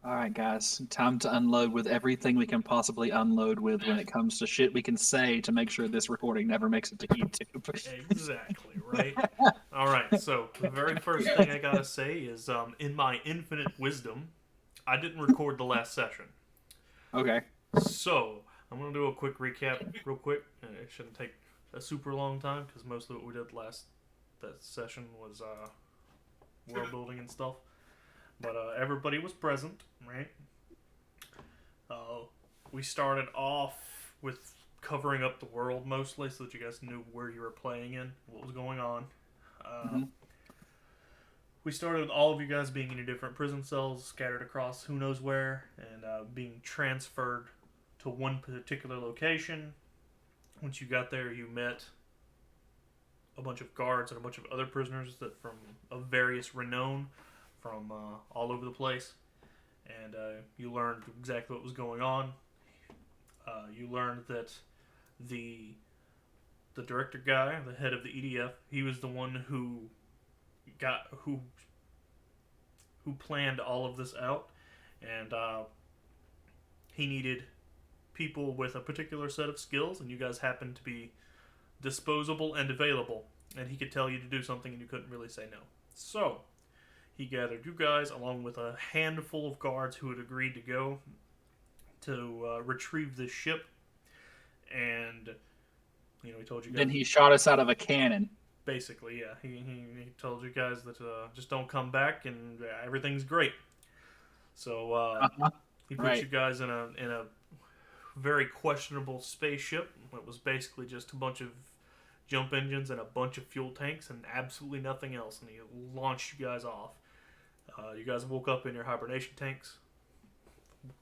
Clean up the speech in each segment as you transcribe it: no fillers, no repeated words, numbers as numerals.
All right, guys, time to unload with everything we can possibly unload with when it comes to shit we can say to make sure this recording never makes it to YouTube. Exactly, right? All right, so the very first thing I gotta say is in my infinite wisdom, I didn't record the last session. Okay. So, I'm going to do a quick recap real quick. It shouldn't take a super long time because most of what we did last that session was world building and stuff. But everybody was present, right? Uh, we started off with covering up the world mostly so that you guys knew where you were playing in, what was going on. Uh, Hmm. we started with all of you guys being in your different prison cells, scattered across who knows where, and being transferred to one particular location. Once you got there, you met a bunch of guards and a bunch of other prisoners that from of various renown from all over the place, and you learned exactly what was going on. You learned that the the director guy, the head of the EDF, he was the one got who planned all of this out, and he needed people with a particular set of skills, and you guys happened to be disposable and available, and he could tell you to do something and you couldn't really say no. So, he gathered you guys along with a handful of guards who had agreed to go to retrieve this ship, and he told you Then guys he shot us out of a cannon. basically, yeah, he told you guys that just don't come back and everything's great. So Uh-huh. he put Right. you guys in a very questionable spaceship. It was basically just a bunch of jump engines and a bunch of fuel tanks and absolutely nothing else. And he launched you guys off. You guys woke up in your hibernation tanks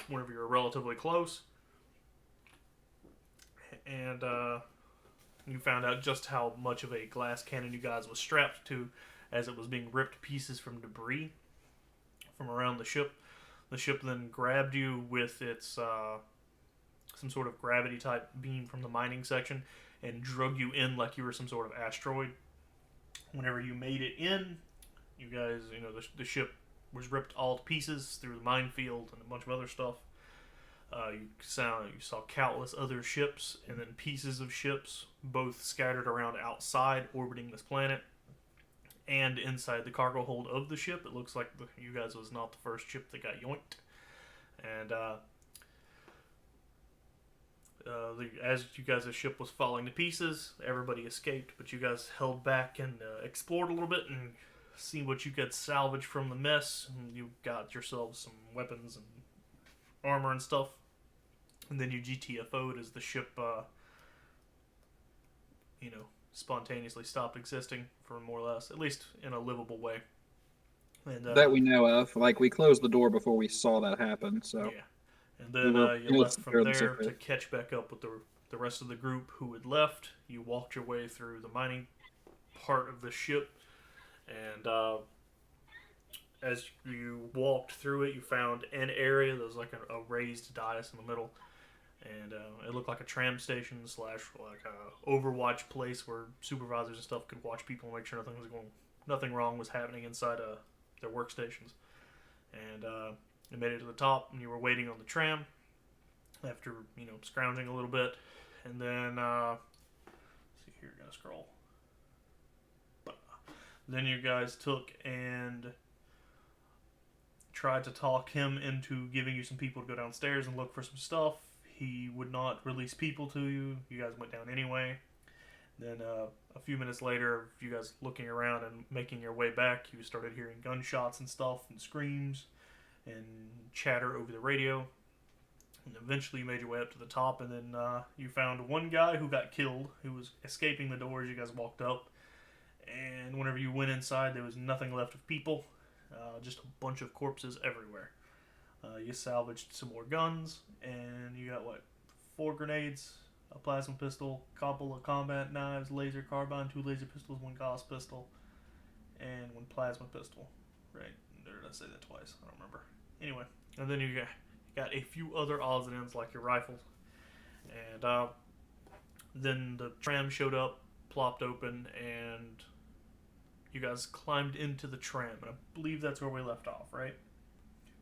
whenever you were relatively close, and you found out just how much of a glass cannon you guys was strapped to as it was being ripped to pieces from debris from around the ship. The ship then grabbed you with its some sort of gravity type beam from the mining section and drug you in like you were some sort of asteroid. Whenever you made it in, you guys, the ship was ripped all to pieces through the minefield and a bunch of other stuff. You saw countless other ships and then pieces of ships, both scattered around outside, orbiting this planet, and inside the cargo hold of the ship. It looks like you guys was not the first ship that got yoinked, and as you guys' ship was falling to pieces, everybody escaped, but you guys held back and explored a little bit and see what you could salvage from the mess. And you got yourselves some weapons and armor and stuff, and then you GTFO'd as the ship, spontaneously stopped existing for more or less, at least in a livable way. And That we know of. Like, we closed the door before we saw that happen, so yeah, and we then were you able to left from secure the there to secret. catch back up with the rest of the group who had left. You walked your way through the mining part of the ship, and as you walked through it, you found an area that was like a raised dais in the middle, and it looked like a tram station slash like a Overwatch place where supervisors and stuff could watch people and make sure nothing wrong was happening inside their workstations. And you made it to the top, and you were waiting on the tram after scrounging a little bit, and then let's see here, gonna scroll. Then you guys took and tried to talk him into giving you some people to go downstairs and look for some stuff. He would not release people to you. You guys went down anyway. Then a few minutes later, you guys looking around and making your way back, you started hearing gunshots and stuff and screams and chatter over the radio. And eventually, you made your way up to the top, and then you found one guy who got killed, who was escaping the door as you guys walked up. And whenever you went inside, there was nothing left of people, just a bunch of corpses everywhere. You salvaged some more guns, and you got what? 4 grenades, a plasma pistol, a couple of combat knives, laser carbine, 2 laser pistols, 1 Gauss pistol, and 1 plasma pistol. Right? Or did I say that twice? I don't remember. Anyway, and then you got a few other odds and ends like your rifles, and then the tram showed up, plopped open, and you guys climbed into the tram, and I believe that's where we left off, right?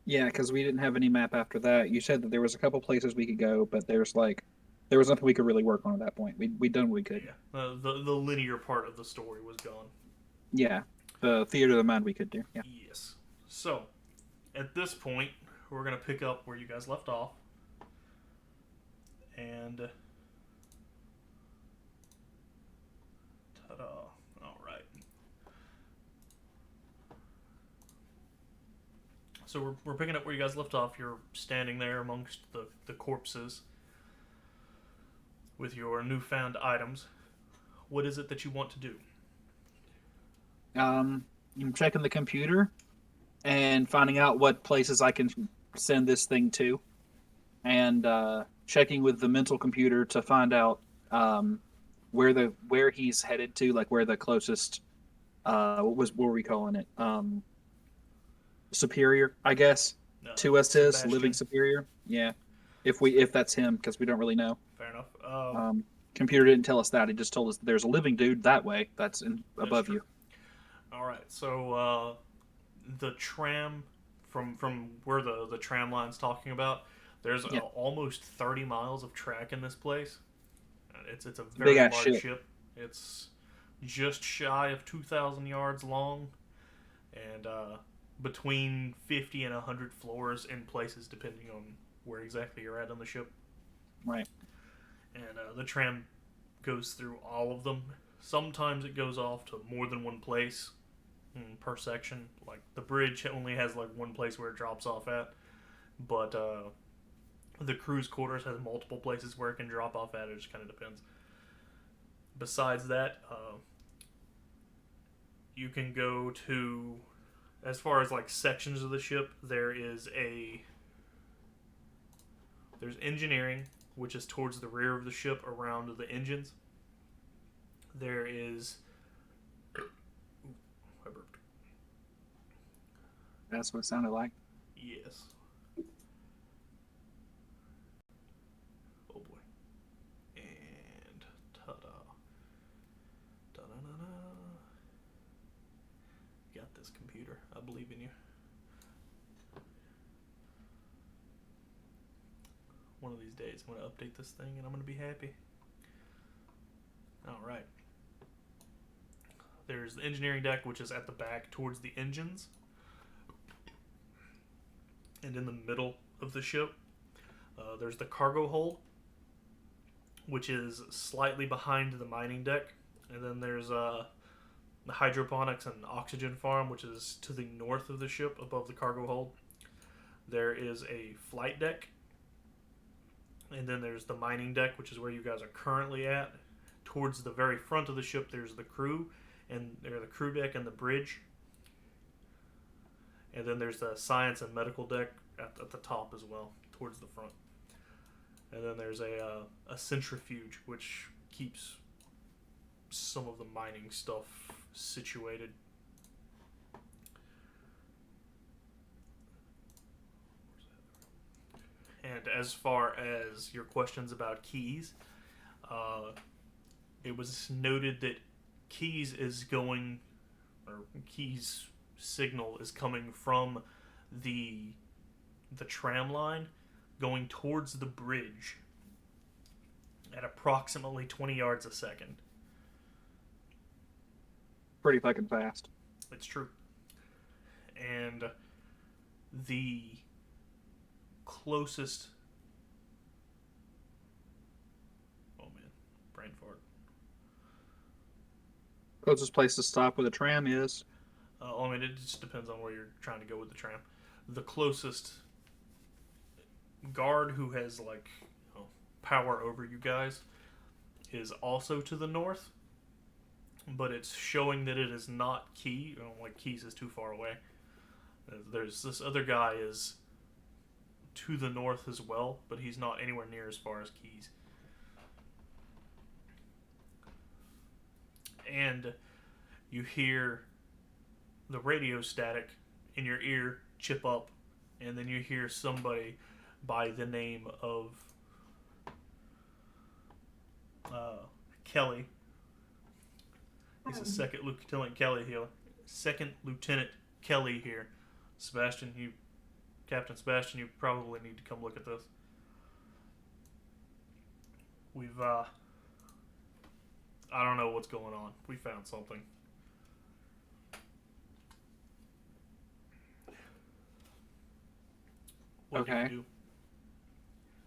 Yeah, because we didn't have any map after that. You said that there was a couple places we could go, but there was nothing we could really work on at that point. We'd done what we could. Yeah. The linear part of the story was gone. Yeah, the theater of the mind we could do. Yeah. Yes. So, at this point, we're going to pick up where you guys left off. And. Ta-da. Alright. So, we're picking up where you guys left off. You're standing there amongst the corpses with your newfound items. What is it that you want to do? I'm checking the computer and finding out what places I can send this thing to, and checking with the mental computer to find out where he's headed to, like where the closest what were we calling it? Superior, I guess, to us is living Sebastian. superior. Yeah, if that's him, because we don't really know. Fair enough. Computer didn't tell us that. It just told us there's a living dude that way. That's above true. you. All right. So the tram from where the tram line's talking about, there's Yeah, almost 30 miles of track in this place. It's a big very ass large ship. ship. It's just shy of 2,000 yards long, and between 50 and 100 floors in places, depending on where exactly you're at on the ship. Right. And the tram goes through all of them. Sometimes it goes off to more than one place per section. Like the bridge only has like one place where it drops off at, but the crew's quarters has multiple places where it can drop off at. It just kind of depends. Besides that, you can go to, as far as like sections of the ship, there's engineering, which is towards the rear of the ship around the engines. There is. Ooh, I burped. That's what it sounded like. Yes. Oh boy. And ta-da. Da-da-da-da. You got this, computer. I believe in you. One of these days, I'm going to update this thing and I'm going to be happy. Alright. There's the engineering deck, which is at the back towards the engines. And in the middle of the ship, there's the cargo hold, which is slightly behind the mining deck. And then there's the hydroponics and oxygen farm, which is to the north of the ship above the cargo hold. There is a flight deck. And then there's the mining deck, which is where you guys are currently at. Towards the very front of the ship, there's the crew, and there's the crew deck and the bridge. And then there's the science and medical deck at the top as well, towards the front. And then there's a centrifuge, which keeps some of the mining stuff situated. And as far as your questions about keys, it was noted that Keys signal is coming from the tram line going towards the bridge at approximately 20 yards a second. Pretty fucking fast. It's true. And the closest... Oh man, brain fart. Closest place to stop with a tram is. I mean, it just depends on where you're trying to go with the tram. The closest guard who has like power over you guys is also to the north, but it's showing that it is not Key. Like Keys is too far away. There's this other guy is to the north as well, but he's not anywhere near as far as Keys. And you hear the radio static in your ear chip up, and then you hear somebody by the name of Kelly. He's a second Lieutenant Kelly here. Second Lieutenant Kelly here. Captain Sebastian, you probably need to come look at this. I don't know what's going on. We found something. What do you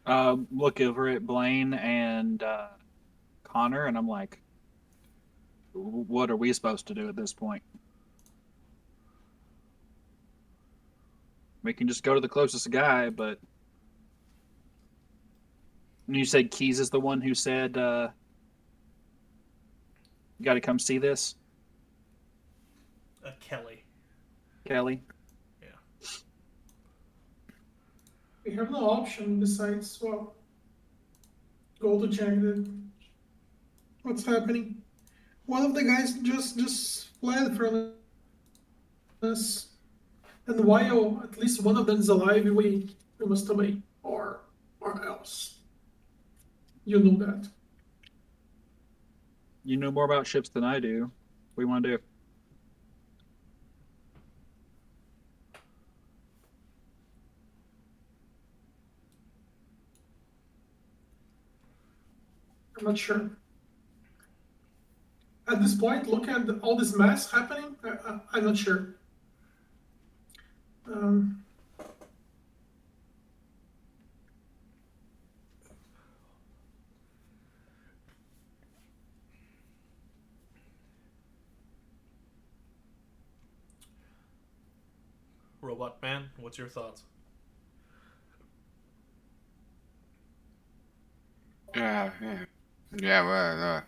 do? Look over at Blaine and Connor, and I'm like, what are we supposed to do at this point? We can just go to the closest guy, but you said Keys is the one who said, you got to come see this? Kelly. Kelly? Yeah. We have no option besides, well, go to check what's happening. One of the guys just fled from us, and while at least one of them is alive, we must away, or else. You know that. You know more about ships than I do. What do you want to do? I'm not sure. At this point, looking at all this mess happening, I'm not sure. Robot Man, what's your thoughts? Yeah. Well,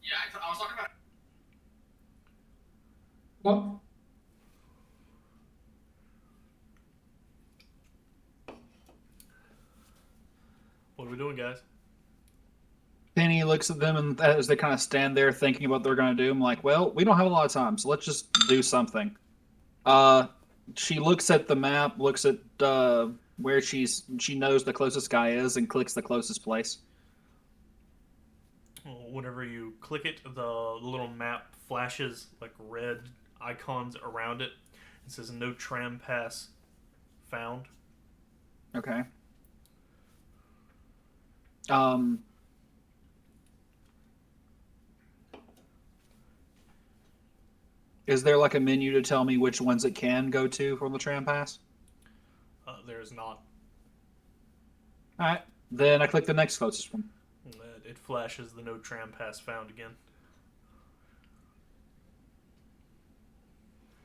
Yeah, I was talking about. What? What are we doing, guys? Penny looks at them, and as they kind of stand there thinking about what they're going to do, I'm like, well, we don't have a lot of time, so let's just do something. She looks at the map, looks at where she knows the closest guy is, and clicks the closest place. Whenever you click it, the little map flashes like red icons around it. It says no tram pass found. Okay. Is there like a menu to tell me which ones it can go to from the tram pass? There is not. All right. Then I click the next closest one. It flashes the no tram pass found again.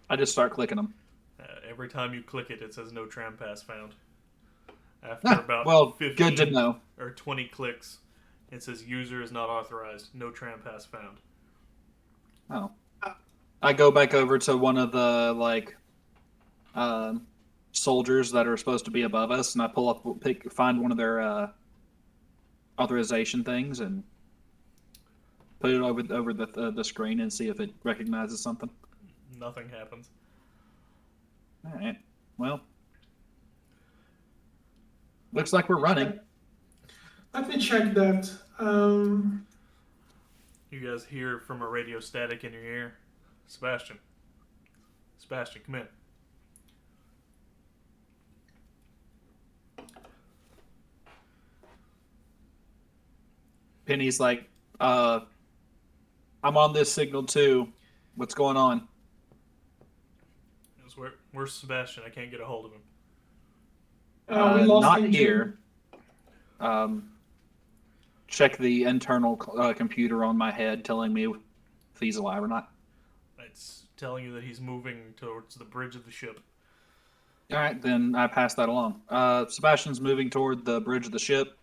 I just start clicking them. Every time you click it, it says no tram pass found. After about well, 15 good to know. or 20 clicks, it says user is not authorized. No tram pass found. Oh. I go back over to one of the soldiers that are supposed to be above us, and I find one of their authorization things and put it over the screen and see if it recognizes something. Nothing happens. All right. Well, looks like we're running. Let me check that. You guys hear from a radio static in your ear. Sebastian, come in. Penny's like, I'm on this signal too. What's going on? Where's Sebastian? I can't get a hold of him. We lost not him here. Check the internal computer on my head telling me if he's alive or not. It's telling you that he's moving towards the bridge of the ship. All right, then I pass that along. Sebastian's moving toward the bridge of the ship.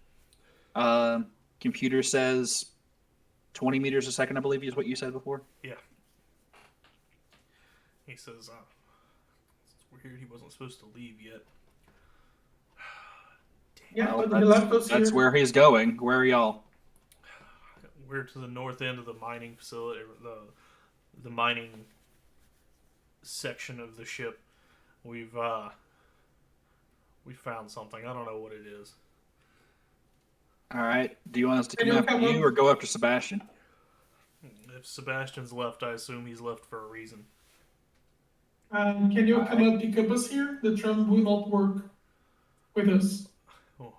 Computer says 20 meters a second, I believe is what you said before. Yeah. He says, it's weird he wasn't supposed to leave yet. Yeah, Well, but he left us that's here. where he's going. Where are y'all? We're to the north end of the mining facility, the mining section of the ship. We found something. I don't know what it is. All right. Do you want us to Can come you after come you up? or go after Sebastian? If Sebastian's left, I assume he's left for a reason. Can you come and pick up us here? The tram will not work with us. Oh,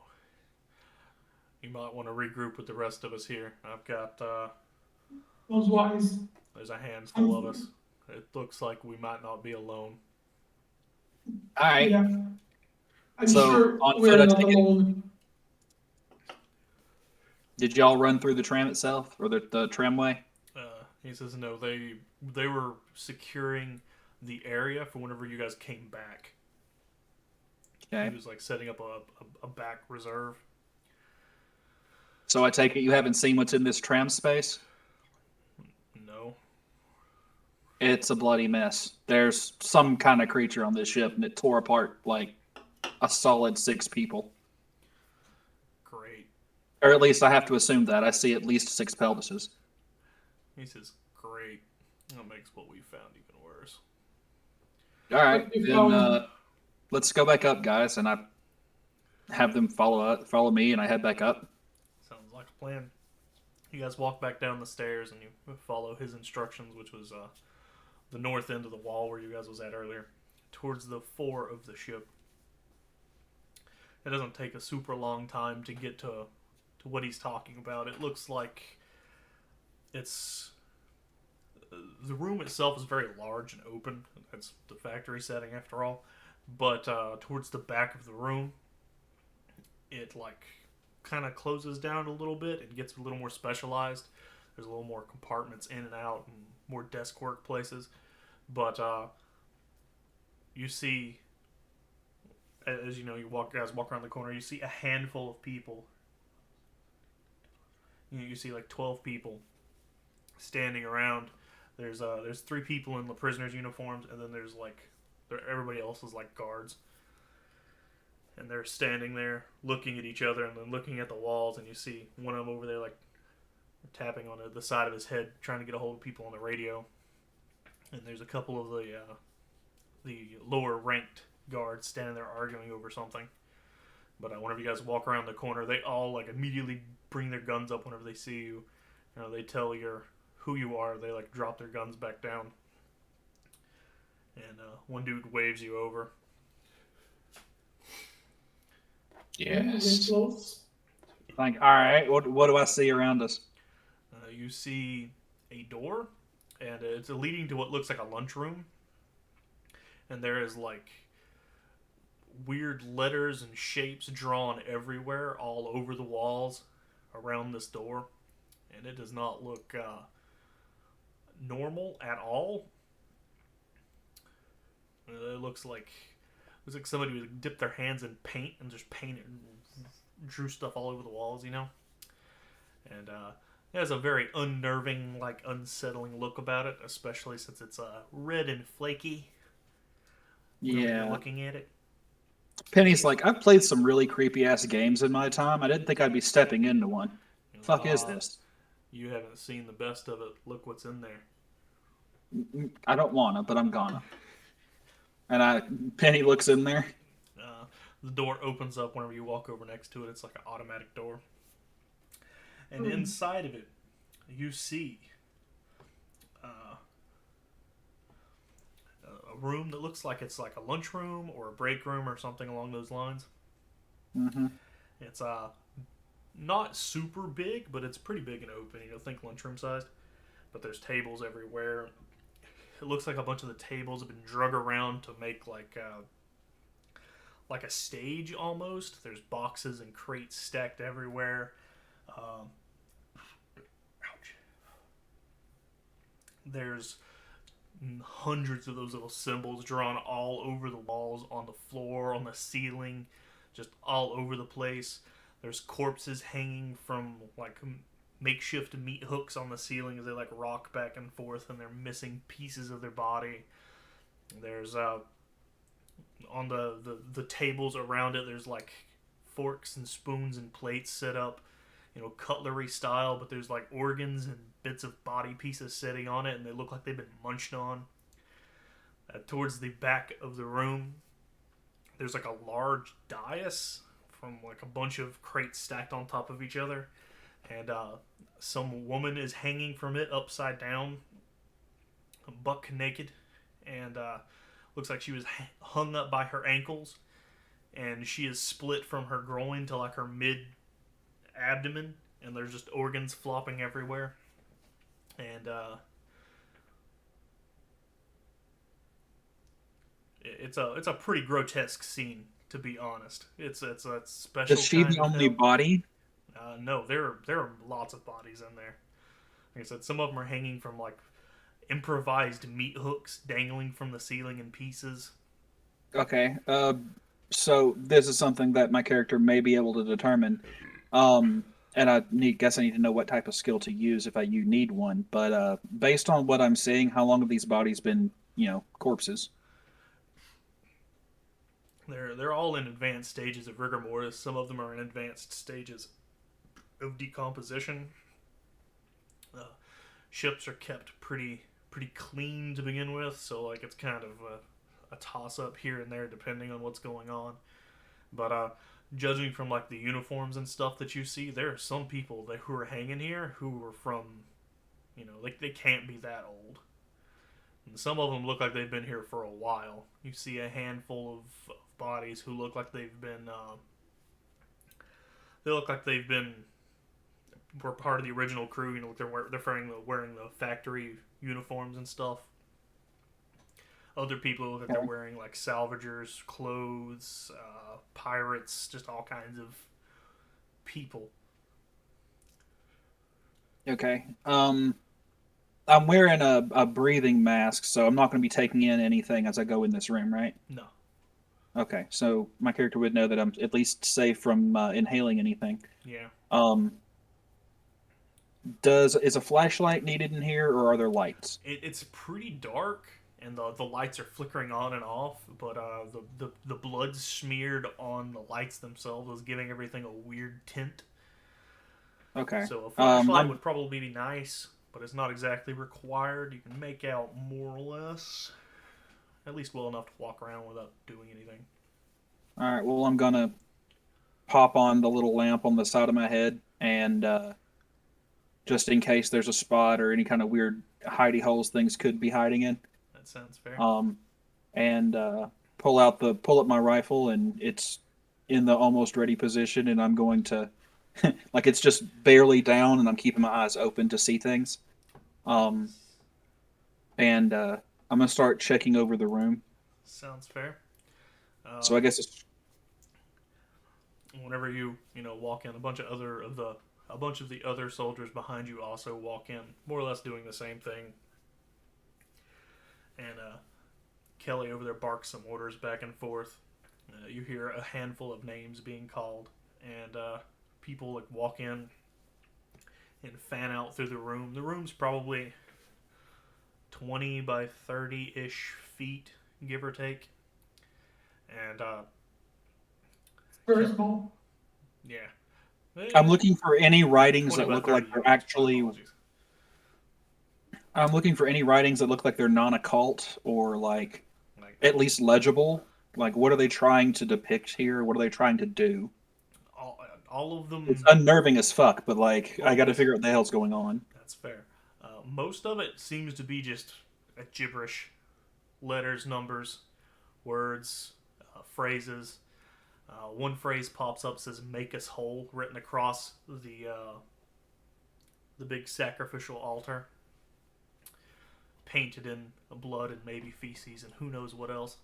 you might want to regroup with the rest of us here. I've got Those wise. there's a handful of us. It looks like we might not be alone. All right. Yeah. I'm So, sure on we're foot, I not take it- alone. Did y'all run through the tram itself or the tramway? He says no. They were securing the area for whenever you guys came back. Okay. He was like setting up a back reserve. So I take it you haven't seen what's in this tram space? No. It's a bloody mess. There's some kind of creature on this ship, and it tore apart like a solid 6 people. Great. Or at least I have to assume that. I see at least 6 pelvises. He says, great. That makes what we found even worse. All right, But you then found- let's go back up, guys, and I have them follow me, and I head back up. Sounds like a plan. You guys walk back down the stairs and you follow his instructions, which was the north end of the wall where you guys was at earlier, towards the fore of the ship. It doesn't take a super long time to get to what he's talking about. It looks like it's the room itself is very large and open. That's the factory setting after all. But towards the back of the room, it like kind of closes down a little bit and gets a little more specialized. There's a little more compartments in and out and more desk work places. But you see, as you know, guys walk around the corner, you see a handful of people. You see like 12 people standing around. There's 3 people in the prisoners' uniforms, and then there's like everybody else is like guards. And they're standing there looking at each other and then looking at the walls, and you see one of them over there like tapping on the side of his head trying to get a hold of people on the radio. And there's a couple of the lower ranked guards standing there arguing over something. But whenever you guys walk around the corner, they all like immediately bring their guns up whenever they see you. They tell you who you are. They like drop their guns back down. And one dude waves you over. Yes. Close. Like, all right, what do I see around us? You see a door, and it's leading to what looks like a lunchroom. And there is like weird letters and shapes drawn everywhere, all over the walls around this door. And it does not look normal at all. It looks like somebody would dip their hands in paint and just painted and drew stuff all over the walls, And it has a very unnerving, like unsettling look about it, especially since it's red and flaky. Whenever you're Yeah. looking at it. Penny's like, I've played some really creepy ass games in my time. I didn't think I'd be stepping into one. Fuck is this? You haven't seen the best of it. Look what's in there. I don't wanna, but I'm gonna. And Penny looks in there. The door opens up whenever you walk over next to it. It's like an automatic door. And inside of it, you see a room that looks like it's like a lunchroom or a break room or something along those lines. Mm-hmm. It's not super big, but it's pretty big and open. Think lunchroom sized. But there's tables everywhere. It looks like a bunch of the tables have been drug around to make like a stage almost. There's boxes and crates stacked everywhere. Ouch. There's hundreds of those little symbols drawn all over the walls, on the floor, on the ceiling, just all over the place. There's corpses hanging from like makeshift meat hooks on the ceiling as they like rock back and forth, and they're missing pieces of their body. There's on the tables around it, there's like forks and spoons and plates set up, cutlery style, but there's like organs and bits of body pieces sitting on it, and they look like they've been munched on. Towards the back of the room, there's like a large dais from like a bunch of crates stacked on top of each other, and some woman is hanging from it upside down, buck naked, and Looks like she was hung up by her ankles, and she is split from her groin to like her mid abdomen, and there's just organs flopping everywhere. And it's a pretty grotesque scene, to be honest. It's a Is special she kind the of only hell. body? No, there are lots of bodies in there. Like I said, some of them are hanging from like improvised meat hooks dangling from the ceiling in pieces. Okay. So this is something that my character may be able to determine. And guess I need to know what type of skill to use if you need one. But based on what I'm seeing, how long have these bodies been, corpses? They're all in advanced stages of rigor mortis. Some of them are in advanced stages of decomposition. Uh, Ships are kept pretty clean to begin with, so like it's kind of a toss up here and there depending on what's going on. But judging from like the uniforms and stuff that you see, there are some people who are hanging here who are from, like they can't be that old. And some of them look like they've been here for a while. You see a handful of bodies who look like they've been. They look like they've been were part of the original crew. They're wearing the factory uniforms and stuff. Other people look like they're Okay. wearing like salvagers, clothes, pirates, just all kinds of people. Okay. I'm wearing a breathing mask, so I'm not going to be taking in anything as I go in this room, right? No, Okay. So my character would know that I'm at least safe from inhaling anything. yeah, Um, is a flashlight needed in here, or are there lights? it's pretty dark, and the lights are flickering on and off. But the blood smeared on the lights themselves is giving everything a weird tint. Okay. So a flashlight I'm would probably be nice, but it's not exactly required. You can make out more or less, at least well enough to walk around without doing anything. all right. Well, I'm gonna pop on the little lamp on the side of my head, and just in case there's a spot or any kind of weird hidey holes things could be hiding in. That sounds fair. Um, and pull up my rifle, and it's in the almost ready position, and I'm going to like it's just barely down, and I'm keeping my eyes open to see things. Um, and I'm gonna start checking over the room. Sounds fair. So I Um, guess it's Whenever you walk in, a bunch of the other soldiers behind you also walk in, more or less doing the same thing. And Kelly over there barks some orders back and forth. You hear a handful of names being called, and people like walk in and fan out through the room. The room's probably 20 by 30 ish feet, give or take. And Very small. yeah, I'm looking for any writings 20 that by look like 30 they're yards. My actually. apologies. I'm looking for any writings that look like they're non-occult or like Like at least legible. Like, what are they trying to depict here? What are they trying to do? all of It's them. unnerving as fuck, but like, I Well, got to figure out what the hell's going on. that's fair. Most of it seems to be just a gibberish, letters, numbers, words, phrases. One phrase pops up says "Make us whole" written across the big sacrificial altar, painted in blood and maybe feces and who knows what else.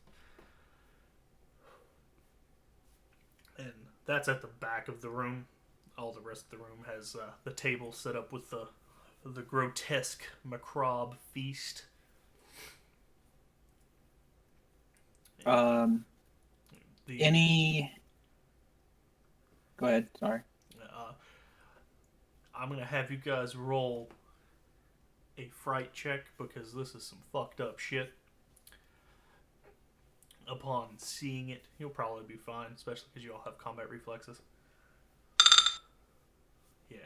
And that's at the back of the room. All the rest of the room has the table set up with the grotesque macabre feast. Um, The any? Go ahead. Sorry. uh, I'm gonna have you guys roll a fright check because this is some fucked up shit. Upon seeing it, you'll probably be fine, especially because you all have combat reflexes. Yeah.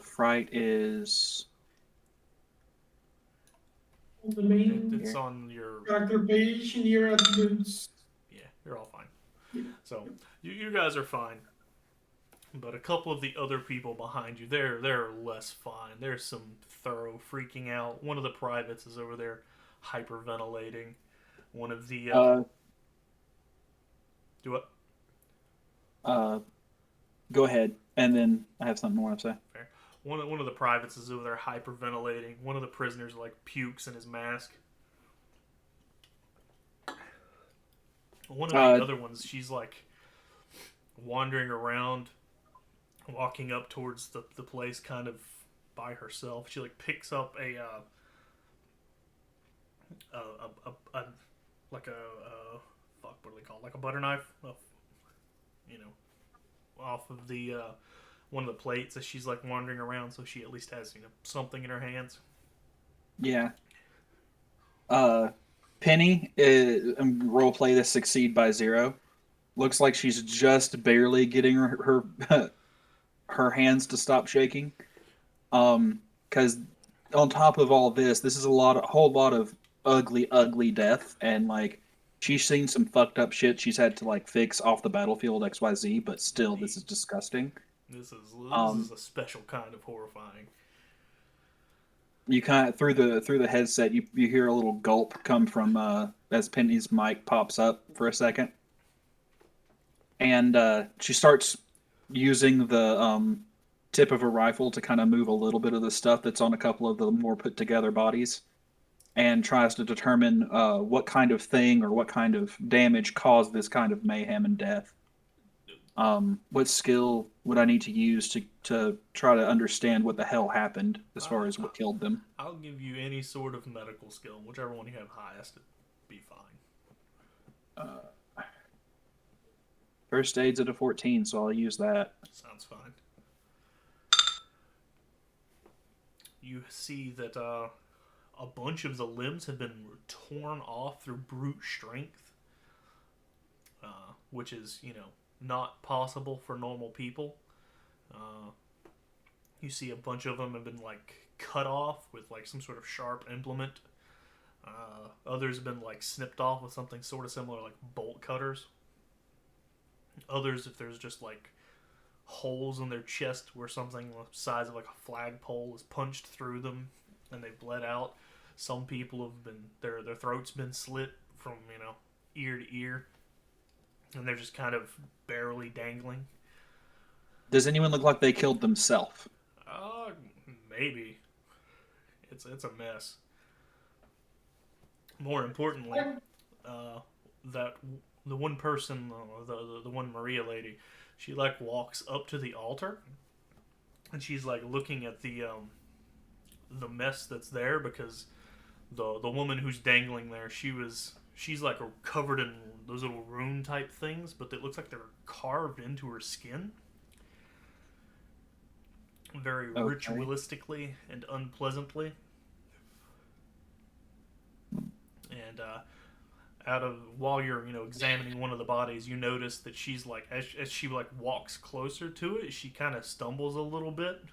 Fright is On the main It's here. on your. character page in your attributes. Yeah, you're all fine. Yeah. So, you guys are fine. But a couple of the other people behind you, they're less fine. There's some thorough freaking out. One of the privates is over there hyperventilating. One of the do what? Go ahead, and then I have something more to say. Fair. One of the privates is over there hyperventilating. One of the prisoners like pukes in his mask. One of the other ones, she's like wandering around, walking up towards the place kind of by herself. She like picks up a like a fuck, what do they call it? Like a butter knife, you know, off of the one of the plates as she's like wandering around, so she at least has something in her hands. Yeah. Penny, role play this succeed by 0. Looks like she's just barely getting her her hands to stop shaking. Because on top of all this is a whole lot of ugly death, and like she's seen some fucked up shit she's had to like fix off the battlefield XYZ, but still, this is disgusting. This is a special kind of horrifying. You kind of through the headset, you hear a little gulp come from as Penny's mic pops up for a second, and she starts using the tip of a rifle to kind of move a little bit of the stuff that's on a couple of the more put together bodies, and tries to determine what kind of thing or what kind of damage caused this kind of mayhem and death. What skill would I need to use to try to understand what the hell happened as far as what killed them? I'll give you any sort of medical skill, whichever one you have highest, it'd be fine. First aid's at a 14, so I'll use that. Sounds fine. You see that a bunch of the limbs have been torn off through brute strength, which is, not possible for normal people. You see a bunch of them have been like cut off with like some sort of sharp implement. Others have been like snipped off with something sort of similar, like bolt cutters. Others, if there's just like holes in their chest where something the size of like a flagpole is punched through them and they bled out. Some people have been their throats been slit from ear to ear, and they're just kind of barely dangling. Does anyone look like they killed themselves? Maybe. It's a mess. More importantly, that the one person, the one Maria lady, she like walks up to the altar, and she's like looking at the mess that's there, because the woman who's dangling there, she's like covered in those little rune type things, but it looks like they're carved into her skin very ritualistically and unpleasantly. And while you're examining one of the bodies, you notice that she's like, as she like walks closer to it, she kind of stumbles a little bit,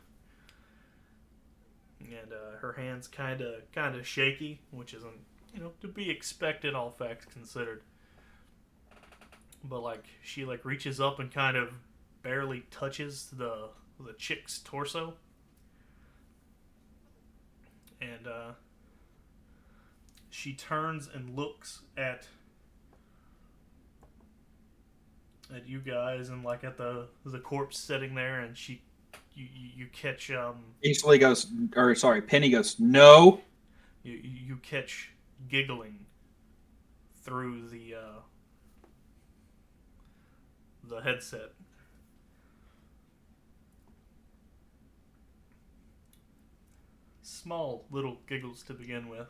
and her hands kind of shaky, which isn't to be expected, all facts considered. But like she like reaches up and kind of barely touches the chick's torso, and she turns and looks at you guys, and like at the corpse sitting there, and you catch Penny goes, no. You catch giggling through the headset. Small little giggles to begin with,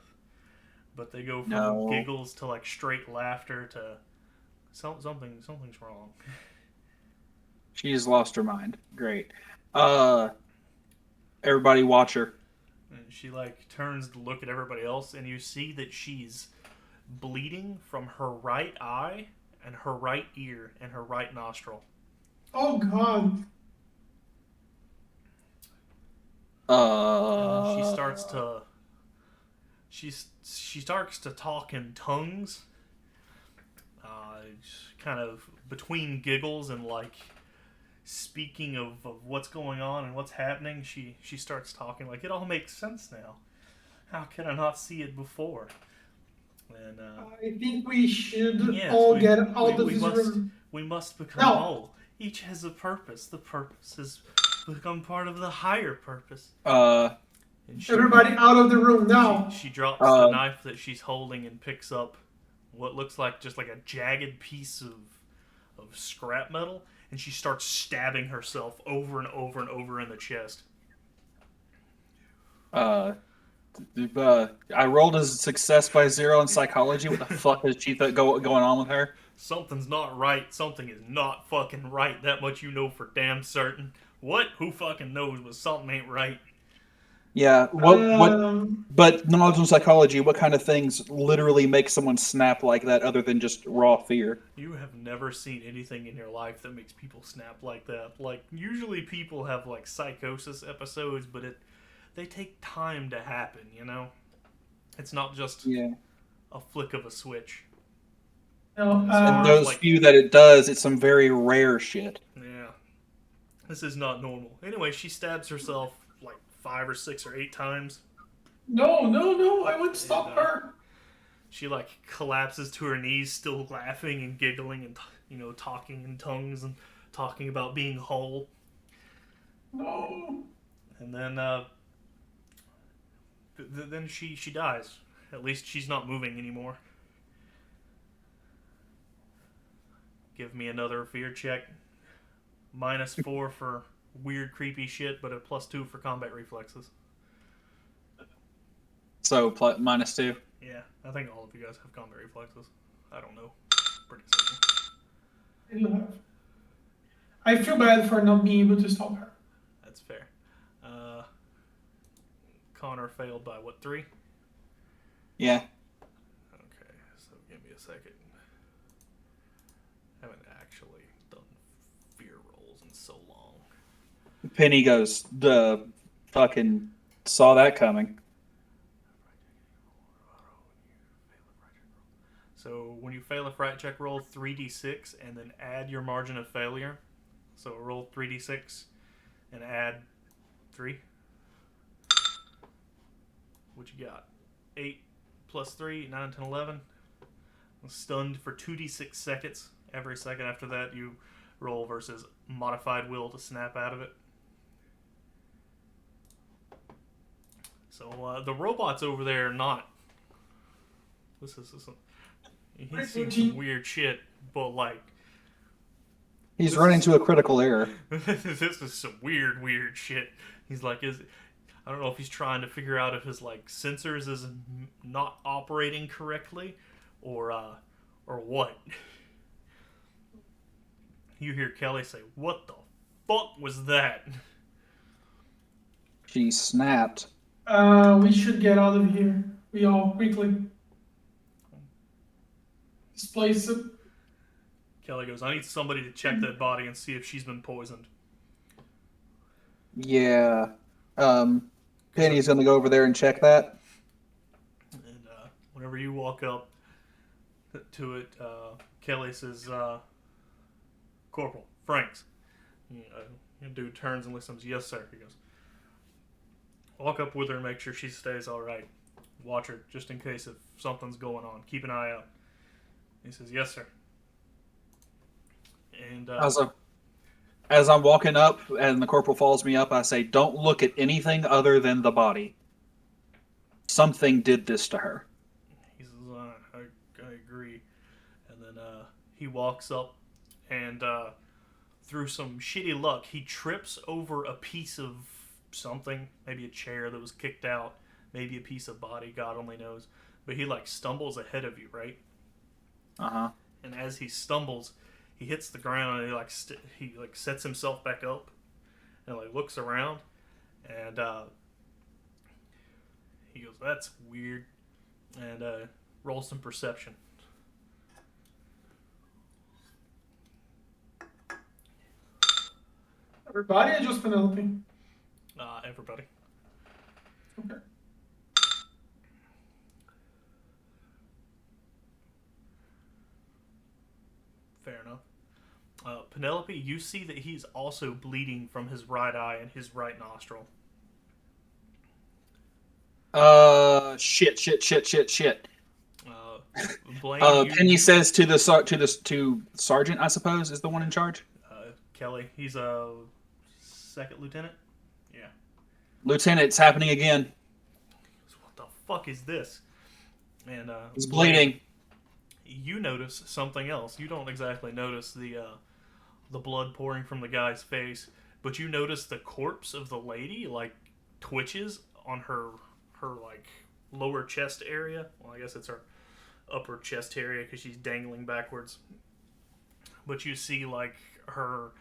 but they go from giggles to like straight laughter to something's wrong. She's lost her mind. Great. Everybody watch her. And she like turns to look at everybody else, and you see that she's bleeding from her right eye and her right ear and her right nostril. Oh God. She starts to talk in tongues, kind of between giggles and like speaking of what's going on and what's happening, she starts talking like, it all makes sense now. How could I not see it before? And I think we should yes, all get out of we this must room. we must become No. whole. Each has a purpose. The purpose has become part of the higher purpose. And Everybody out of the room now. She drops the knife that she's holding and picks up what looks like just like a jagged piece of scrap metal, and she starts stabbing herself over and over and over in the chest. I rolled a success by 0 in psychology. What the fuck is she going on with her? Something's not right. Something is not fucking right. That much you know for damn certain. What? Who fucking knows? But something ain't right. Yeah. But knowledge in psychology, what kind of things literally make someone snap like that other than just raw fear? You have never seen anything in your life that makes people snap like that. Like, usually people have, like, psychosis episodes, but they take time to happen, you know? It's not just a flick of a switch. No, and those few that it does, it's some very rare shit. Yeah. This is not normal. Anyway, she stabs herself like 5 or 6 or 8 times. No, I wouldn't stop her. She like collapses to her knees, still laughing and giggling and talking in tongues and talking about being whole. No. And then then she dies. At least she's not moving anymore. Give me another fear check. -4 for weird, creepy shit, but a +2 for combat reflexes. So -2. Yeah, I think all of you guys have combat reflexes. I don't know. Pretty certain. You have. I feel bad for not being able to stop her. That's fair. Connor failed by what, 3? Yeah. Okay, so give me a second. I haven't actually done fear rolls in so long. Penny goes, the fucking saw that coming. So when you fail a fright check, roll 3d6 and then add your margin of failure. So roll 3d6 and add 3. What you got? 8 plus 3, 9, 10, 11. Stunned for 2d6 seconds. Every second after that, you roll versus modified will to snap out of it. So the robots over there are not. This is he's seen some weird shit, but like he's running into a critical error. This is some weird shit. He's like, I don't know if he's trying to figure out if his like sensors is not operating correctly, or what. You hear Kelly say, "What the fuck was that?" She snapped. We should get out of here. We all quickly. This place. Kelly goes, "I need somebody to check that body and see if she's been poisoned." Yeah. Penny's gonna go over there and check that. And whenever you walk up to it, Kelly says, "Corporal, Franks." The dude turns and looks at him. "Yes, sir." He goes, "Walk up with her and make sure she stays all right. Watch her, just in case if something's going on. Keep an eye out." He says, "Yes, sir." And as I'm walking up and the corporal follows me up, I say, "Don't look at anything other than the body. Something did this to her." He says, I agree." And then he walks up and through some shitty luck, he trips over a piece of something, maybe a chair that was kicked out, maybe a piece of body, God only knows. But he like stumbles ahead of you, right? Uh-huh. And as he stumbles, he hits the ground and he sets himself back up and like looks around and he goes, "That's weird," and roll some perception. Everybody or just Penelope? Everybody. Okay. Fair enough. Penelope, you see that he's also bleeding from his right eye and his right nostril. Shit. Uh, Blaine, Penny says to to sergeant, I suppose, is the one in charge. Kelly, he's a second lieutenant. Yeah. Lieutenant, it's happening again. So what the fuck is this? And He's Blaine, bleeding. you notice something else. You don't exactly notice the blood pouring from the guy's face, but you notice the corpse of the lady like twitches on her like lower chest area. Well, I guess it's her upper chest area because she's dangling backwards. But you see like her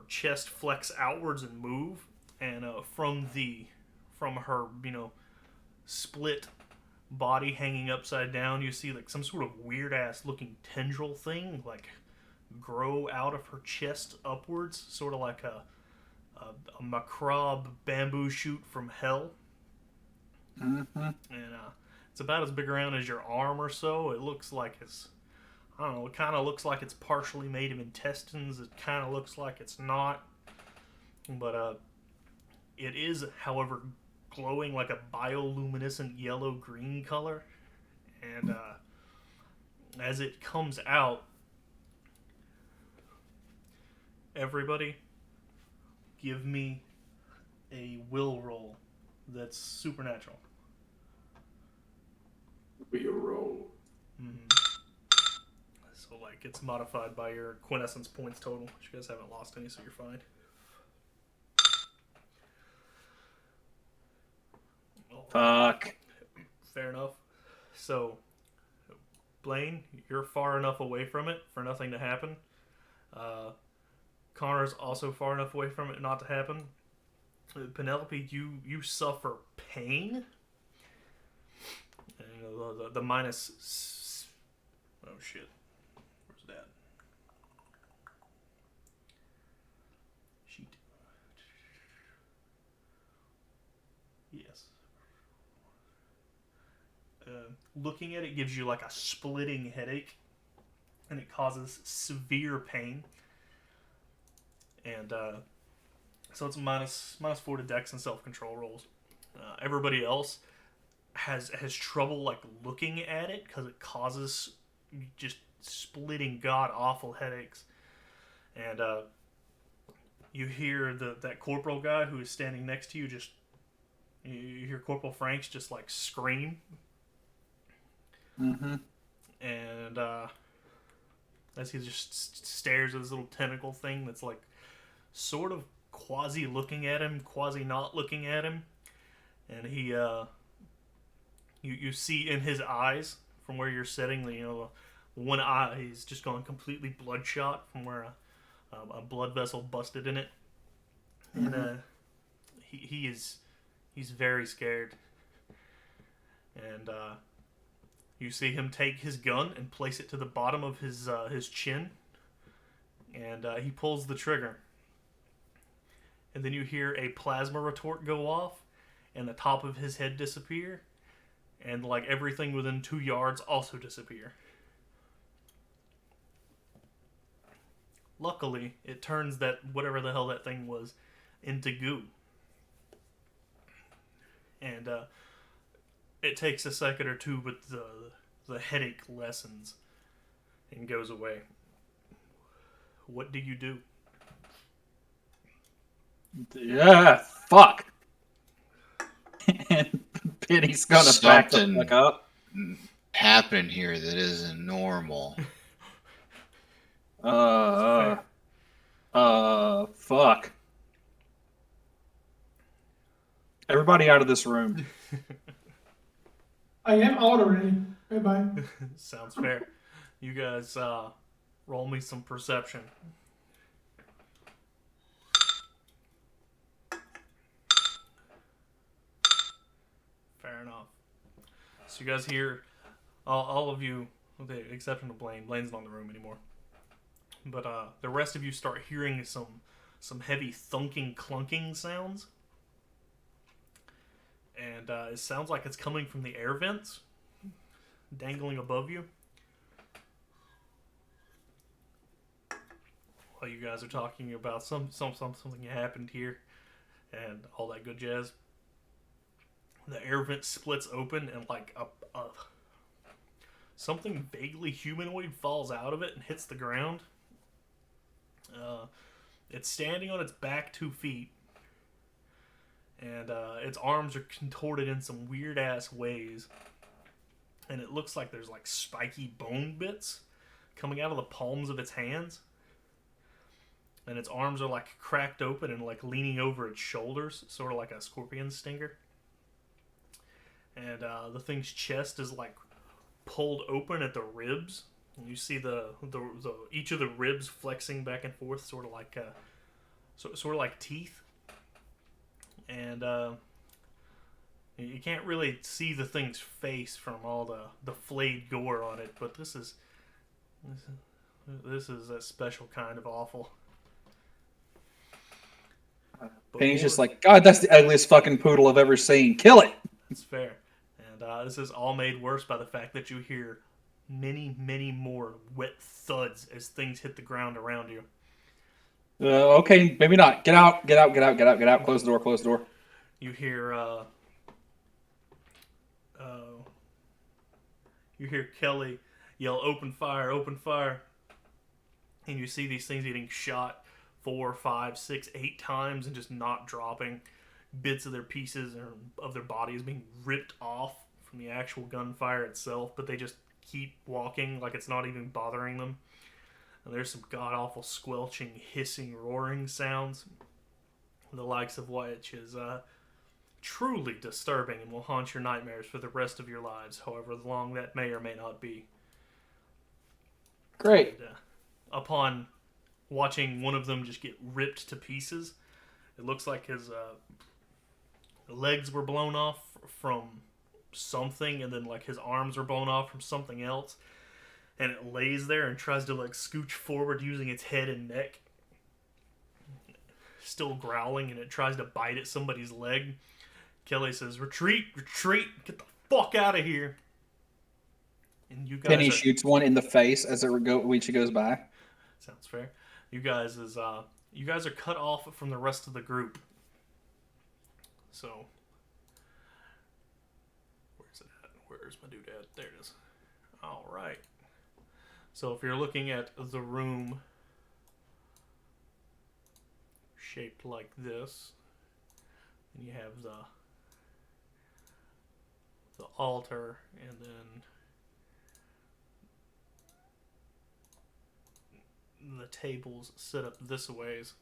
chest flex outwards and move, and from her split body hanging upside down, you see like some sort of weird ass looking tendril thing like grow out of her chest upwards, sort of like a macabre bamboo shoot from hell. Mm-hmm. And it's about as big around as your arm or so. It looks like it's, I don't know, it kind of looks like it's partially made of intestines. It kind of looks like it's not. But it is, however, glowing like a bioluminescent yellow-green color. And as it comes out, everybody, give me a will roll that's supernatural. Will roll. Mm-hmm. So, like, it's modified by your quintessence points total. You guys haven't lost any, so you're fine. Fuck. Fair enough. So, Blaine, you're far enough away from it for nothing to happen. Connor's also far enough away from it not to happen. Penelope, you suffer pain. And, the minus... Oh, shit. Where's that? Sheet. Yes. Looking at it gives you like a splitting headache, and it causes severe pain. And so it's minus 4 to dex and self-control rolls. Everybody else has trouble like looking at it because it causes just splitting god awful headaches. And you hear that corporal guy who is standing next to you just, you hear Corporal Franks just like scream. Mm-hmm. And as he just stares at this little tentacle thing that's like sort of quasi looking at him, quasi not looking at him, and he you see in his eyes from where you're sitting, one eye is just gone completely bloodshot from where a blood vessel busted in it. Mm-hmm. And he's very scared. And you see him take his gun and place it to the bottom of his chin, and he pulls the trigger. And then you hear a plasma retort go off, and the top of his head disappear, and like everything within 2 yards also disappear. Luckily, it turns that whatever the hell that thing was into goo. And it takes a second or two, but the headache lessens and goes away. What do you do? Yeah, fuck. And Penny's gonna back the Something fuck up. happened here that isn't normal. Fuck. Everybody out of this room. I am out already. Bye-bye. Sounds fair. You guys roll me some perception. Fair enough. So you guys hear, all of you, with the exception of Blaine. Blaine's not in the room anymore. But the rest of you start hearing some heavy thunking, clunking sounds. And it sounds like it's coming from the air vents dangling above you. while you guys are talking about something happened here and all that good jazz, the air vent splits open and like a something vaguely humanoid falls out of it and hits the ground. It's standing on its back 2 feet, and its arms are contorted in some weird ass ways, and it looks like there's like spiky bone bits coming out of the palms of its hands, and its arms are like cracked open and like leaning over its shoulders, sort of like a scorpion stinger. And the thing's chest is like pulled open at the ribs. And you see the each of the ribs flexing back and forth, sort of like teeth. And you can't really see the thing's face from all the flayed gore on it, but this is a special kind of awful. Penny's just like, God, that's the ugliest fucking poodle I've ever seen. Kill it. That's fair. And this is all made worse by the fact that you hear many, many more wet thuds as things hit the ground around you. Okay, maybe not. Get out. Close the door. You hear Kelly yell, open fire. And you see these things getting shot 4, 5, 6, 8 times and just not dropping. Bits of their pieces or of their bodies being ripped off from the actual gunfire itself, but they just keep walking like it's not even bothering them. And there's some god-awful squelching, hissing, roaring sounds, the likes of which is truly disturbing and will haunt your nightmares for the rest of your lives, however long that may or may not be. Great. And, upon watching one of them just get ripped to pieces, it looks like his legs were blown off from something, and then like his arms were blown off from something else, and it lays there and tries to like scooch forward using its head and neck, still growling, and it tries to bite at somebody's leg. Kelly says, retreat, get the fuck out of here. And you guys Penny shoots one in the face as when she goes by. Sounds fair. You guys are cut off from the rest of the group. So, where's it at? Where's my doodad? There it is. All right. So if you're looking at the room shaped like this, and you have the altar, and then the tables set up this ways.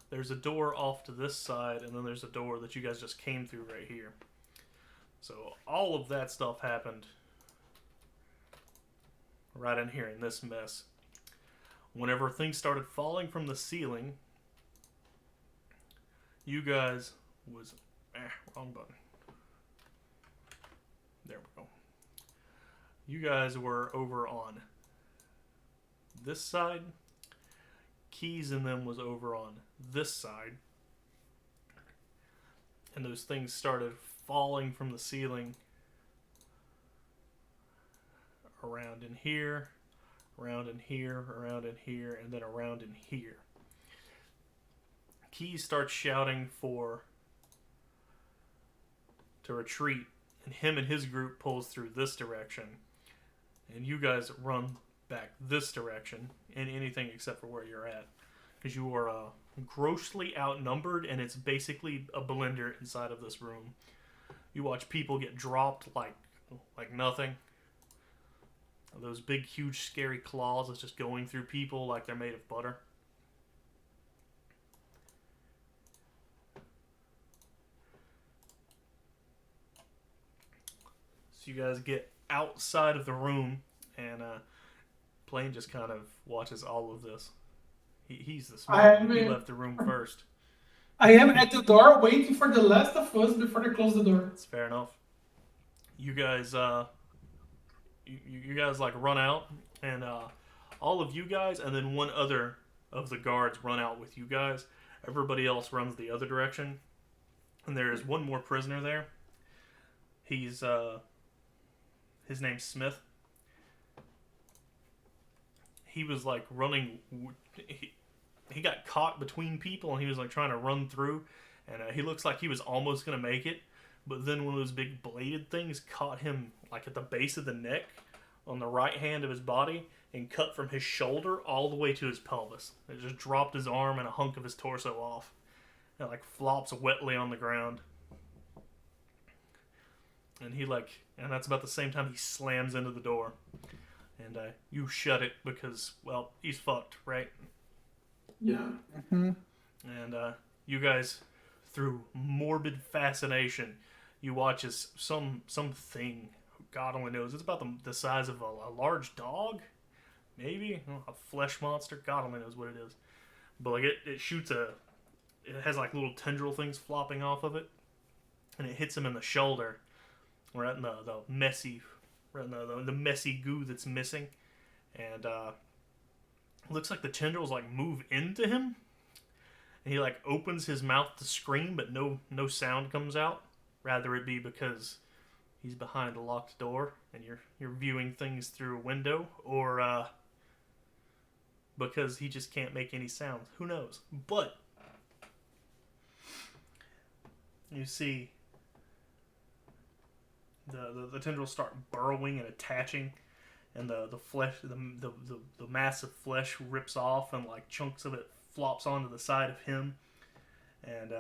There's a door off to this side, and then there's a door that you guys just came through right here. So all of that stuff happened right in here in this mess. Whenever things started falling from the ceiling, you guys was... wrong button. There we go. You guys were over on this side. Keys and them was over on this side. And those things started falling from the ceiling around in here, around in here, around in here, and then around in here. Keys starts shouting to retreat, and him and his group pulls through this direction, and you guys run back this direction in anything except for where you're at, because you are grossly outnumbered, and it's basically a blender inside of this room. You watch people get dropped like nothing. Those big, huge, scary claws that's just going through people like they're made of butter. So you guys get outside of the room, and Blaine just kind of watches all of this. He's the smart one. He left the room first. I am at the door waiting for the last of us before they close the door. That's fair enough. You guys, you guys like run out, and all of you guys, and then one other of the guards run out with you guys. Everybody else runs the other direction, and there is one more prisoner there. He's his name's Smith. he was like running. He got caught between people, and he was like trying to run through, and he looks like he was almost gonna make it, but then one of those big bladed things caught him like at the base of the neck, on the right hand of his body, and cut from his shoulder all the way to his pelvis. It just dropped his arm and a hunk of his torso off, and like flops wetly on the ground. And and that's about the same time he slams into the door, and you shut it because, well, he's fucked, right? Yeah. Mm-hmm. And you guys, through morbid fascination, you watch as something, God only knows, it's about the size of a large dog, maybe a flesh monster. God only knows what it is, but like it shoots it has like little tendril things flopping off of it, and it hits him in the shoulder, right in the messy, right in the messy goo that's missing, and it looks like the tendrils like move into him, and he like opens his mouth to scream, but no sound comes out. Rather it be because he's behind a locked door and you're viewing things through a window, or because he just can't make any sounds. Who knows? But you see the tendrils start burrowing and attaching, and the flesh, the mass of flesh rips off, and like chunks of it flops onto the side of him, and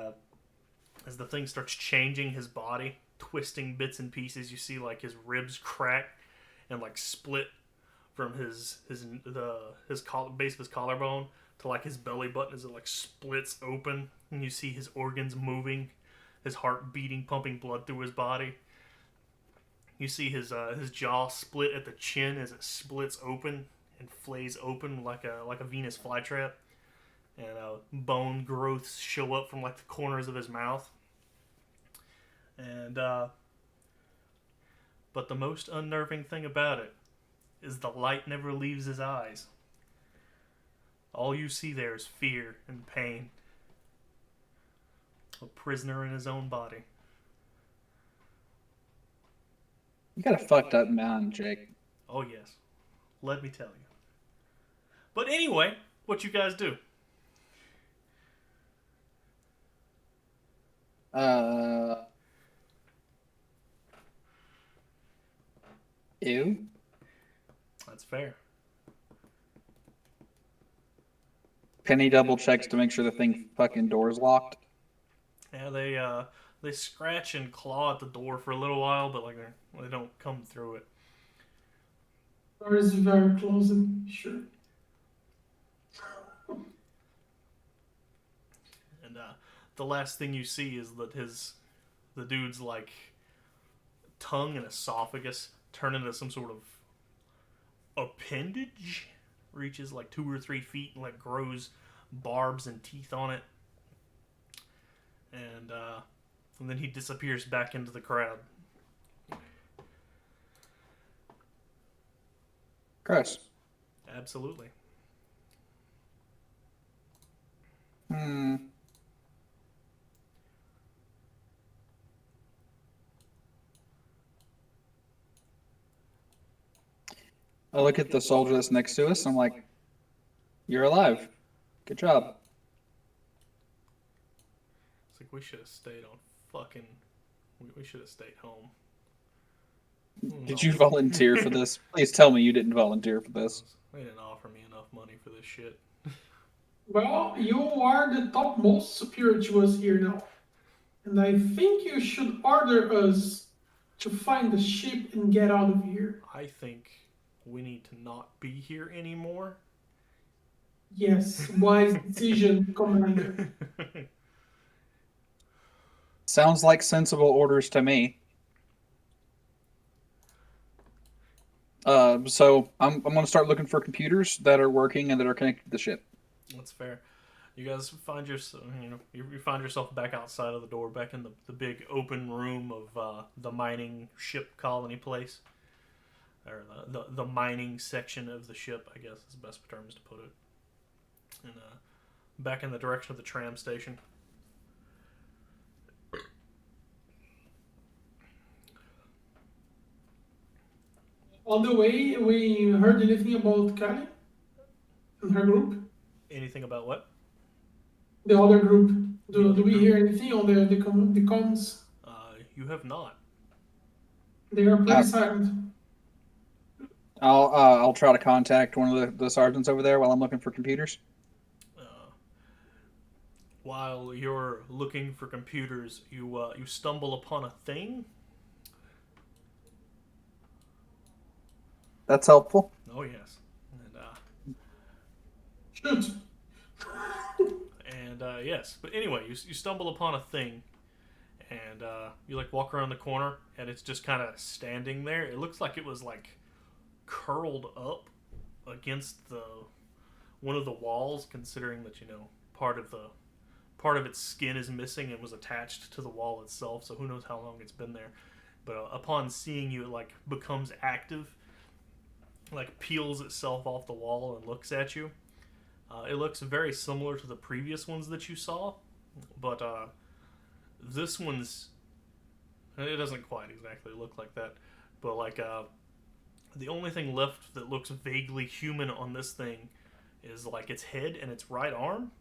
as the thing starts changing his body, twisting bits and pieces, you see like his ribs crack and like split from his base of his collarbone to like his belly button as it like splits open, and you see his organs moving, his heart beating, pumping blood through his body. You see his jaw split at the chin as it splits open and flays open like a Venus flytrap, and bone growths show up from like the corners of his mouth. And but the most unnerving thing about it is the light never leaves his eyes. All you see there is fear and pain. A prisoner in his own body. You got a fucked up mind, Jake. Oh yes, let me tell you. But anyway, what you guys do? Ew. That's fair. Penny double checks to make sure the thing fucking door's locked. Yeah, they scratch and claw at the door for a little while, but like they don't come through it. Door is very close, sure. And the last thing you see is that the dude's like tongue and esophagus turn into some sort of appendage, reaches like 2 or 3 feet and like grows barbs and teeth on it, and then he disappears back into the crowd. Gross. Absolutely. Hmm. I look at the soldier that's next to us. I'm like, "You're alive. Good job." It's like we should have stayed on fucking. We should have stayed home. Did you volunteer for this? Please tell me you didn't volunteer for this. They didn't offer me enough money for this shit. Well, you are the topmost superior to us here now. And I think you should order us to find the ship and get out of here. I think we need to not be here anymore. Yes, wise decision, Commander. Sounds like sensible orders to me. So I'm going to start looking for computers that are working and that are connected to the ship. That's fair. You guys find yourself, you find yourself back outside of the door, back in the big open room of the mining ship colony place, or the mining section of the ship, I guess is the best terms to put it. And back in the direction of the tram station. On the way, we heard anything about Cali? in her group? Anything about what? The other group. The Do other we group? hear anything on the comms? You have not. They are pretty Uh, silent. I'll try to contact one of the sergeants over there while I'm looking for computers. Uh, while you're looking for computers, you stumble upon a thing. That's helpful. Oh yes, Shoot. yes. But anyway, you stumble upon a thing, and you like walk around the corner, and it's just kind of standing there. It looks like it was like curled up against the one of the walls, considering that part of its skin is missing and was attached to the wall itself. So who knows how long it's been there. But upon seeing you, it like becomes active, like peels itself off the wall and looks at you. It looks very similar to the previous ones that you saw, but this one's it doesn't quite exactly look like that. But like the only thing left that looks vaguely human on this thing is like its head and its right arm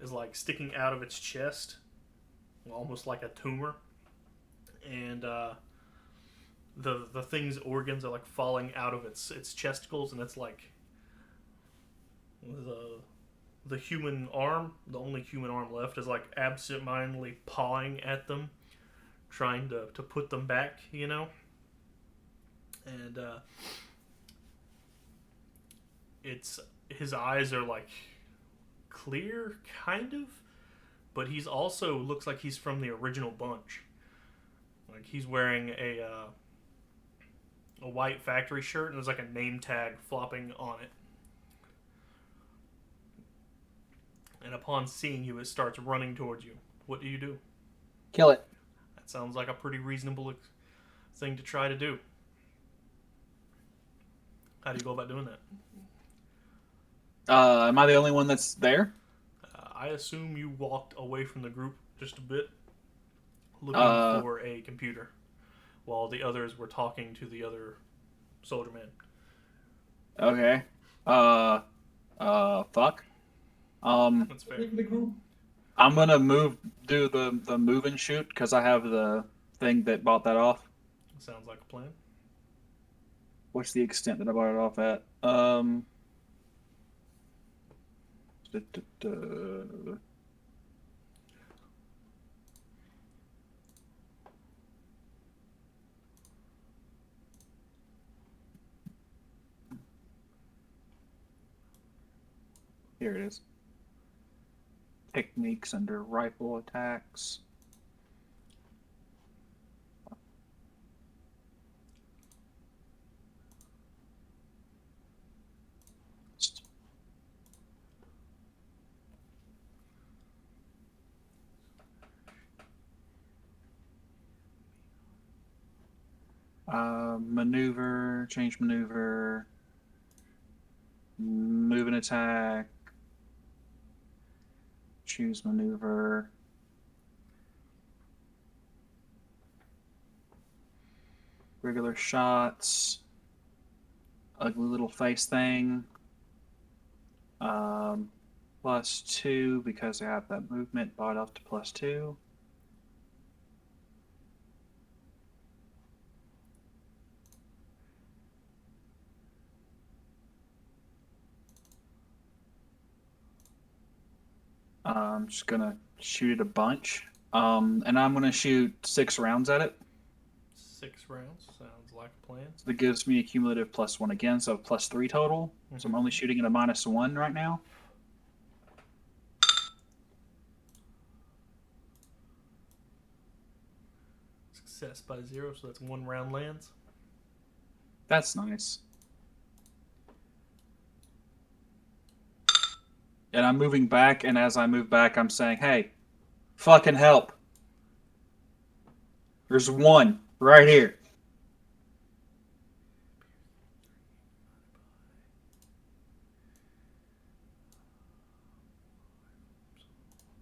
is like sticking out of its chest, almost like a tumor, and the thing's organs are like falling out of its chesticles, and it's like the human arm, the only human arm left, is like absent-mindedly pawing at them, trying to put them back, and it's his eyes are like clear, kind of, but he's also looks like he's from the original bunch. Like he's wearing a white factory shirt, and there's like a name tag flopping on it. And upon seeing you, it starts running towards you. What do you do? Kill it. That sounds like a pretty reasonable thing to try to do. How do you go about doing that? Am I the only one that's there? I assume you walked away from the group just a bit, looking for a computer, while the others were talking to the other soldier man. Okay. Fuck. That's fair. The group. I'm gonna do the move and shoot because I have the thing that bought that off. Sounds like a plan. What's the extent that I bought it off at? Da, da, da. Here it is. Techniques under rifle attacks. Maneuver, change maneuver, move and attack, choose maneuver. Regular shots, ugly little face thing. +2 because I have that movement bought up to +2. I'm just gonna shoot it a bunch. And I'm gonna shoot 6 rounds at it. 6 rounds sounds like a plan. So that gives me a cumulative +1 again, so +3 total. Mm-hmm. So I'm only shooting at a -1 right now. Success by 0, so that's 1 round lands. That's nice. And I'm moving back, and as I move back, I'm saying, hey, fucking help. There's one right here.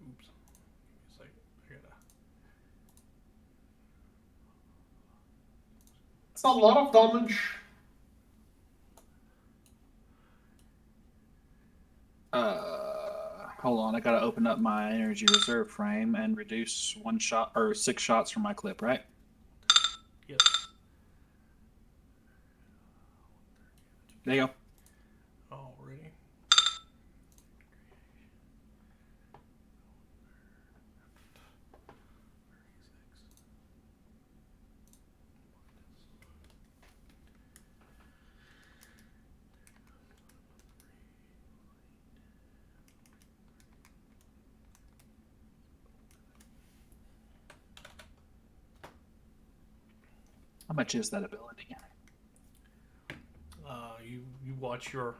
Oops. Give me a second. It's a lot of damage. Hold on, I gotta open up my energy reserve frame and reduce 1 shot or 6 shots from my clip, right? Yes. There you go. Already. How much is that ability? You watch your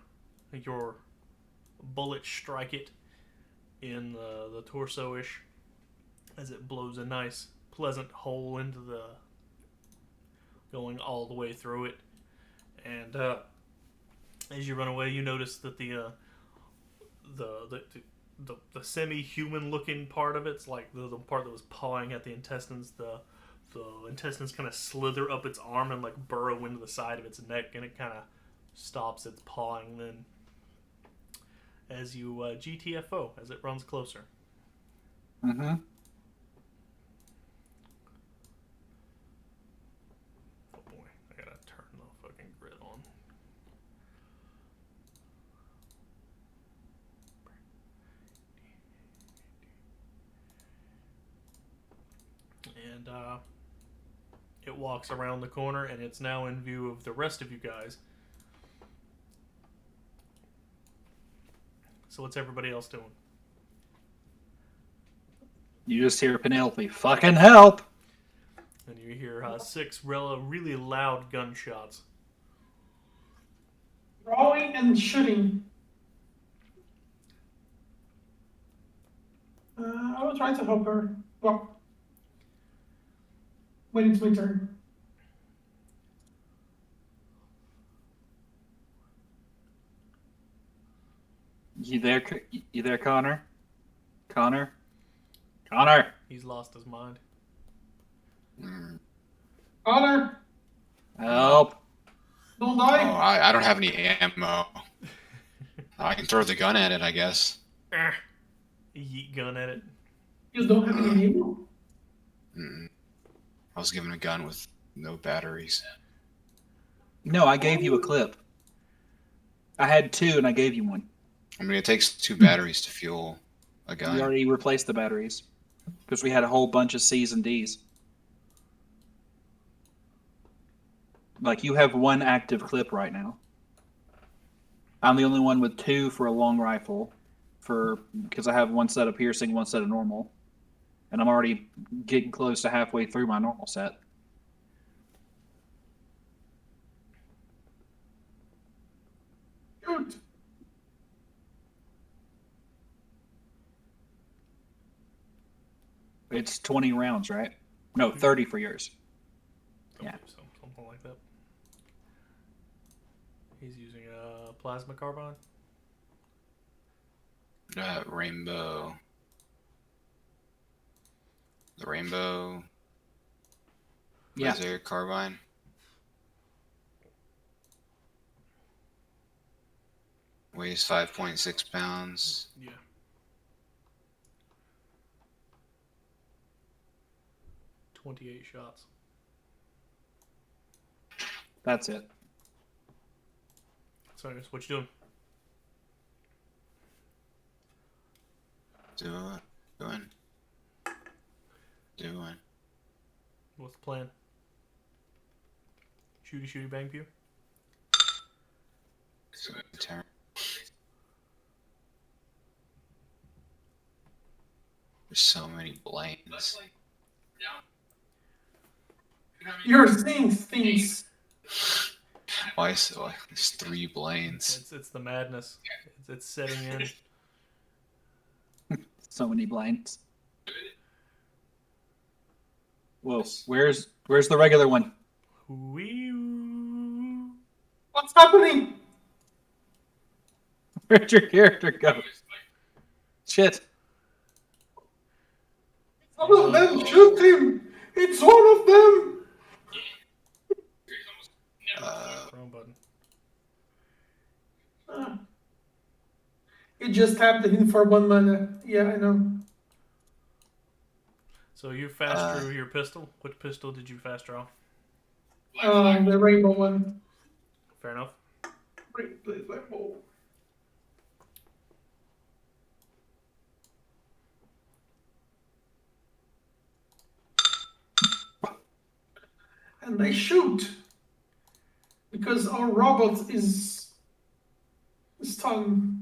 bullet strike it in the torso-ish as it blows a nice, pleasant hole into the, going all the way through it. And as you run away, you notice that the semi-human looking part of it's like the part that was pawing at the intestines. The intestines kind of slither up its arm and like burrow into the side of its neck, and it kind of stops its pawing. Then, as you GTFO as it runs closer. Mm-hmm. Oh boy, I gotta turn the fucking grid on. And it walks around the corner, and it's now in view of the rest of you guys. So what's everybody else doing? You just hear Penelope, fucking help! And you hear 6 really loud gunshots. Drawing and shooting. I will try to help her. Well, when it's my turn. You there, Connor? Connor? Connor! He's lost his mind. Mm. Connor, Help! don't Oh, die. I don't have any ammo. I can throw the gun at it, I guess. Yeet gun at it. You don't have any ammo. Mm. I was given a gun with no batteries. No, I gave you a clip. I had 2 and I gave you one. I mean, it takes 2 batteries to fuel a gun. We already replaced the batteries. Because we had a whole bunch of C's and D's. Like, you have 1 active clip right now. I'm the only one with 2 for a long rifle. Because I have 1 set of piercing, 1 set of normal. And I'm already getting close to halfway through my normal set. Shoot. It's 20 rounds, right? No, 30 for yours. Yeah. Something like that. He's using a plasma carbine. Rainbow. The rainbow. Yeah. Laser carbine. Weighs 5.6 pounds. Yeah. "28 shots. That's it. So, I guess what you doing? Doing. What's the plan? Shooty bang pew? So, turn. There's so many blames. You're seeing things. Why so? There's 3 Blaines. It's the madness. It's setting in. So many blinds. Whoa, where's the regular one? Wee-oo. What's happening? Where'd your character go? Shit. Some of them shoot him. It's one of them. Wrong button. It just tapped in for 1 mana. Yeah, I know. So you fast drew your pistol. Which pistol did you fast draw? The rainbow one. Fair enough. Rainbow. And they shoot because our robot is stunned.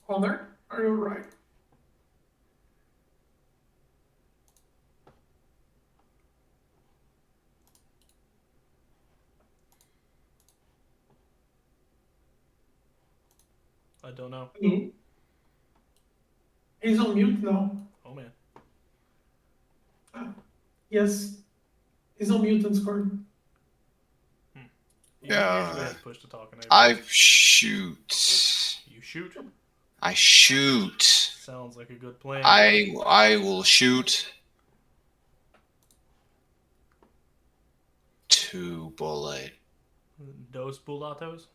Honor, are you right? I don't know. No. He's on mute now. Oh man. Yes. He's on mute on Discord. You usually have to push to talk and I shoot. You shoot? I shoot. Sounds like a good plan. I will shoot 2 bullet. Dos bullatos?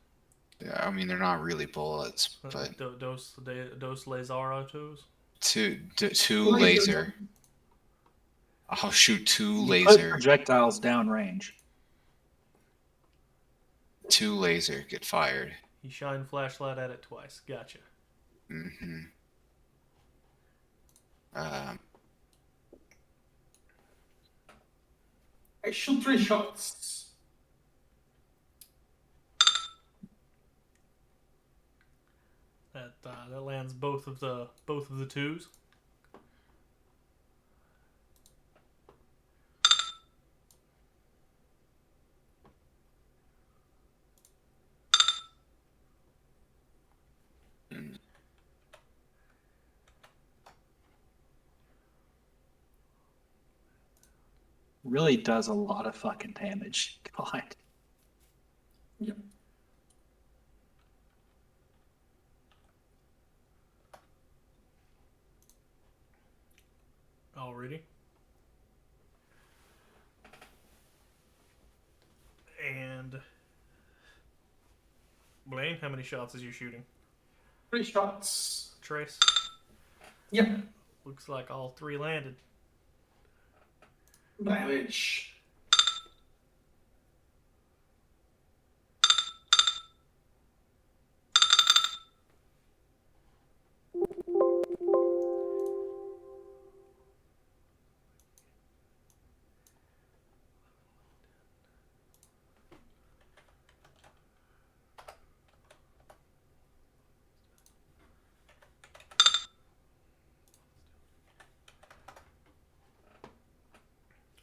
Yeah, I mean they're not really bullets, but Dos lazaratos? two laser. I'll shoot 2 You put laser. projectiles downrange. 2 laser get fired. You shine flashlight at it twice. Gotcha. Mm-hmm. I shoot 3 shots. That lands both of the twos. Really does a lot of fucking damage. God. Yep. Already. And Blaine, how many shots is you shooting? 3 shots. Trace? Yep. Looks like all 3 landed. Damage.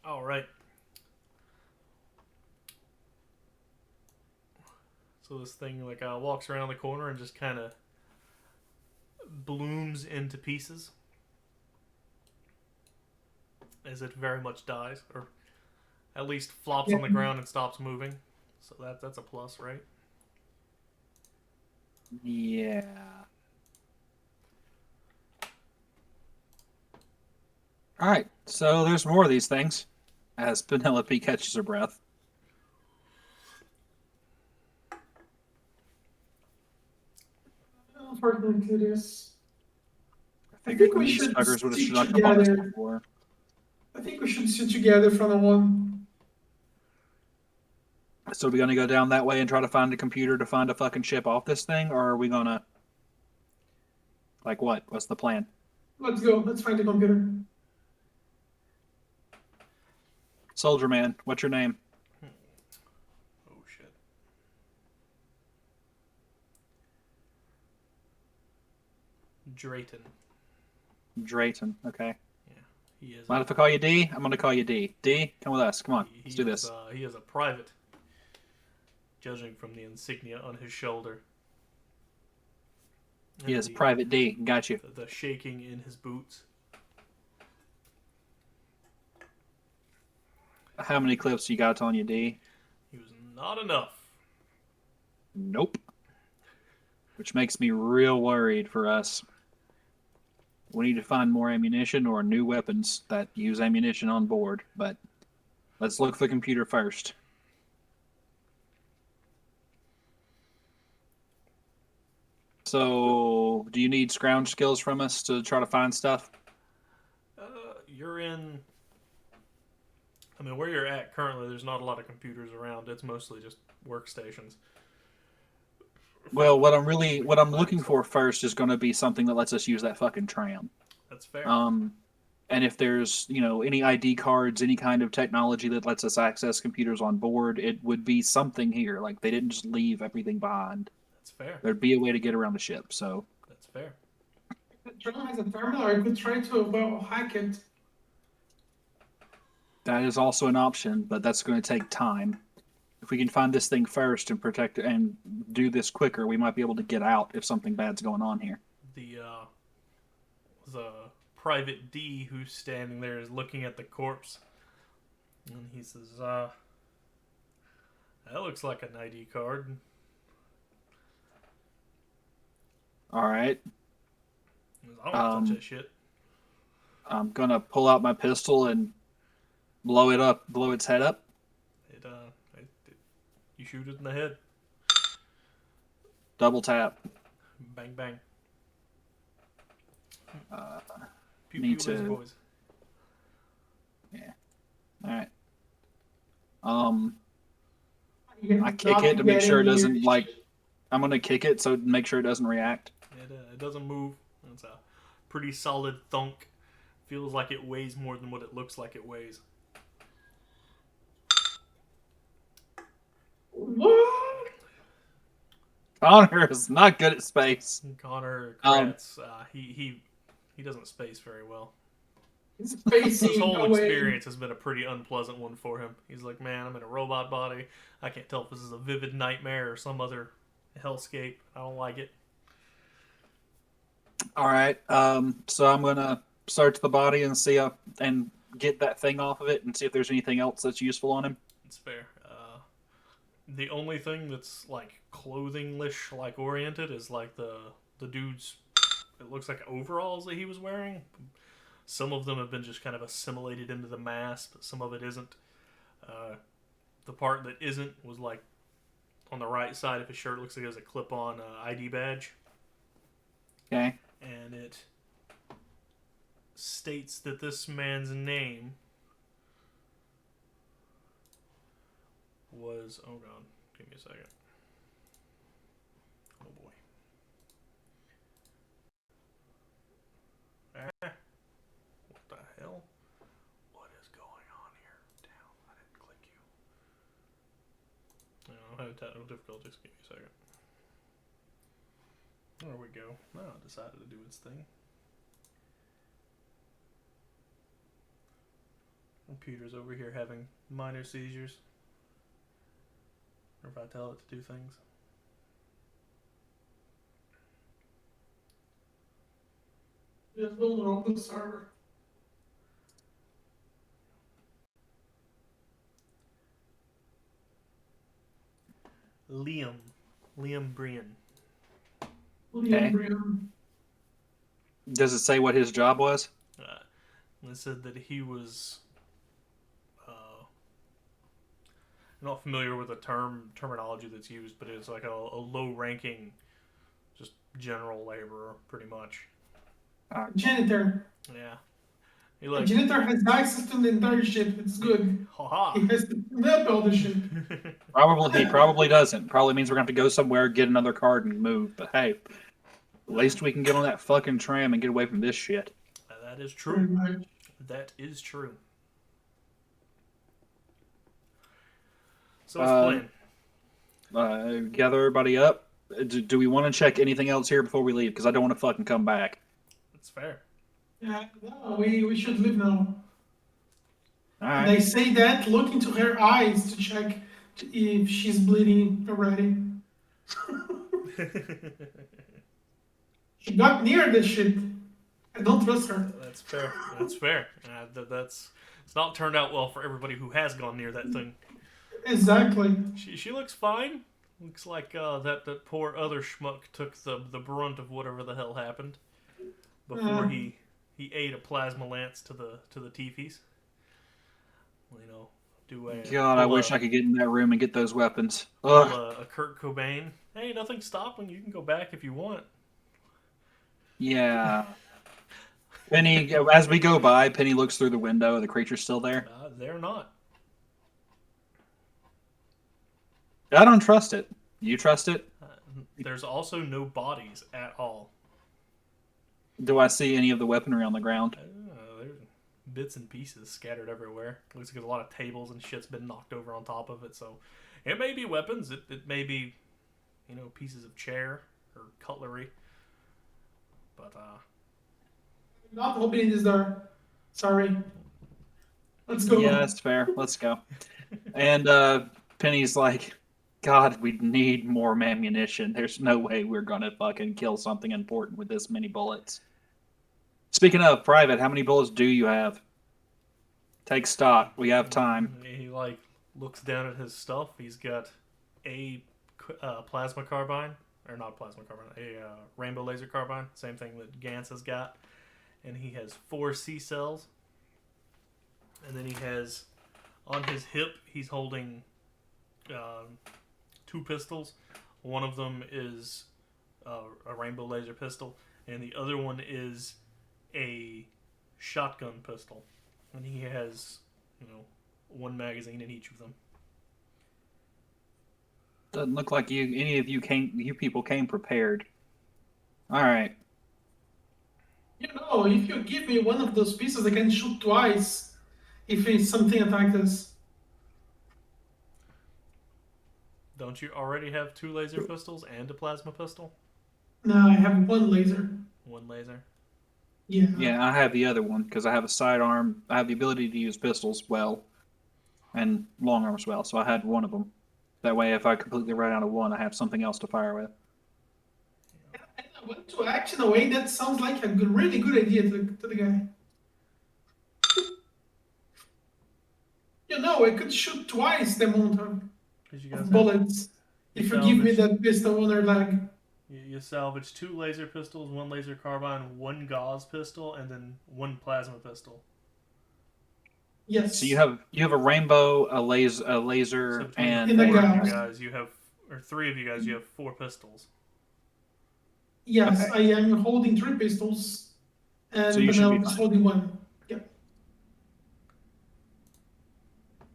All right. So this thing walks around the corner and just kind of blooms into pieces as it very much dies, or at least flops on the ground and stops moving. So that's a plus, right? Yeah. All right. So there's more of these things. As Penelope catches her breath. Unfortunately, this. I think we these should fuckers would have stick snuck up on us together. before. I think we should sit together from now on. So are we gonna go down that way and try to find a computer to find a fucking ship off this thing, or are we gonna what? What's the plan? Let's go. Let's find the computer. Soldier man, what's your name? Oh shit. Drayton. Drayton. Okay. Yeah, he is. Mind if I call you D? I'm gonna call you D. D, come with us. Come on, let's do this. He is a private, judging from the insignia on his shoulder. He is Private D. Got you. The shaking in his boots. How many clips you got on you, D? He was Not enough. Nope. Which makes me real worried for us. We need to find more ammunition or new weapons that use ammunition on board, but let's look for the computer first. So, do you need scrounge skills from us to try to find stuff? You're in. I mean, where you're at currently, there's not a lot of computers around. It's mostly just workstations. Well, what I'm looking for first is going to be something that lets us use that fucking tram. That's fair. And if there's, any ID cards, any kind of technology that lets us access computers on board, it would be something here. Like, they didn't just leave everything behind. That's fair. There'd be a way to get around the ship, so. That's fair. The drone has a terminal, or I could try to hack it. That is also an option, but that's going to take time. If we can find this thing first and protect it and do this quicker, we might be able to get out if something bad's going on here. The Private D who's standing there is looking at the corpse, and he says, "That looks like an ID card." All right. He goes, "I don't want to touch that shit." I'm going to pull out my pistol and blow its head up. You shoot it in the head. Double tap. Bang, bang. Pew, Need pew, to- boys. All right. You I kick not it to make get sure it any- doesn't, I'm going to kick it so make sure it doesn't react. It doesn't move. It's a pretty solid thunk. Feels like it weighs more than what it looks like it weighs. What? Connor is not good at space. Connor Kratz, he doesn't space very well. It's This facing whole away. experience has been a pretty unpleasant one for him. He's like, man, I'm in a robot body. I can't tell if this is a vivid nightmare or some other hellscape. I don't like it. All right. So I'm going to search the body and and get that thing off of it and see if there's anything else that's useful on him. It's fair. The only thing that's like clothing-ish like oriented is like the dude's, it looks like overalls that he was wearing. Some of them have been just kind of assimilated into the mass, but some of it isn't. The part that isn't was like on the right side of his shirt. Looks like it has a clip-on ID badge, Okay. and it states that this man's name was, oh god, give me a second. Oh boy. What the hell? What is going on here? Damn, I didn't click you. No, I have technical difficulties. Give me a second. There we go. Now it decided to do its thing. Computer's over here having minor seizures. Or if I tell it to do things. Just build an open server. Liam Brian. Okay. Does it say what his job was? It said that he was I'm not familiar with the terminology that's used, but it's like a low-ranking, just general laborer, pretty much. Janitor. Yeah. He The like, janitor has access to the entire ship. It's good. haha. He has to flip all the ship. He probably doesn't. Probably means we're going to have to go somewhere, get another card, and move. But hey, at least we can get on that fucking tram and get away from this shit. That is Pretty true. much. That is true. So what's the plan? Gather everybody up. Do we want to check anything else here before we leave? Because I don't want to fucking come back. That's fair. Yeah, no, we should leave now. All And right. I say that, look into her eyes to check if she's bleeding already. She got near this shit. I don't trust her. That's fair. That's fair. It's not turned out well for everybody who has gone near that thing. Exactly. She looks fine. Looks like that poor other schmuck took the brunt of whatever the hell happened before Uh, he ate a plasma lance to the teepees. You know, do a God, I wish I could get in that room and get those weapons. pull Ugh. a Kurt Cobain. Hey, nothing's stopping. You can go back if you want. Yeah. Penny, as we go by, Penny looks through the window. The creature's still there. They're not. I don't trust it. You trust it? There's also no bodies at all. Do I see any of the weaponry on the ground? There's bits and pieces scattered everywhere. Looks like a lot of tables and shit's been knocked over on top of it. So it may be weapons. It may be, pieces of chair or cutlery. But not opening this door. Sorry. Let's go. Yeah, that's fair. Let's go. And Penny's like, God, we need more ammunition. There's no way we're gonna fucking kill something important with this many bullets. Speaking of, Private, how many bullets do you have? Take stock. We have time. he looks down at his stuff. He's got a plasma carbine, or not plasma carbine, a rainbow laser carbine. Same thing that Gantz has got. And he has 4 C cells. And then he has, on his hip, he's holding 2 pistols. One of them is a rainbow laser pistol, and the other one is a shotgun pistol. And he has, 1 magazine in each of them. Doesn't look like any of you people came prepared. All right. If you give me one of those pieces, I can shoot twice if it's something attacks us. Don't you already have 2 laser pistols and a plasma pistol? No, I have one laser. 1 laser. Yeah. Yeah, I have the other one because I have a sidearm. I have the ability to use pistols well, and long arms well. So I had one of them. That way, if I completely run out of one, I have something else to fire with. I went to act in a way that sounds like a really good idea to the guy. I could shoot twice the amount of bullets if you give me that pistol on her leg. You salvage 2 laser pistols, 1 laser carbine, 1 gauze pistol, and then 1 plasma pistol. Yes. So you have a rainbow, a laser, So and In the 4 of gauze. you guys, you have, or 3 of you guys, you have 4 pistols. Yes, Okay. I am holding 3 pistols, and So you should be Benel is fine. holding 1. Yep.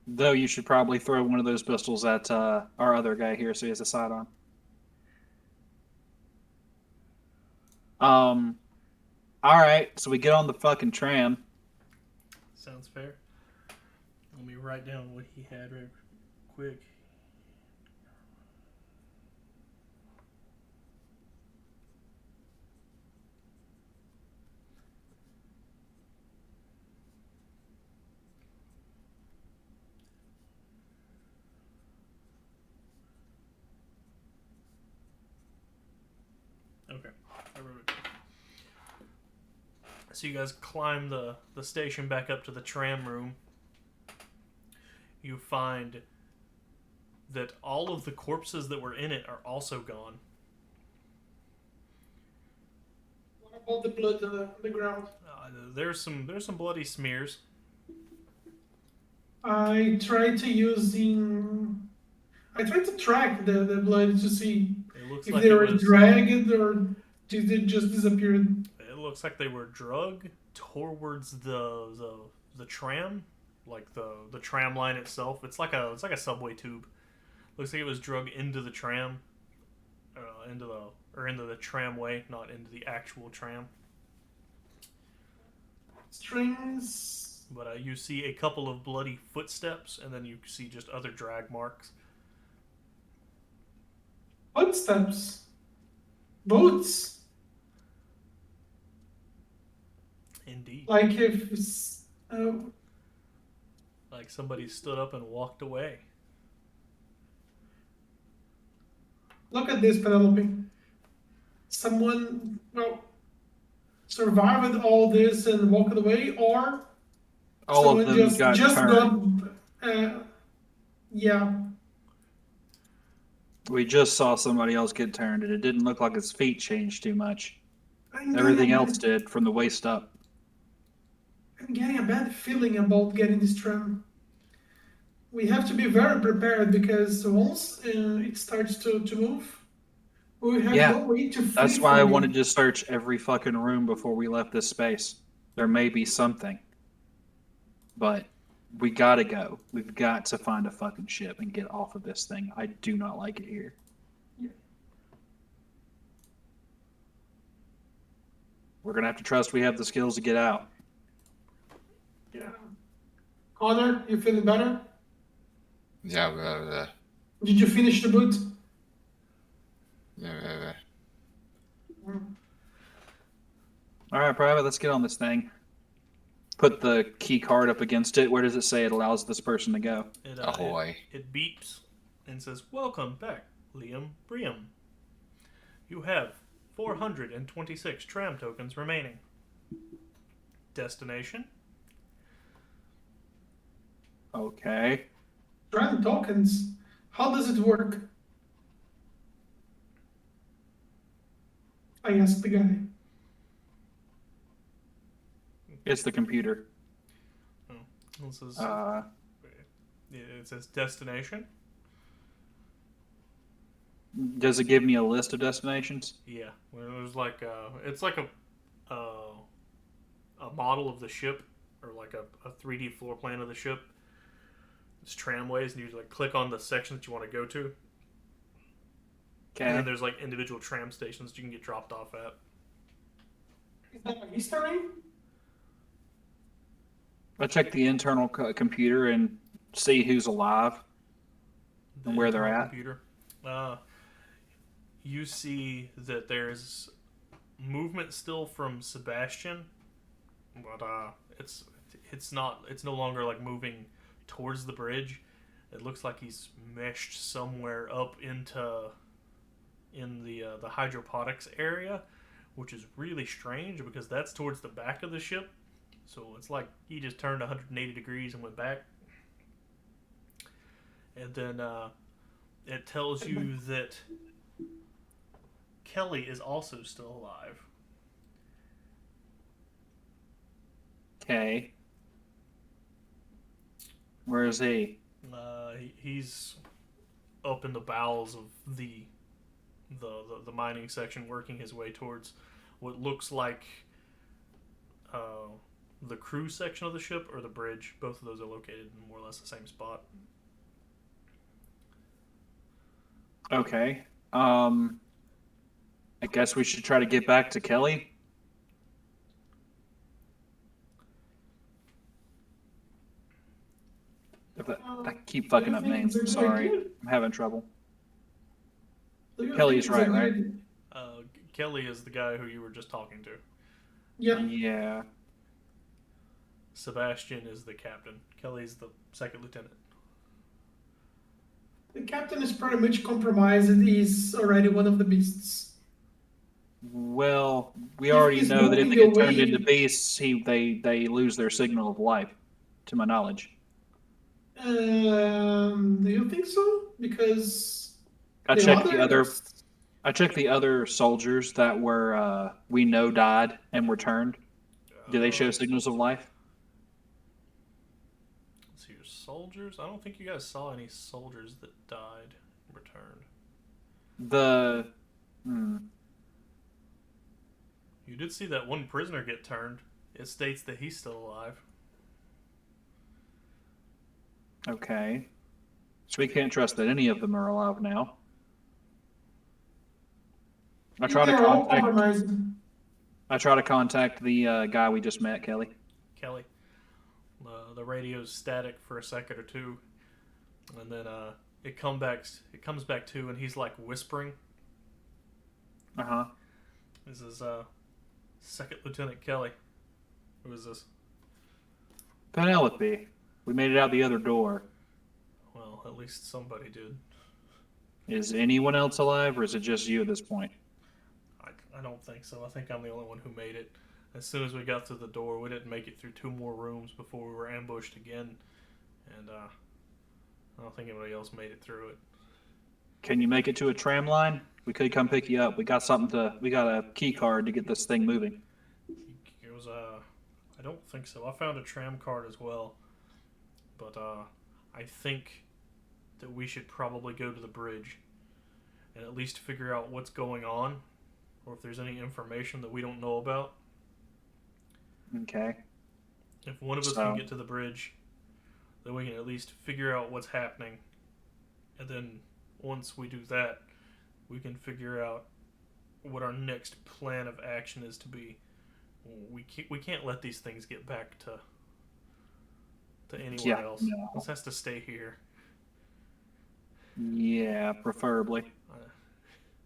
Though you should probably throw one of those pistols at our other guy here, so he has a sidearm. All right, so we get on the fucking tram. Sounds fair. Let me write down what he had right quick. Okay, I wrote it down. So you guys climb the station back up to the tram room. You find that all of the corpses that were in it are also gone. What about the blood on the ground? There's some bloody smears. I tried to track the blood to see It looks if like they it were was. dragged or did they just disappeared. It looks like they were drug towards the tram, like the tram line itself. It's like a subway tube. Looks like it was drug into the tram, into the tramway, not into the actual tram. Strings. But you see a couple of bloody footsteps, and then you see just other drag marks. Footsteps. Boots. Indeed. Like if it's, Like somebody stood up and walked away. look at this, Penelope. Someone, survived all this and walked away, or All someone of them got just turned. got Yeah. We just saw somebody else get turned, and it didn't look like his feet changed too much. I'm Everything getting, else did, from the waist up. I'm getting a bad feeling about getting this tram. We have to be very prepared because once it starts to move, we have Yeah, no way to flee that's why I from wanted it. to search every fucking room before we left this space. There may be something, but we gotta go. We've got to find a fucking ship and get off of this thing. I do not like it here. We're gonna have to trust we have the skills to get out. Yeah. Connor, you feeling better? Yeah, blah, blah, Did you finish the boot? blah, blah, blah. All right, Private, let's get on this thing. Put the key card up against it. Where does it say it allows this person to go? Ahoy. It beeps and says, "Welcome back, Liam Briam. You have 426 tram tokens remaining. Destination? Okay. Tram tokens. How does it work? I asked the guy. It's the computer. It says, Uh, it says destination. does it give me a list of destinations? Yeah, well, there's like it's like a model of the ship, or like a 3D floor plan of the ship. It's tramways, and you like click on the section that you want to go to, and then Okay. there's like individual tram stations you can get dropped off at. Is that a history? I check the internal computer and see who's alive The and where they're internal at. computer. You see that there's movement still from Sebastian, but it's no longer like moving towards the bridge. It looks like he's meshed somewhere up in the hydroponics area, which is really strange because that's towards the back of the ship. So it's like he just turned 180 degrees and went back. And then it tells you that Kelly is also still alive. Okay. Where is he? He's up in the bowels of the mining section, working his way towards what looks like the crew section of the ship or the bridge. Both of those are located in more or less the same spot. Okay. I guess we should try to get back to Kelly. I keep fucking up names. I'm sorry. I'm having trouble. Kelly's right, right? Kelly is the guy who you were just talking to. Yeah. Yeah. Sebastian is the captain. Kelly's the second lieutenant. The captain is pretty much compromised. He's already one of the beasts. Well, we If already he's know that if they moving get turned away- into beasts, they lose their signal of life, to my knowledge. Do you think so? Because I the checked the other. others- I checked the other soldiers that were we know died and were turned. Do they show signals of life? Let's see, your soldiers? I don't think you guys saw any soldiers that died and returned. You did see that one prisoner get turned. It states that he's still alive. Okay. So we can't trust that any of them are alive now. I try to they're all contact. compromised. I try to contact the guy we just met, Kelly. Kelly. The radio's static for a second or two, and then it comes back to, and he's like whispering. Uh-huh. This is Second Lieutenant Kelly. Who is this? Penelope. We made it out the other door. Well, at least somebody did. Is anyone else alive, or is it just you at this point? I don't think so. I think I'm the only one who made it. As soon as we got through the door, we didn't make it through 2 more rooms before we were ambushed again. And I don't think anybody else made it through it. Can you make it to a tram line? We could come pick you up. We got a key card to get this thing moving. It was I don't think so. I found a tram card as well, but I think that we should probably go to the bridge and at least figure out what's going on, or if there's any information that we don't know about. Okay. If one of us can get to the bridge, then we can at least figure out what's happening, and then once we do that, we can figure out what our next plan of action is to be. We can't let these things get back to anywhere else. No. This has to stay here. Yeah, preferably. Uh,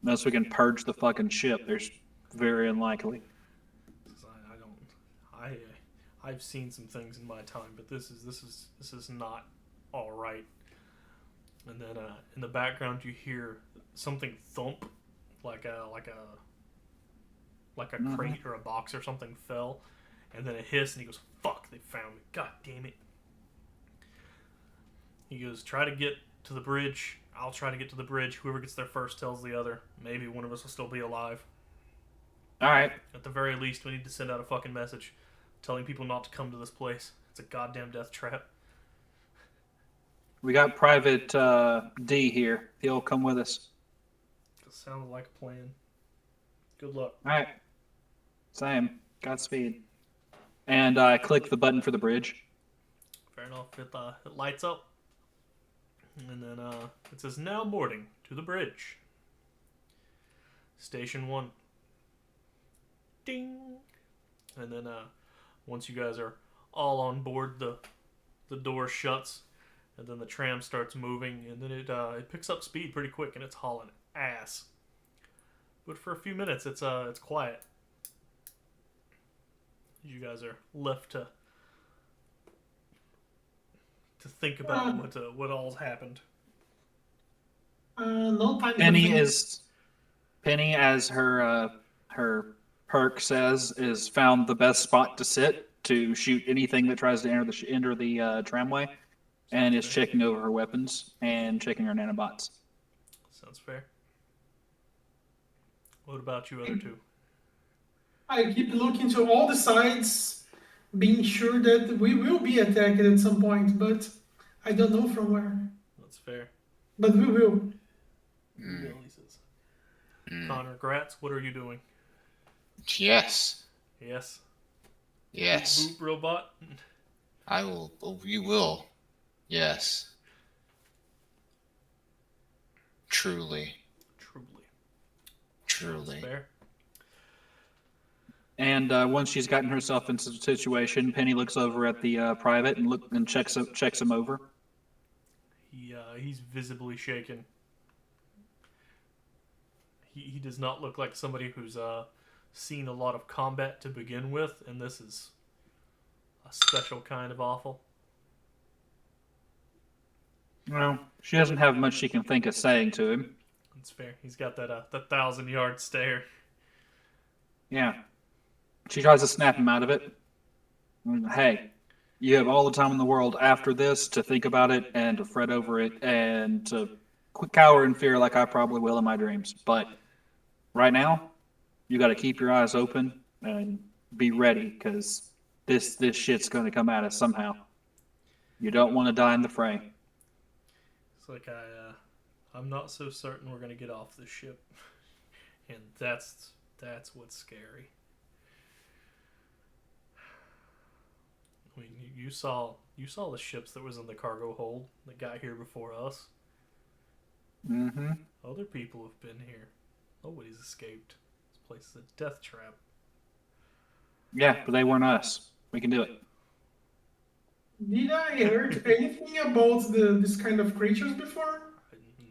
Unless we can purge the fucking ship, there's very unlikely. I've seen some things in my time, but this is not all right. And then in the background you hear something thump, like a crate or a box or something fell, and then a hiss, and he goes, "Fuck! They found me! God damn it!" He goes, "Try to get to the bridge. I'll try to get to the bridge. Whoever gets there first tells the other. Maybe one of us will still be alive. All right. At the very least, we need to send out a fucking message telling people not to come to this place. It's a goddamn death trap." We got Private D here. He'll come with us. Sounds like a plan. Good luck. All right. Same. Godspeed. And I click the button for the bridge. Fair enough. It lights up. And then it says, "Now boarding to the bridge. Station 1. Ding. And then once you guys are all on board, the door shuts, and then the tram starts moving, and then it picks up speed pretty quick, and it's hauling ass. But for a few minutes, it's quiet. You guys are left to think about what all's happened. No time. Penny, as her perk says, is found the best spot to sit to shoot anything that tries to enter the tramway, and is checking over her weapons and checking her nanobots. Sounds fair. What about you other two? I keep looking to all the sides, being sure that we will be attacked at some point, but I don't know from where. That's fair. But we will. He says. Connor Gratz, what are you doing? Yes. Yes. Yes. Boop robot. I will. Oh, you will. Yes. Truly. That's fair. And once she's gotten herself into the situation, Penny looks over at the private and checks him over. He's visibly shaken. He does not look like somebody who's seen a lot of combat to begin with, and this is a special kind of awful. Well, she doesn't have much she can think of saying to him. That's fair. He's got that 1,000-yard stare. Yeah. She tries to snap him out of it. Hey, you have all the time in the world after this to think about it and to fret over it and to cower in fear like I probably will in my dreams. But right now, you got to keep your eyes open and be ready, because this shit's going to come at us somehow. You don't want to die in the fray. It's like I'm not so certain we're gonna get off this ship, and that's what's scary. I mean, you saw the ships that was in the cargo hold that got here before us. Mm-hmm. Other people have been here. Nobody's escaped. This place is a death trap. Yeah, but they weren't us. We can do it. Did I heard anything about this kind of creatures before?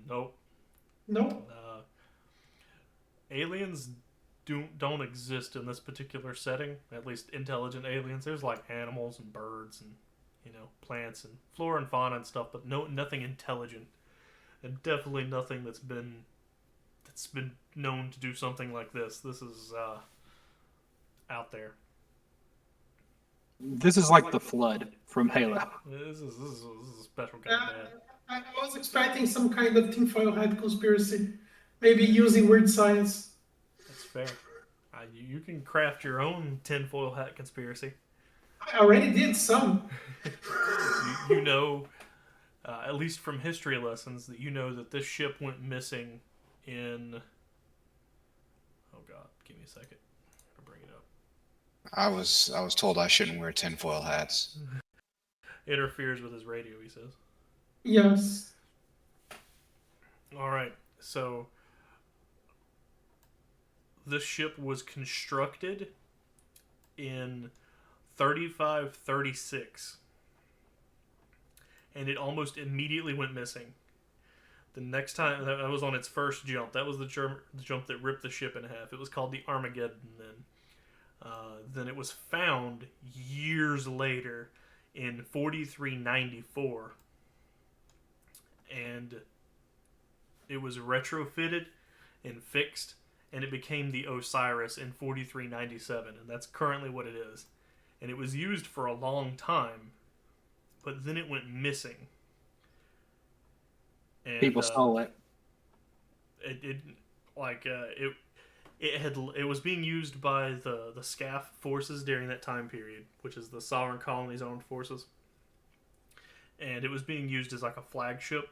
Nope. Nope. Aliens don't exist in this particular setting. At least intelligent aliens. There's like animals and birds and plants and flora and fauna and stuff, but nothing intelligent, and definitely nothing that's been known to do something like this. This is out there. This is like the flood from Halo. This is a special kind of bad. I was expecting some kind of tinfoil hat conspiracy, maybe using weird science. That's fair. You can craft your own tinfoil hat conspiracy. I already did some. You know, at least from history lessons, that you know that this ship went missing in. Oh God, give me a second. I'll bring it up. I was told I shouldn't wear tinfoil hats. Interferes with his radio, he says. Yes. All right, so this ship was constructed in 3536, and it almost immediately went missing. The next time that was on its first jump, that was the jump that ripped the ship in half. It was called the Armageddon. Then it was found years later in 4394, and it was retrofitted and fixed, and it became the Osiris in 4397, and that's currently what it is. And it was used for a long time, but then it went missing. And, People stole it. It was being used by the SCAF forces during that time period, which is the Sovereign Colonies Armed Forces, and it was being used as like a flagship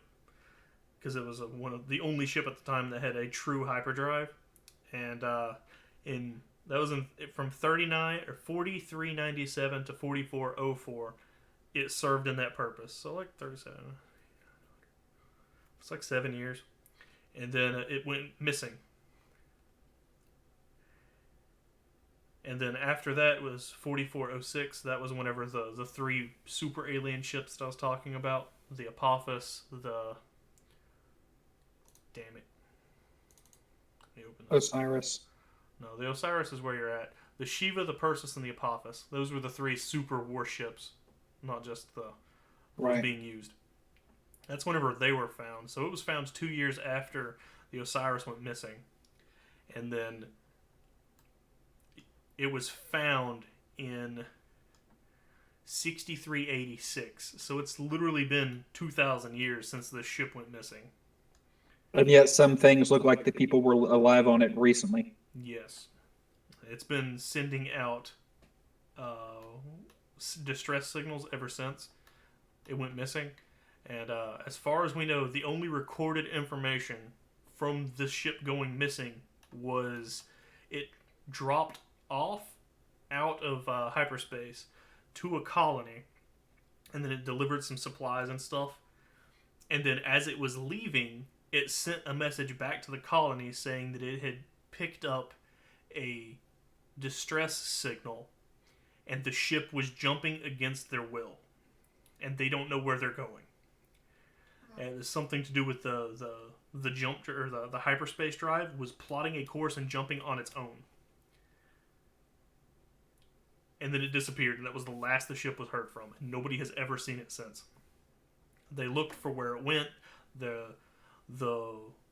because it was one of the only ship at the time that had a true hyperdrive, and from 4397 to 4404, it served in that purpose. So like 37, it's like 7 years, and then it went missing. And then after that was 4406. That was whenever the three super alien ships that I was talking about, the Apophis, damn it. Let me open this. Osiris. No, the Osiris is where you're at. The Shiva, the Perseus, and the Apophis. Those were the three super warships, not just the Right. being used. That's whenever they were found. So it was found 2 years after the Osiris went missing. And then it was found in 6386. So it's literally been 2,000 years since this ship went missing. And yet some things look like the people were alive on it recently. Yes. It's been sending out distress signals ever since it went missing. And as far as we know, the only recorded information from this ship going missing was it dropped off out of hyperspace to a colony, and then it delivered some supplies and stuff. And then as it was leaving, it sent a message back to the colony saying that it had picked up a distress signal, and the ship was jumping against their will, and they don't know where they're going. And it's something to do with the jump, or the hyperspace drive was plotting a course and jumping on its own. And then it disappeared, and that was the last the ship was heard from. And nobody has ever seen it since. They looked for where it went. The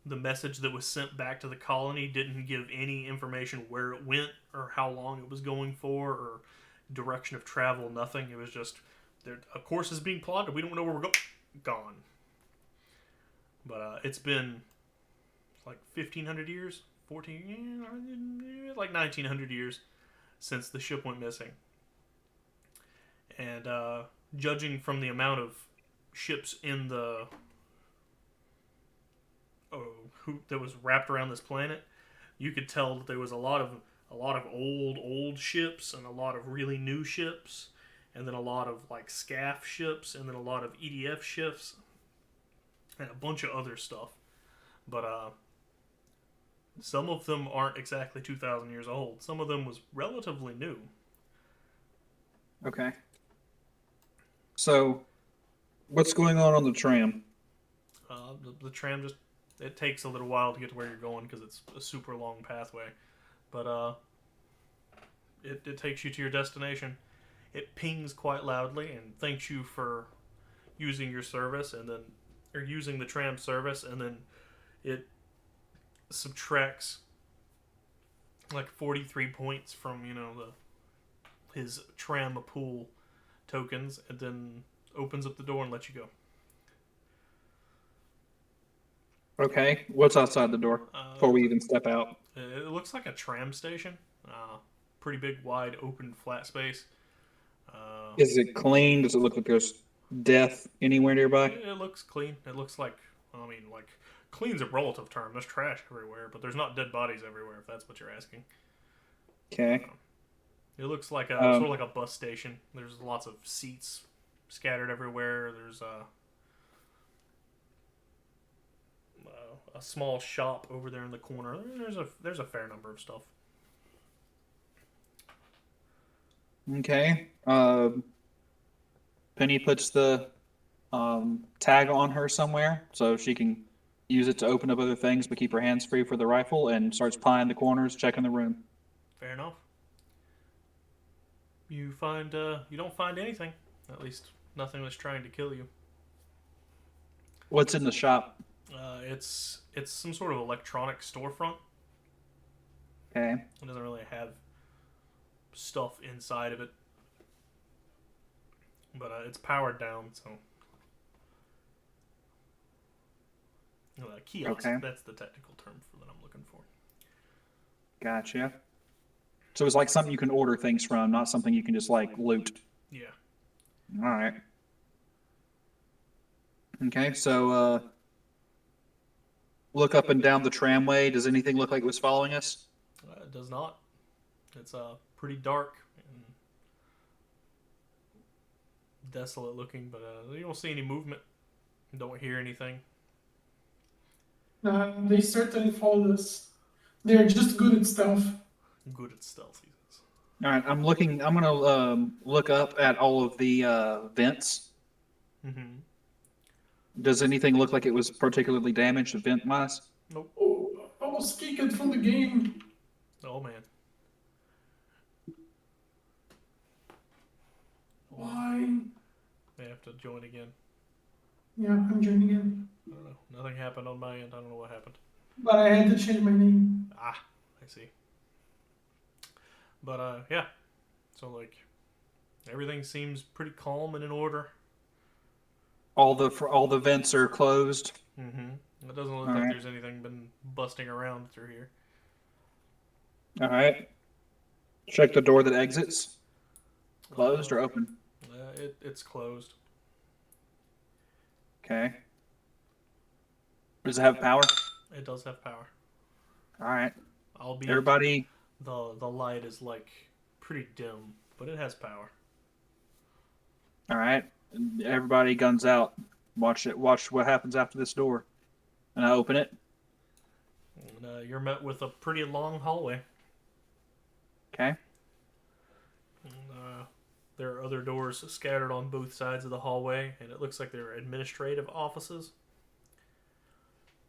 message that was sent back to the colony didn't give any information where it went or how long it was going for or direction of travel, nothing. It was just, a course is being plotted. We don't know where we're going. Gone. But it's been like 1,500 years, like 1,900 years since the ship went missing. And judging from the amount of ships in that was wrapped around this planet, you could tell that there was a lot of old ships and a lot of really new ships, and then a lot of like SCAF ships, and then a lot of EDF ships, and a bunch of other stuff. But some of them aren't exactly 2,000 years old. Some of them was relatively new. Okay. So, what's going on the tram? The tram just, it takes a little while to get to where you're going because it's a super long pathway. But it takes you to your destination. It pings quite loudly and thanks you for using your service, and then, or using the tram service, and then it subtracts like 43 points from, his tram pool tokens, and then opens up the door and lets you go. Okay, what's outside the door before we even step out? It looks like a tram station. Pretty big, wide, open, flat space. Is it clean? Does it look like there's death anywhere nearby? It looks clean. It looks like, I mean, like, clean's a relative term. There's trash everywhere, but there's not dead bodies everywhere, if that's what you're asking. Okay. It looks like a Um, sort of like a bus station. There's lots of seats scattered everywhere. There's a small shop over there in the corner. There's a fair number of stuff. Okay. Penny puts the tag on her somewhere so she can use it to open up other things, but keep her hands free for the rifle, and starts plying the corners, checking the room. Fair enough. You don't find anything. At least nothing that's trying to kill you. What's in the shop? It's some sort of electronic storefront. Okay. It doesn't really have stuff inside of it, but it's powered down, so kiosk. Okay. That's the technical term that I'm looking for. Gotcha. So it's like something you can order things from, not something you can just like loot. Yeah. All right. Okay, so look up and down the tramway. Does anything look like it was following us? It does not. It's pretty dark and desolate looking, but you don't see any movement. Don't hear anything. They certainly followed us. They're just good at stealth. Good at stealth, he says. All right, I'm looking. I'm gonna look up at all of the vents. Mm-hmm. Does anything look like it was particularly damaged, vent-wise? Nope. Oh, almost kicked from the game. Oh man. Why? They have to join again. Yeah, I'm joining in. I don't know. Nothing happened on my end. I don't know what happened. But I had to change my name. Ah, I see. But yeah. So like, everything seems pretty calm and in order. All the vents are closed. Mm-hmm. It doesn't look All like right. there's anything been busting around through here. All right. Check the door that exits. Closed or open? It's closed. Okay. Does it have power? It does have power. All right. Albeit Everybody. the light is like pretty dim, but it has power. All right. Everybody, guns out. Watch it. Watch what happens after this door. And I open it. And you're met with a pretty long hallway. Okay. And, there are other doors scattered on both sides of the hallway, and it looks like they're administrative offices.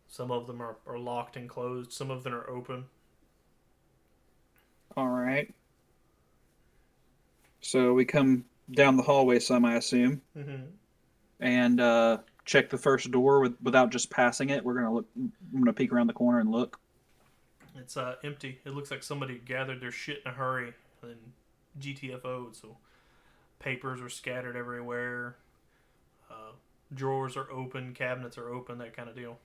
Some of them are locked and closed. Some of them are open. All right. So we come down the hallway some, I assume, Mm-hmm. and check the first door without just passing it. We're gonna look. I'm gonna peek around the corner and look. It's empty. It looks like somebody gathered their shit in a hurry and GTFO'd, so papers are scattered everywhere. Drawers are open, cabinets are open, that kind of deal.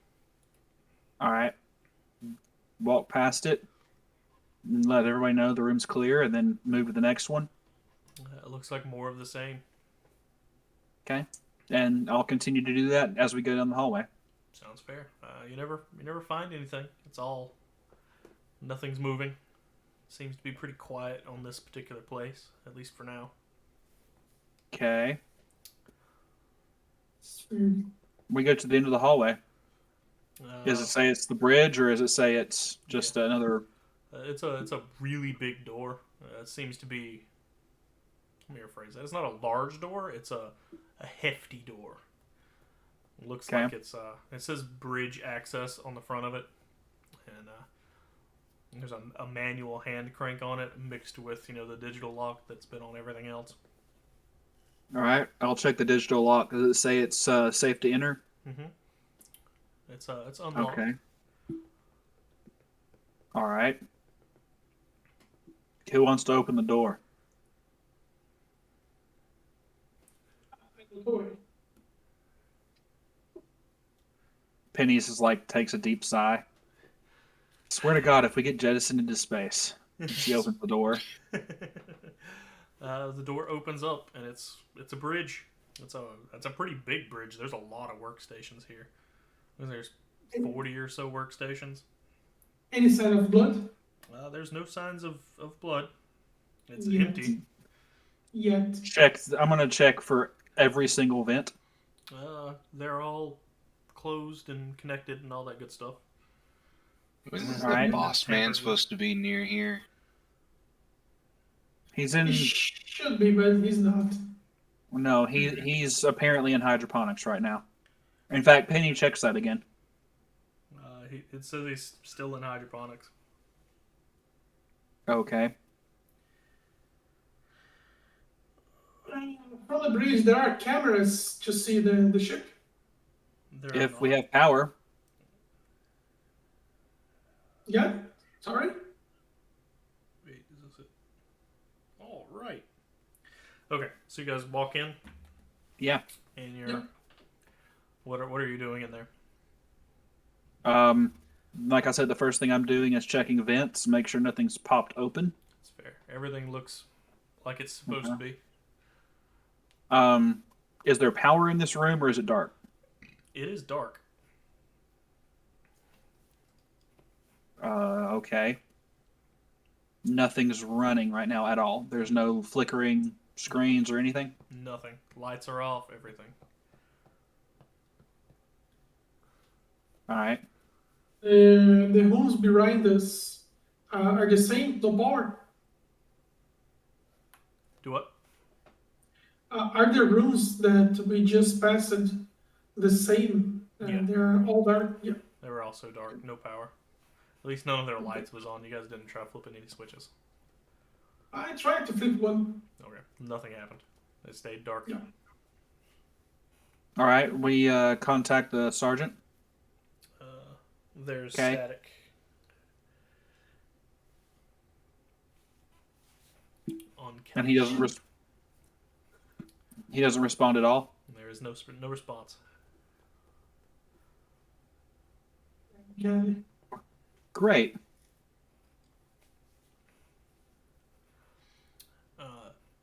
All right. Walk past it. And let everybody know the room's clear, and then move to the next one. It looks like more of the same. Okay. And I'll continue to do that as we go down the hallway. Sounds fair. You never find anything. It's all nothing's moving. Seems to be pretty quiet on this particular place, at least for now. Okay. It's weird. We go to the end of the hallway. Does it say it's the bridge, or does it say it's just another? It's a really big door. It seems to be. Let me rephrase that. It's not a large door. It's a hefty door. It looks Okay. like it's it says bridge access on the front of it, and there's a manual hand crank on it mixed with the digital lock that's been on everything else. All right. I'll check the digital lock. Does it say it's safe to enter? Mm-hmm. It's unlocked. Okay. All right. Who wants to open the door? Penny's is like takes a deep sigh. Swear to God, if we get jettisoned into space, and she opens the door. The door opens up, and it's a bridge. It's a pretty big bridge. There's a lot of workstations here. There's 40 or so workstations. Any sign of blood? There's no signs of blood. It's Yet. empty. Yet. Check. I'm gonna check for every single vent. They're all closed and connected and all that good stuff. Isn't All right. the boss man supposed to be near here? He's in. He should be, but he's not. No, he's apparently in hydroponics right now. In fact, Penny checks that again. It says he's still in hydroponics. Okay. From the bridge, there are cameras to see the ship. If we have power. Yeah, sorry. Wait, is this it? All right. Okay, so you guys walk in, Yeah. and you're. Yeah. What are you doing in there? Like I said, the first thing I'm doing is checking vents, make sure nothing's popped open. It's fair. Everything looks like it's supposed to be. Is there power in this room or is it dark? It is dark. Okay. Nothing's running right now at all. There's no flickering screens or anything. Nothing. Lights are off. Everything. All right. The homes behind us are the same, no power. Do what? Are the rooms that we just passed the same? Yeah. They're all dark. Yeah. They were also dark. No power. At least none of their lights was on. You guys didn't try flipping any switches. I tried to flip one. Okay. Nothing happened. It stayed dark. Yeah. All right. We contact the sergeant. There's Okay. static. On And he doesn't. He doesn't respond at all. There is no response. Yeah. Great.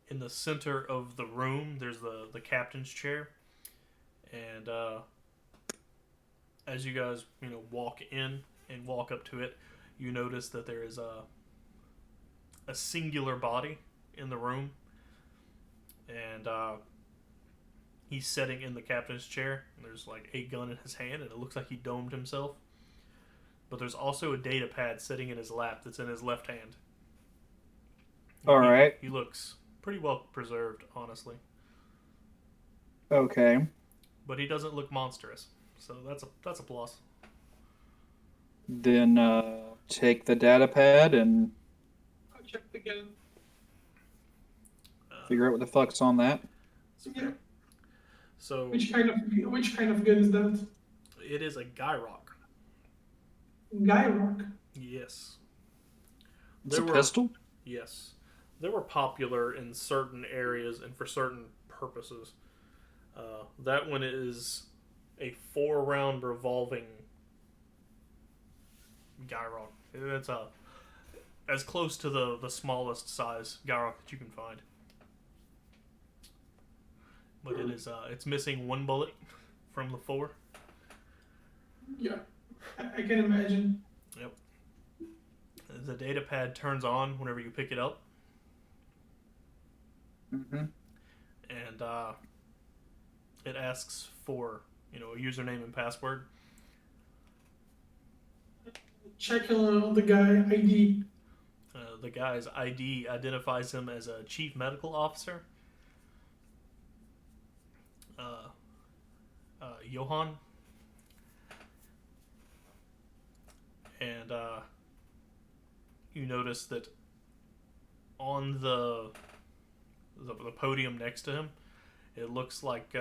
In the center of the room, there's the captain's chair, and as you guys walk in and walk up to it, you notice that there is a singular body in the room, and he's sitting in the captain's chair. And there's like a gun in his hand, and it looks like he domed himself. But there's also a data pad sitting in his lap that's in his left hand. All right. He looks pretty well preserved, honestly. Okay. But he doesn't look monstrous, so that's a plus. Then take the data pad and I checked again. figure out what the fuck's on that. So yeah. So Which kind of gun is that? it is a Gyrock. Guy rock. Yes. It's There a were- pistol? Yes. They were popular in certain areas and for certain purposes. That one is a 4-round revolving Gyrock. It's as close to the smallest size Gyrock that you can find. But it is it's missing one bullet from the 4. Yeah. I can imagine. Yep. The data pad turns on whenever you pick it up, Mm-hmm. and it asks for a username and password. Check on the guy ID. The guy's ID identifies him as a chief medical officer. Johan. And you notice that on the podium next to him, it looks like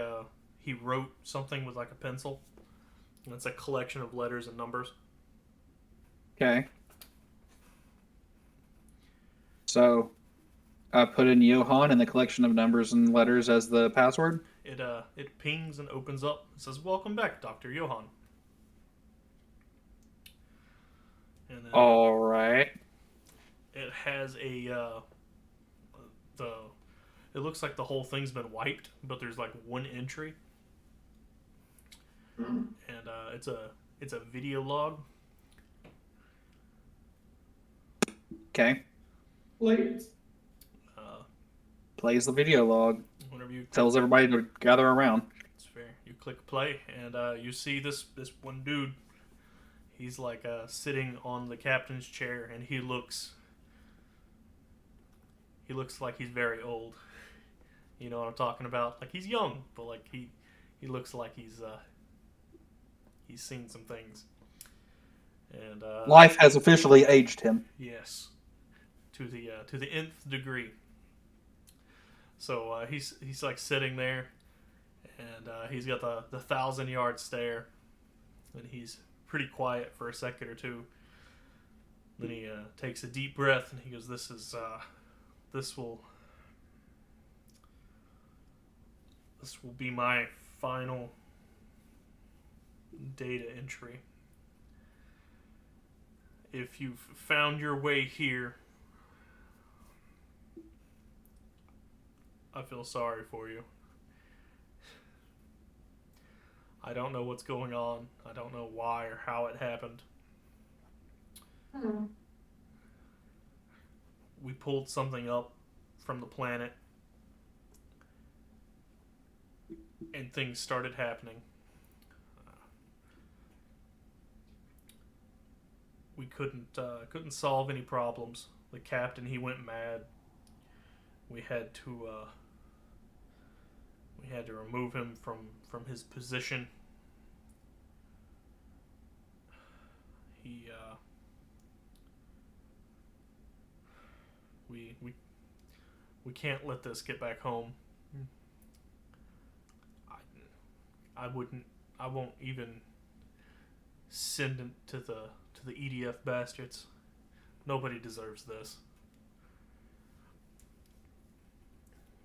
he wrote something with like a pencil. And it's a collection of letters and numbers. Okay. So I put in Johan and the collection of numbers and letters as the password. It pings and opens up. It says, "Welcome back, Dr. Johan." and then All right. it has the it looks like the whole thing's been wiped, but there's like one entry, Hmm. and it's a video log. Okay. Late. Uh, Plays the video log. Whenever you Tells everybody to gather around. it's fair. You click play, and you see this one dude. He's like sitting on the captain's chair, and he looks like he's very old. You know what I'm talking about? Like he's young, but like he looks like he's seen some things. And Life has officially aged him. yes, to the nth degree. So he's like sitting there, and he's got the 1,000-yard stare, and he's pretty quiet for a second or two. Then he takes a deep breath, and he goes, This will be my final data entry. If you've found your way here, I feel sorry for you. I don't know what's going on. I don't know why or how it happened. Hmm. We pulled something up from the planet, and things started happening. We couldn't solve any problems. The captain, he went mad. We had to remove him from his position. He we can't let this get back home. I won't even send it to the EDF bastards. Nobody deserves this.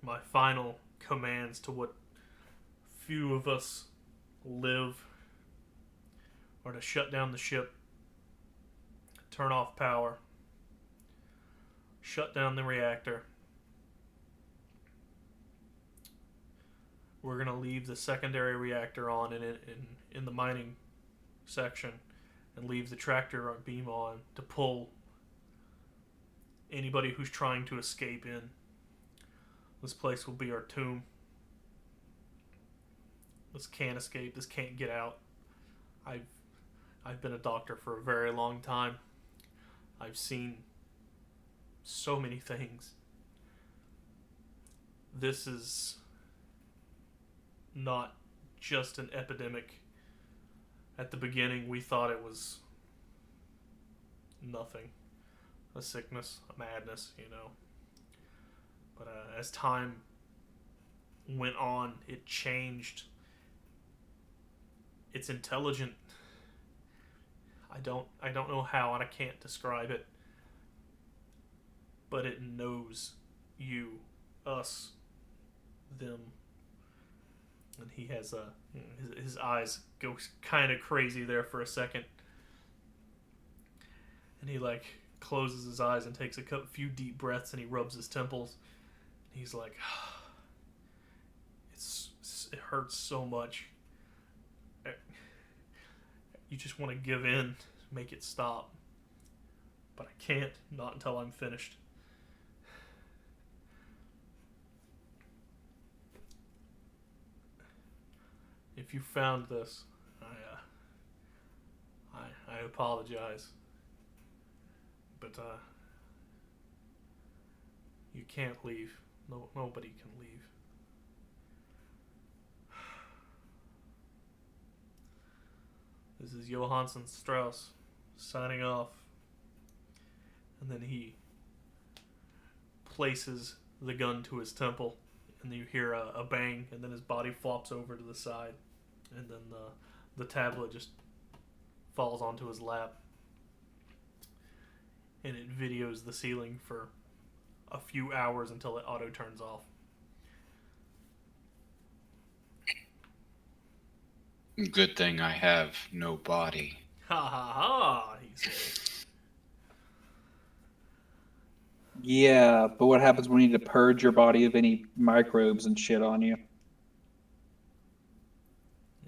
My final commands to what few of us live are to shut down the ship, turn off power, shut down the reactor. We're going to leave the secondary reactor on in the mining section, and leave the tractor beam on to pull anybody who's trying to escape in. This place will be our tomb. This can't escape. This can't get out. I've been a doctor for a very long time. I've seen so many things. This is not just an epidemic. At the beginning, we thought it was nothing. A sickness, a madness, you know. But as time went on, it changed. It's intelligent. I don't know how, and I can't describe it. But it knows you, us, them. And he has his eyes go kind of crazy there for a second, and he like closes his eyes and takes a few deep breaths, and he rubs his temples. And he's like, it hurts so much. You just want to give in, make it stop, but I can't. Not until I'm finished. If you found this, I apologize, but you can't leave. No, nobody can leave. This is Johansson Strauss signing off, and then he places the gun to his temple, and you hear a bang, and then his body flops over to the side, and then the tablet just falls onto his lap, and it videos the ceiling for a few hours until it auto turns off. Good thing I have no body. Ha ha ha, he says. Yeah, but what happens when you need to purge your body of any microbes and shit on you?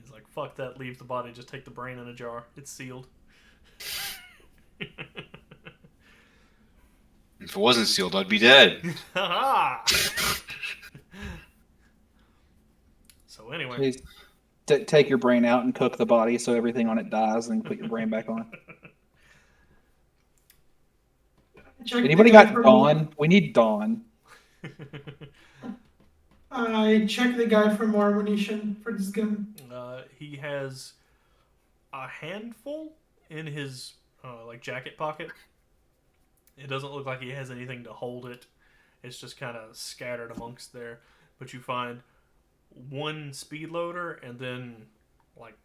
He's like, fuck that, leave the body, just take the brain in a jar. It's sealed. If it wasn't sealed, I'd be dead. So anyway. Please take your brain out and cook the body so everything on it dies, and put your brain back on. Check the Anybody guy got for Dawn? We need Dawn. I checked the guy for more ammunition for this gun. He has a handful in his like jacket pocket. It doesn't look like he has anything to hold it. It's just kind of scattered amongst there. But you find one speed loader and then like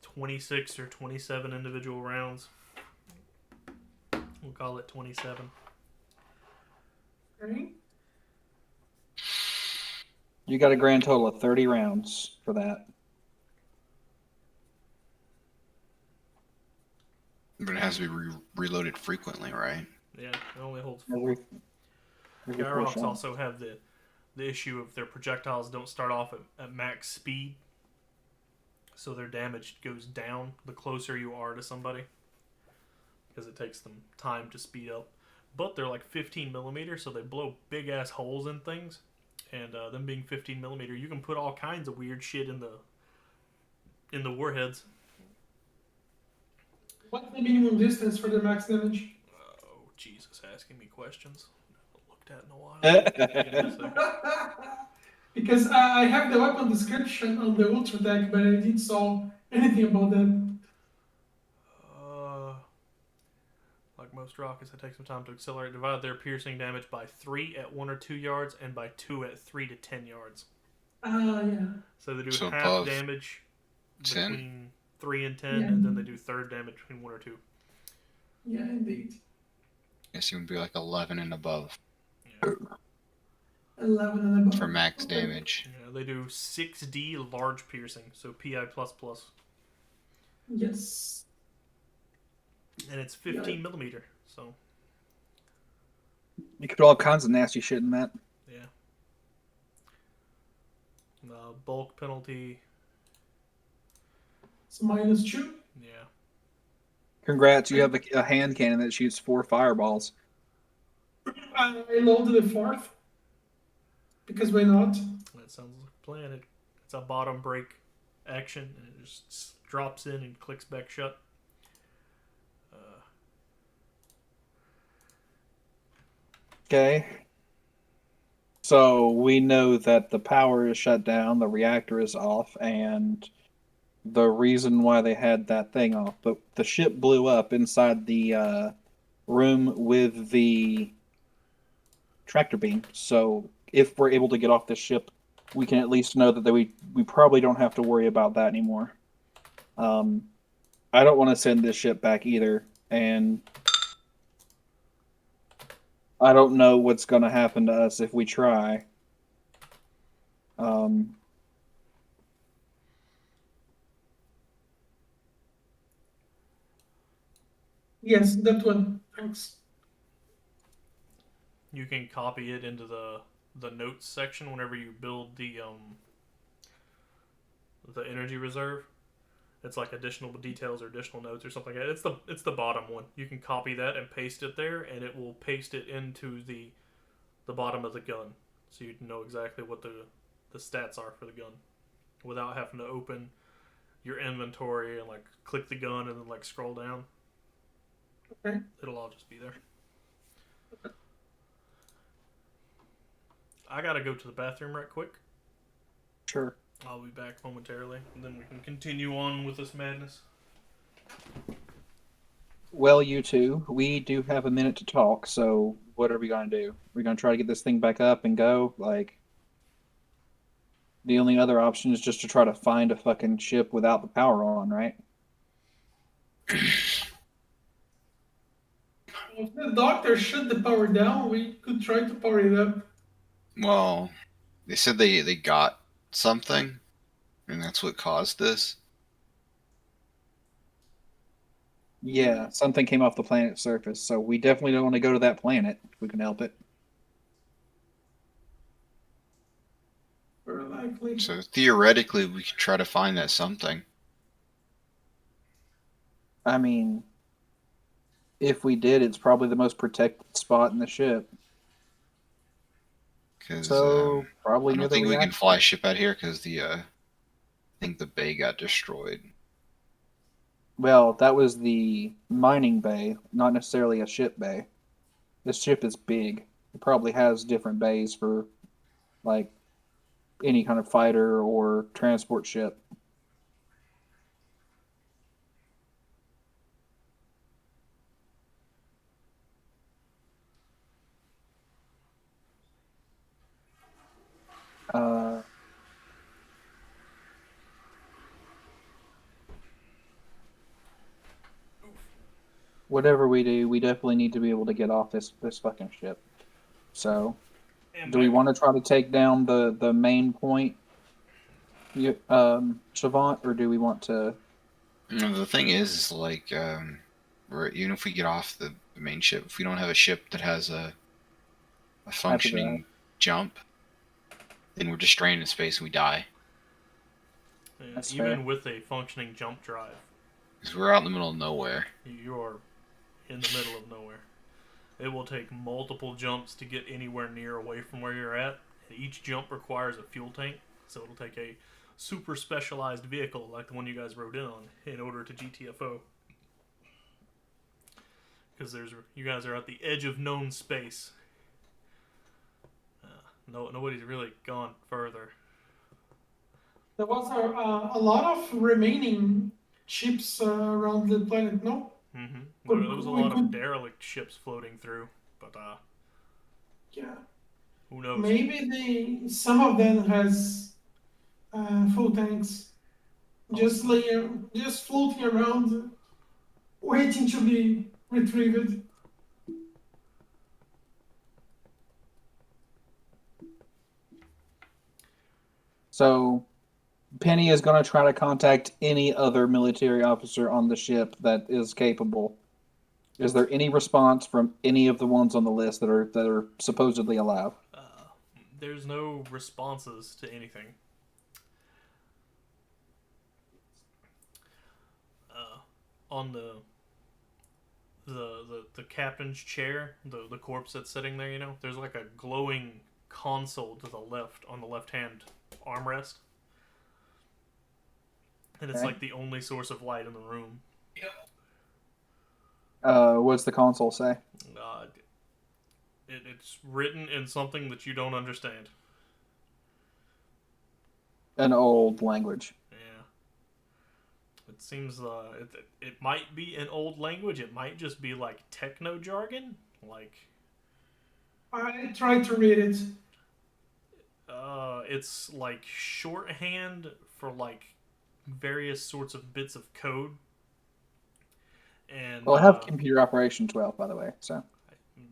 26 or 27 individual rounds. We'll call it 27. Okay. You got a grand total of 30 rounds for that. But it has to be reloaded frequently, right? Yeah, it only holds 4. Every Gyrox 4 shots. also have the issue of their projectiles don't start off at max speed, so their damage goes down the closer you are to somebody, because it takes them time to speed up. But they're like 15 millimeter, so they blow big ass holes in things, and them being 15 millimeter, you can put all kinds of weird shit in the warheads. What's the minimum distance for the max damage? Oh Jesus, asking me questions I haven't looked at in a while. Give me a second. Because I have the weapon description on the ultra deck, but I didn't saw anything about that. Like most rockets, it takes some time to accelerate. Divide their piercing damage by 3 at 1 or 2 yards and by 2 at 3 to 10 yards. Yeah. So they do So half above damage 10? between 3 and 10, Yeah. and then they do third damage between 1 or 2. Yeah, indeed. Guess it would be like 11 and above 11 and above. for max Okay. damage. Yeah, they do 6D large piercing, so PI++. Yes. And it's 15 millimeter, so You could put all kinds of nasty shit in that. yeah. Bulk penalty, It's -2. yeah. Congrats, you have a hand cannon that shoots 4 fireballs. I loaded the 4th. Because why not? That sounds like a plan. It's a bottom break action, and it just drops in and clicks back shut. Okay. So we know that the power is shut down, the reactor is off, and the reason why they had that thing off. But the ship blew up inside the room with the tractor beam. So if we're able to get off the ship, we can at least know that we probably don't have to worry about that anymore. I don't want to send this ship back either, and I don't know what's going to happen to us if we try. Yes, that one. Thanks. You can copy it into the notes section whenever you build the energy reserve. It's like additional details or additional notes or something like that. It's the bottom one. You can copy that and paste it there, and it will paste it into the bottom of the gun, so you know exactly what the stats are for the gun, without having to open your inventory and like click the gun and then like scroll down. Okay. It'll all just be there. I gotta go to the bathroom right quick. Sure. I'll be back momentarily, and then we can continue on with this madness. Well, you two, we do have a minute to talk, so what are we going to do? We're going to try to get this thing back up and go? Like, the only other option is just to try to find a fucking ship without the power on, right? If the doctor shut the power down, we could try to power it up. Well, they said they got something, and that's what caused this. Yeah, something came off the planet's surface, so we definitely don't want to go to that planet if we can help it. Very likely. So theoretically, we could try to find that something. I mean, if we did, it's probably the most protected spot in the ship. Because So probably I near don't the think we can fly a reactor. ship out here because I think the bay got destroyed. Well, that was the mining bay, not necessarily a ship bay. This ship is big. It probably has different bays for like any kind of fighter or transport ship. Uh, whatever we do, we definitely need to be able to get off this fucking ship. So, And do we back. want to try to take down the main point, Savant, or do we want to The thing is like, even if we get off the main ship, if we don't have a ship that has a hyperdrive? functioning jump, then we're just stranded in space and we die. That's fair. Even with a functioning jump drive, Because we're out in the middle of nowhere. you are in the middle of nowhere. It will take multiple jumps to get anywhere near away from where you're at. Each jump requires a fuel tank, so it'll take a super specialized vehicle like the one you guys rode in order to GTFO. Because you guys are at the edge of known space. Nobody's really gone further. There was a lot of remaining ships around the planet, no? Mm-hmm. There was a We lot of could, derelict ships floating through, but yeah. who knows? Maybe some of them has full tanks, just Possibly. just floating around, waiting to be retrieved. So Penny is going to try to contact any other military officer on the ship that is capable. Is there any response from any of the ones on the list that are supposedly alive? There's no responses to anything. On the captain's chair, the corpse that's sitting there, there's like a glowing console to the left on the left hand armrest, and it's Okay. like the only source of light in the room. What's the console say? Uh, it's written in something that you don't understand. An old language. Yeah, it seems it might be an old language. It might just be like techno jargon, like I tried to read it. it's like shorthand for like various sorts of bits of code. And Well, I have computer operation 12, by the way. So,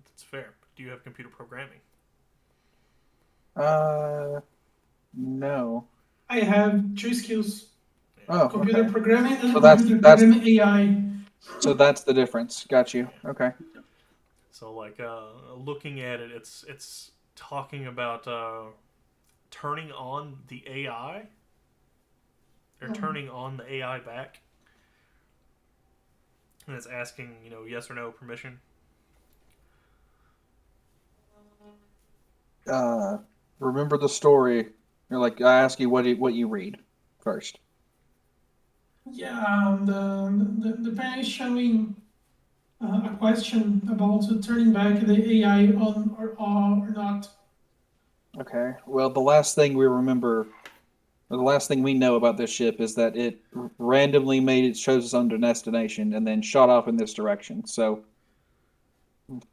that's fair. Do you have computer programming? uh, no. I have two skills: Yeah. Oh, computer okay. programming and So computer programming AI. that's the difference. Got you. Yeah. Okay. So like looking at it, it's talking about turning on the AI or turning on the AI back, and it's asking yes or no permission. Remember the story. You're like, I ask you what you read first. Yeah, the panel is showing a question about turning back the AI on or not. Okay. Well, the last thing we remember, or the last thing we know about this ship is that it randomly made it chose its own destination and then shot off in this direction. So,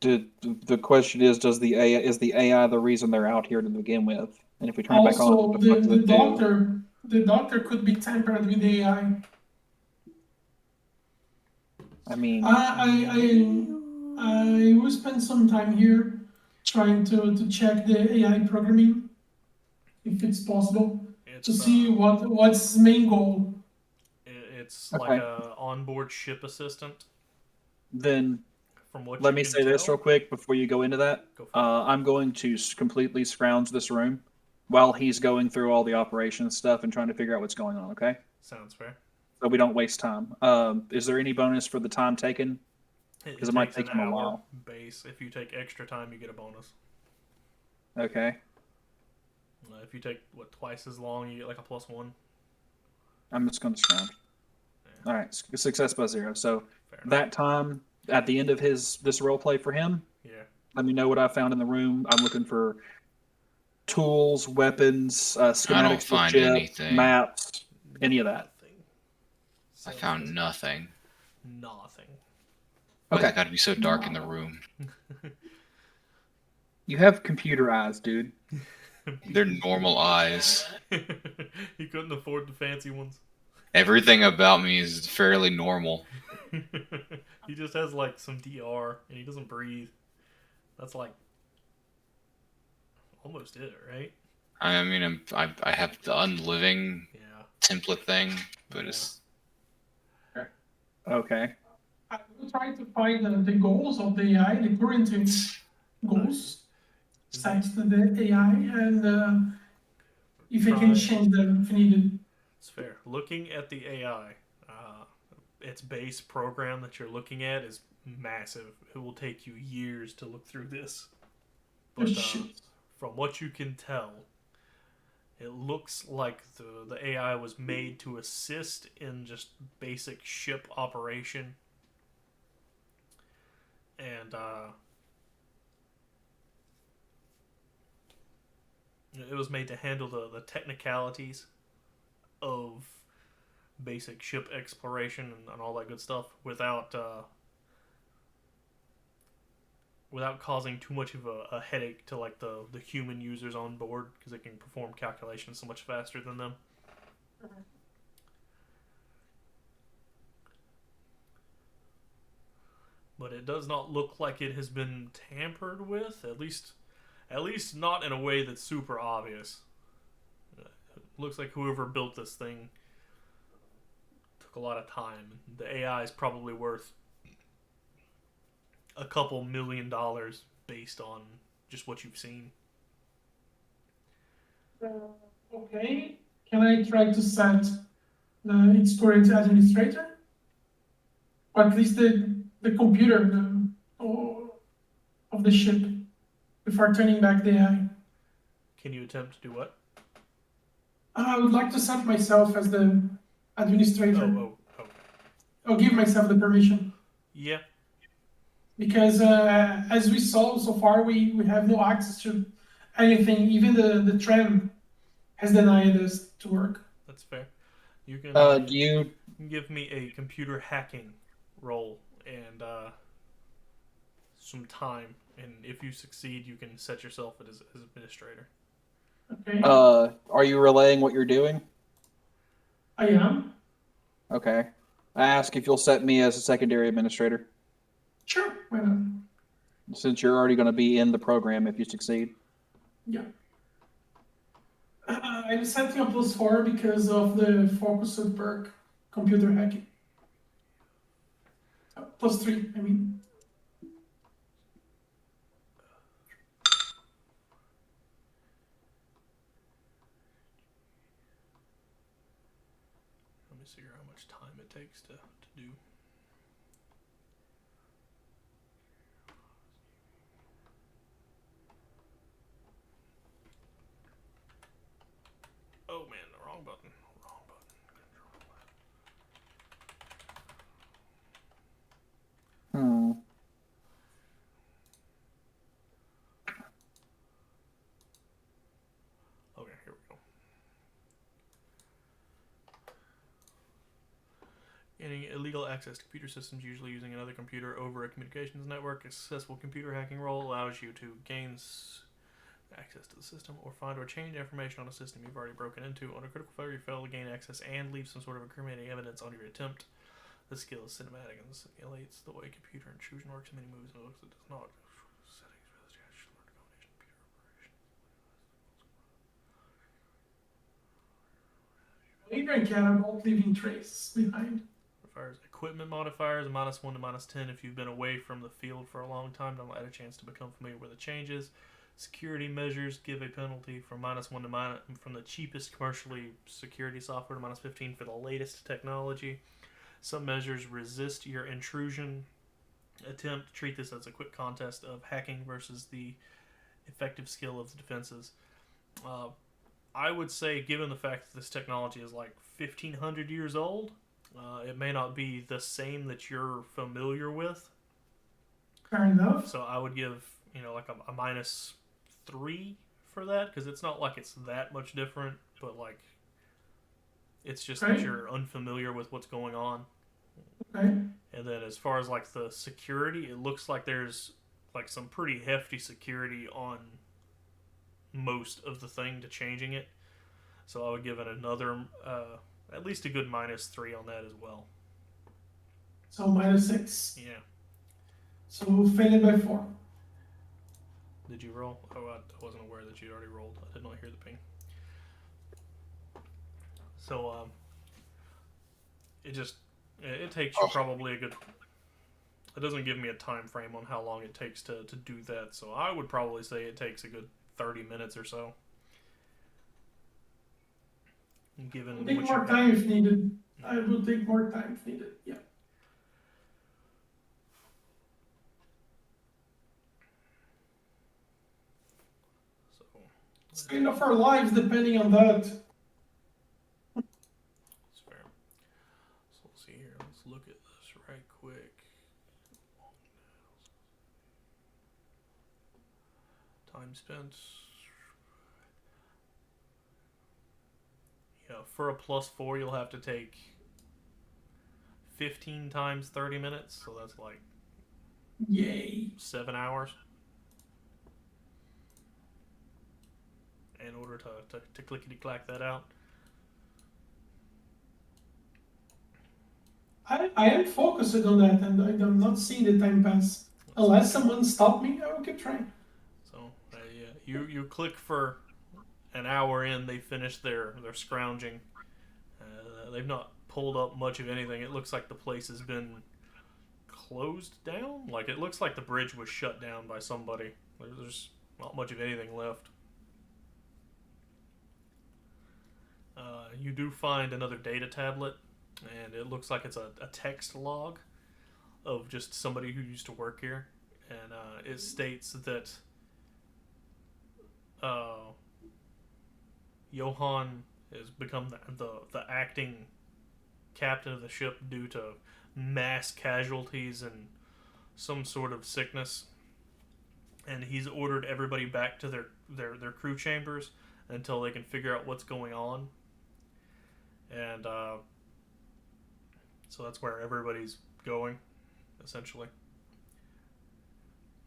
the question is, is the AI the reason they're out here to begin with? And if we turn it back on, what Also, the fuck does it do? the doctor could be tampered with AI. I mean, I will spend some time here trying to check the AI programming if it's possible to It's see what's the main goal. it's like okay. a onboard ship assistant. then From what let you me can say this tell, real quick before you go into that. go for it. I'm going to completely scrounge this room while he's going through all the operations stuff and trying to figure out what's going on. Okay, Sounds fair. so we don't waste time. Is there any bonus for the time taken? Because it might takes take an him a hour while. base. If you take extra time, you get a bonus. Okay, If you take twice as long, you get like a +1. I'm just going to scrounge. Yeah. All right, success by 0. So Fair enough. that time at the end of this role play for him, Yeah. let me know what I found in the room. I'm looking for tools, weapons, schematics of the find ship, anything. maps, any of that. Nothing. I found nothing. Nothing. Why's Okay. it gotta be so dark in the room? You have computer eyes, dude. They're normal eyes. You couldn't afford the fancy ones. Everything about me is fairly normal. He just has like some DR and he doesn't breathe. That's like almost it, right? I mean, I have the unliving Yeah. template thing, but Yeah. it's Okay. I will try to find the goals of the AI, the current goals, thanks to the AI, and if I can Try- change them if needed. It's fair. Looking at the AI, its base program that you're looking at is massive. It will take you years to look through this. But Shit. from what you can tell, it looks like the AI was made to assist in just basic ship operation. And it was made to handle the technicalities of basic ship exploration and all that good stuff without causing too much of a headache to like the human users on board, because it can perform calculations so much faster than them. But it does not look like it has been tampered with, at least not in a way that's super obvious. It looks like whoever built this thing took a lot of time. The AI is probably worth a couple $1 million based on just what you've seen. Okay. Can I try to set its current administrator? Or at least the computer of the ship before turning back the AI? Can you attempt to do what? I would like to set myself as the administrator. Oh. I'll give myself the permission. Yeah. Because as we saw so far, we have no access to anything. Even the tram has denied us to work. That's fair. You can Do you give me a computer hacking roll and some time, and if you succeed, you can set yourself as administrator. Okay. are you relaying what you're doing? I am. Okay. I ask if you'll set me as a secondary administrator, Sure. Why not? since you're already going to be in the program if you succeed. Yeah. I'm setting a +4 because of the focused perk, computer hacking. +3, I mean. Let me figure out how much time it takes to do. Oh man, the wrong button. Wrong button. Hmm. Okay, here we go. Gaining illegal access to computer systems, usually using another computer over a communications network. A successful computer hacking roll allows you to gain access to the system or find or change information on a system you've already broken into. On a critical failure, you fail to gain access and leave some sort of incriminating evidence on your attempt. This skill is cinematic and simulates the way computer intrusion works in many movies and looks it does not. Settings for this combination computer operation. Even care about leaving traces behind. modifiers. Equipment modifiers, -1 to -10 if you've been away from the field for a long time. Don't had a chance to become familiar with the changes. Security measures give a penalty from -1 to from the cheapest commercially security software to -15 for the latest technology. Some measures resist your intrusion attempt. Treat this as a quick contest of hacking versus the effective skill of the defenses. I would say, given the fact that this technology is like 1,500 years old, it may not be the same that you're familiar with. Fair enough. So I would give, like a -3 for that, because it's not like it's that much different, but like it's just that Right. you're unfamiliar with what's going on. Okay. And then as far as like the security, it looks like there's like some pretty hefty security on most of the thing to changing it. So I would give it another, at least a good -3 on that as well. So -6. Yeah. So we'll fail it by 4. Did you roll? Oh, I wasn't aware that you'd already rolled. I did not hear the ping. So, it takes you probably a good. It doesn't give me a time frame on how long it takes to do that. So I would probably say it takes a good 30 minutes or so. Given I'll take what more you time if needed. I will take more time if needed. Yeah. So It's kind of our lives depending on that. that's fair. So let's see here. Let's look at this right quick. Time spent. Yeah, for a +4, you'll have to take 15 times 30 minutes, so that's like Yay. 7 hours in order to clickety-clack that out. I am focused on that, and I'm not seeing the time pass. Unless someone stopped me, I will keep trying. So, yeah, you click for an hour in, they finish their scrounging. They've not pulled up much of anything. It looks like the place has been closed down. Like, it looks like the bridge was shut down by somebody. There's not much of anything left. You do find another data tablet, and it looks like it's a text log of just somebody who used to work here. And it states that Johann has become the acting captain of the ship due to mass casualties and some sort of sickness, and he's ordered everybody back to their crew chambers until they can figure out what's going on. And so that's where everybody's going, essentially.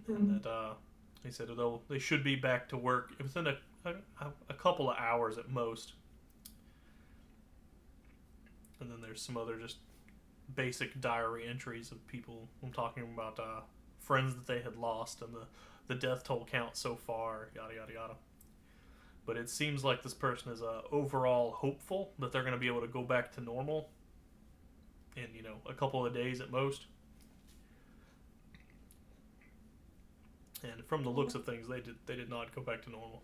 And that he said they should be back to work within a couple of hours at most. And then there's some other just basic diary entries of people. I'm talking about friends that they had lost and the death toll count so far, yada yada yada. But it seems like this person is overall hopeful that they're going to be able to go back to normal in a couple of days at most. And from the looks of things, they did not go back to normal.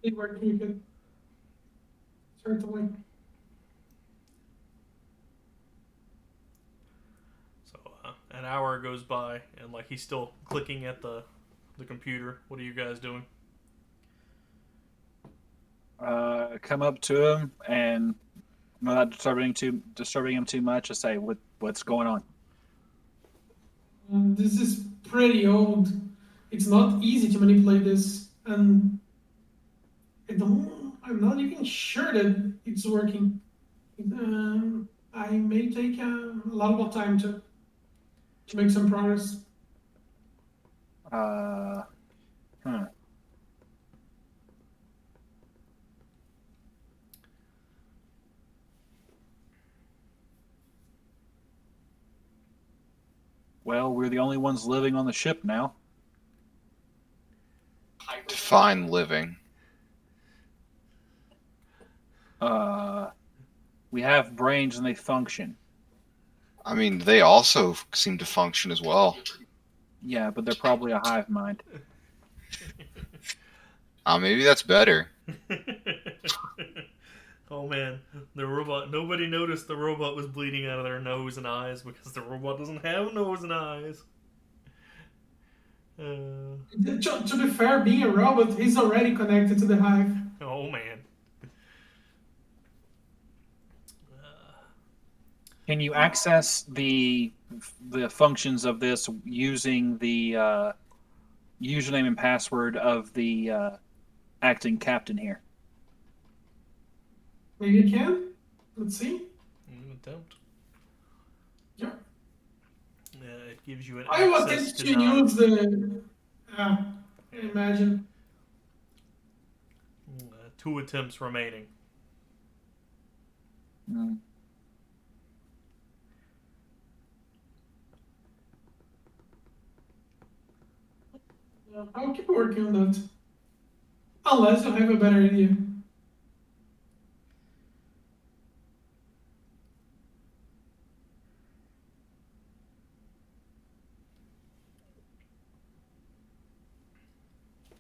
It worked. You can certainly. So an hour goes by, and like he's still clicking at the computer. What are you guys doing? Come up to him and not disturbing him too much. I say, what's going on? This is pretty old. It's not easy to manipulate this, and I'm not even sure that it's working. I may take a lot more time to make some progress. Well, we're the only ones living on the ship now. Define living. We have brains and they function. I mean, they also seem to function as well. Yeah, but they're probably a hive mind. Maybe that's better. Oh man, the robot. Nobody noticed the robot was bleeding out of their nose and eyes because the robot doesn't have a nose and eyes. To be fair, being a robot, he's already connected to the hive. Oh man. Can you access the functions of this using the username and password of the acting captain here? Maybe you can. Let's see. Attempt. Yeah. It gives you an I will access attempt to denied. use the. Imagine. 2 attempts remaining. Mm. I'll keep working on that. Unless you have a better idea.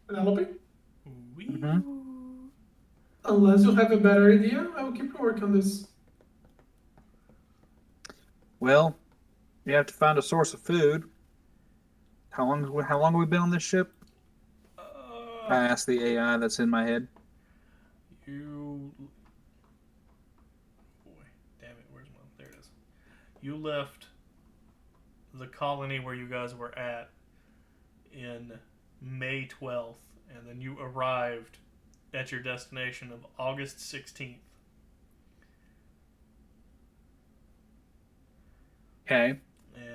Penelope? Unless you have a better idea, I will keep working on this. Well, you have to find a source of food. How long have we been on this ship? I asked the AI that's in my head. You. Boy, damn it! Where's my? There it is. You left the colony where you guys were at in May 12th, and then you arrived at your destination of August 16th. Okay.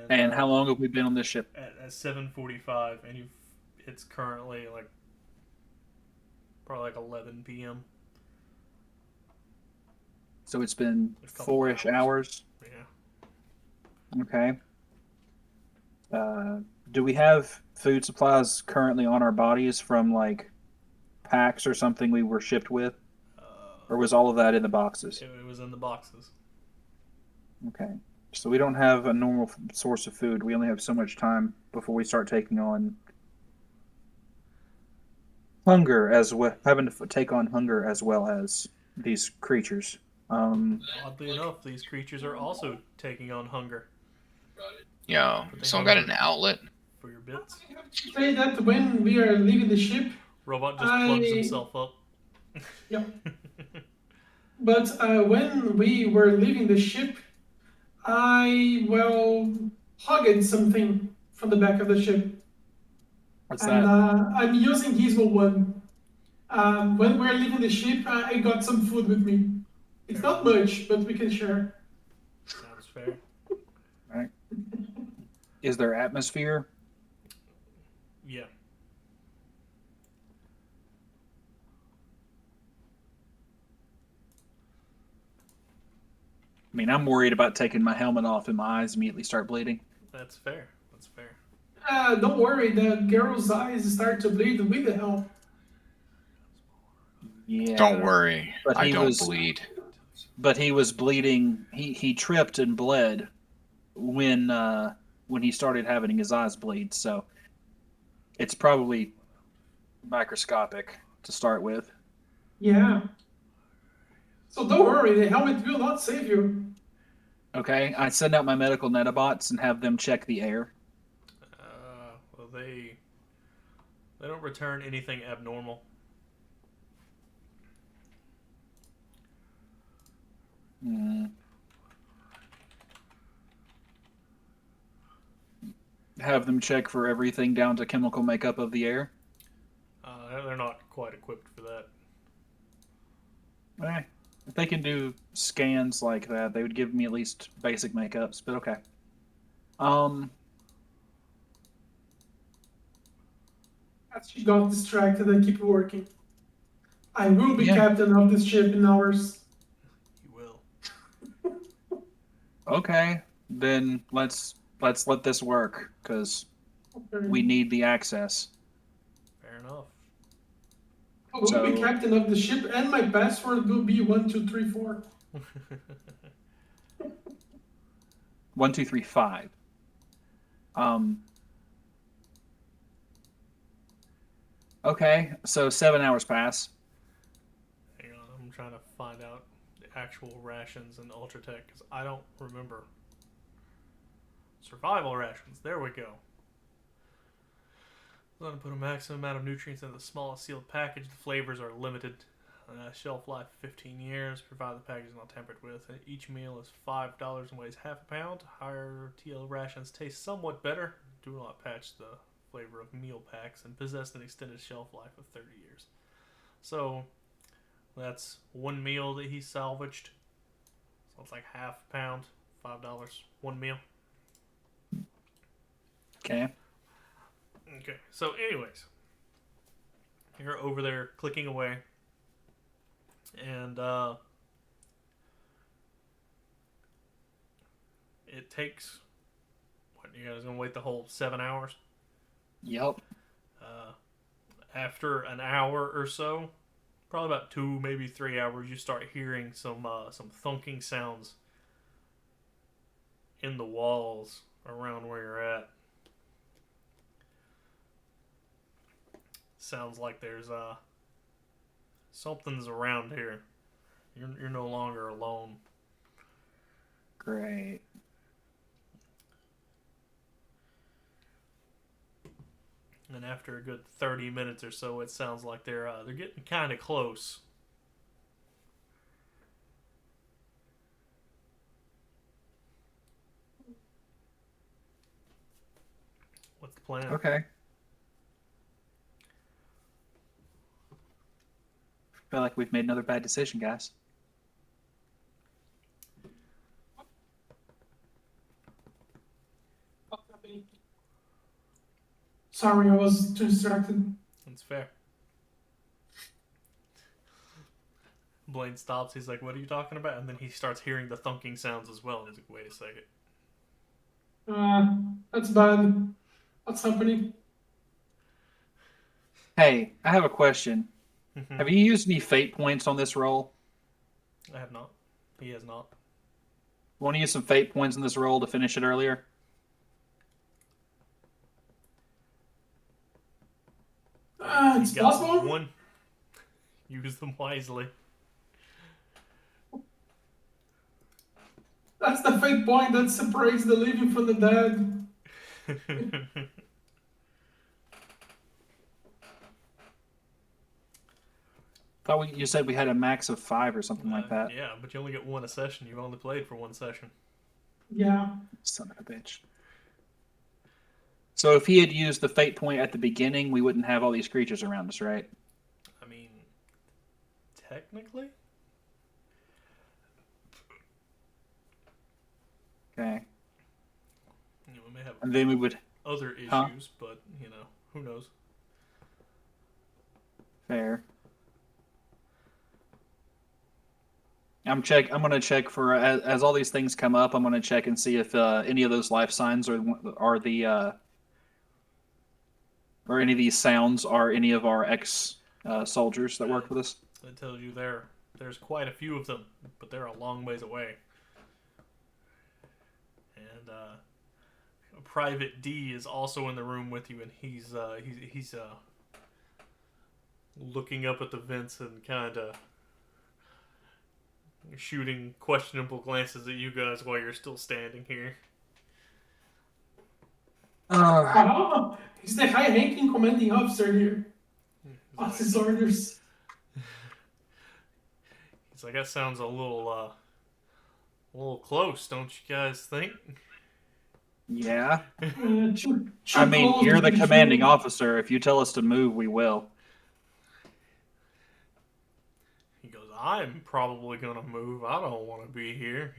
And how long have we been on this ship? At 7:45, and it's currently like probably like 11 p.m. So it's been A couple 4-ish hours. Yeah. Okay. Do we have food supplies currently on our bodies from like packs or something we were shipped with? Or was all of that in the boxes? It was in the boxes. Okay. So we don't have a normal source of food. We only have so much time before we start taking on hunger having to take on hunger as well as these creatures. Oddly enough, these creatures are also taking on hunger. Yeah. Someone got an outlet? For your bits. I have to say that when we are leaving the ship, Robot just plugs himself up. Yep. But when we were leaving the ship, I, hugged something from the back of the ship. What's And that? I'm using Gizmo 1. When we're leaving the ship, I got some food with me. It's not much, but we can share. Sounds fair. Right. Is there atmosphere? Yeah. I mean, I'm worried about taking my helmet off and my eyes immediately start bleeding. That's fair. That's fair. Don't worry, the girl's eyes start to bleed with the help. Yeah. Don't worry. But I don't bleed. But he was bleeding. He tripped and bled when he started having his eyes bleed. So it's probably microscopic to start with. Yeah. So don't worry, the helmet will not save you. Okay, I send out my medical nanobots and have them check the air. Well, they don't return anything abnormal. Have them check for everything down to chemical makeup of the air. They're not quite equipped for that. If they can do scans like that, they would give me at least basic makeups, but okay. She got distracted and keep working. I will be captain of this ship in hours. You will. Okay, then let's let this work, because we need the access. Fair enough. I will be captain of the ship, and my password will be 1234. 1, 2, 3, 5. Okay, so 7 hours pass. Hang on, I'm trying to find out the actual rations in Ultratech because I don't remember. Survival rations. There we go. I'm going to put a maximum amount of nutrients in the smallest sealed package. The flavors are limited. Shelf life 15 years, provided the package is not tampered with. Each meal is $5 and weighs half a pound. Higher TL rations taste somewhat better. Do not patch the flavor of meal packs and possess an extended shelf life of 30 years. So that's one meal that he salvaged. So it's like half a pound, $5, one meal. Okay. Okay, so anyways, you're over there clicking away, and it takes, what, you guys gonna wait the whole 7 hours? Yep. After an hour or so, probably about 2, maybe 3 hours, you start hearing some thunking sounds in the walls around where you're at. Sounds like there's something's around here. You're no longer alone. Great. And after a good 30 minutes or so, it sounds like they're getting kind of close. What's the plan? Okay. Feel like we've made another bad decision, guys. Sorry, I was too distracted. That's fair. Blaine stops. He's like, "What are you talking about?" And then he starts hearing the thunking sounds as well. And he's like, "Wait a second." That's bad. What's happening? Hey, I have a question. Have you used any fate points on this roll? I have not. He has not. Want to use some fate points in this roll to finish it earlier? It's You got possible. one. Use them wisely. That's the fate point that separates the living from the dead. Thought you said we had a max of 5 or something like that. Yeah, but you only get one a session. You've only played for one session. Yeah. Son of a bitch. So if he had used the fate point at the beginning, we wouldn't have all these creatures around us, right? I mean, technically? Okay. You know, we may have And then we would... other issues, Huh? but, you know, who knows? Fair. I'm gonna check for as all these things come up. I'm gonna check and see if any of those life signs are the or any of these sounds are any of our ex soldiers that work with us. That tells you there's quite a few of them, but they're a long ways away. And Private D is also in the room with you, and he's looking up at the vents and kind of shooting questionable glances at you guys while you're still standing here. Wow. He's the high-ranking commanding officer here. What's his orders? He's like, that sounds a little close, don't you guys think? Yeah. Too I mean, close you're to the be commanding true. officer. If you tell us to move, we will. He goes, I'm probably gonna move. I don't want to be here.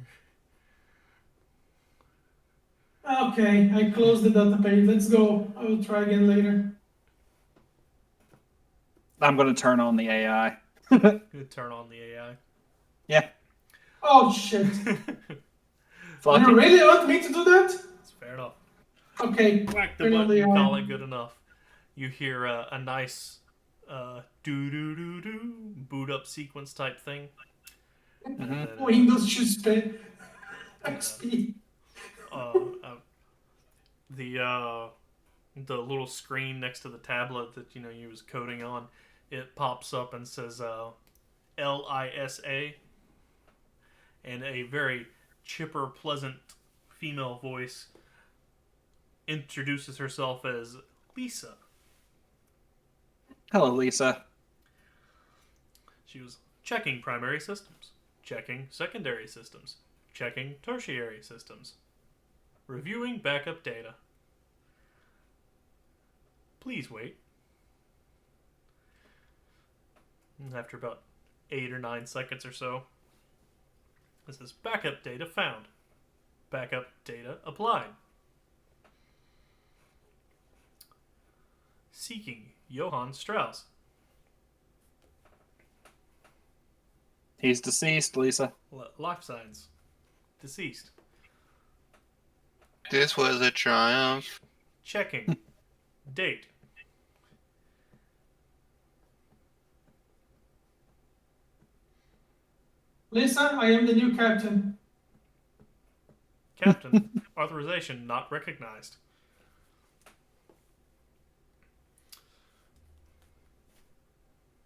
Okay, I closed the database. Let's go. I will try again later. I'm gonna turn on the AI. You turn on the AI. Yeah. Oh shit! Fuck You it. really want me to do that? It's fair enough. Okay. Whack the turn on button, you AI. call it good enough. You hear a nice do-do-do-do boot up sequence type thing. And Mhm. then, Windows XP. Yeah. XP. The little screen next to the tablet that you was coding on, it pops up and says LISA, and a very chipper, pleasant female voice introduces herself as Lisa. Hello, Lisa. She was checking primary systems, checking secondary systems, checking tertiary systems, reviewing backup data. Please wait. And after about 8 or 9 seconds or so, it says backup data found. Backup data applied. Seeking Johann Strauss. He's deceased, Lisa. Life signs. Deceased. This was a triumph. Checking. Date. Lisa, I am the new captain. Captain. Authorization not recognized.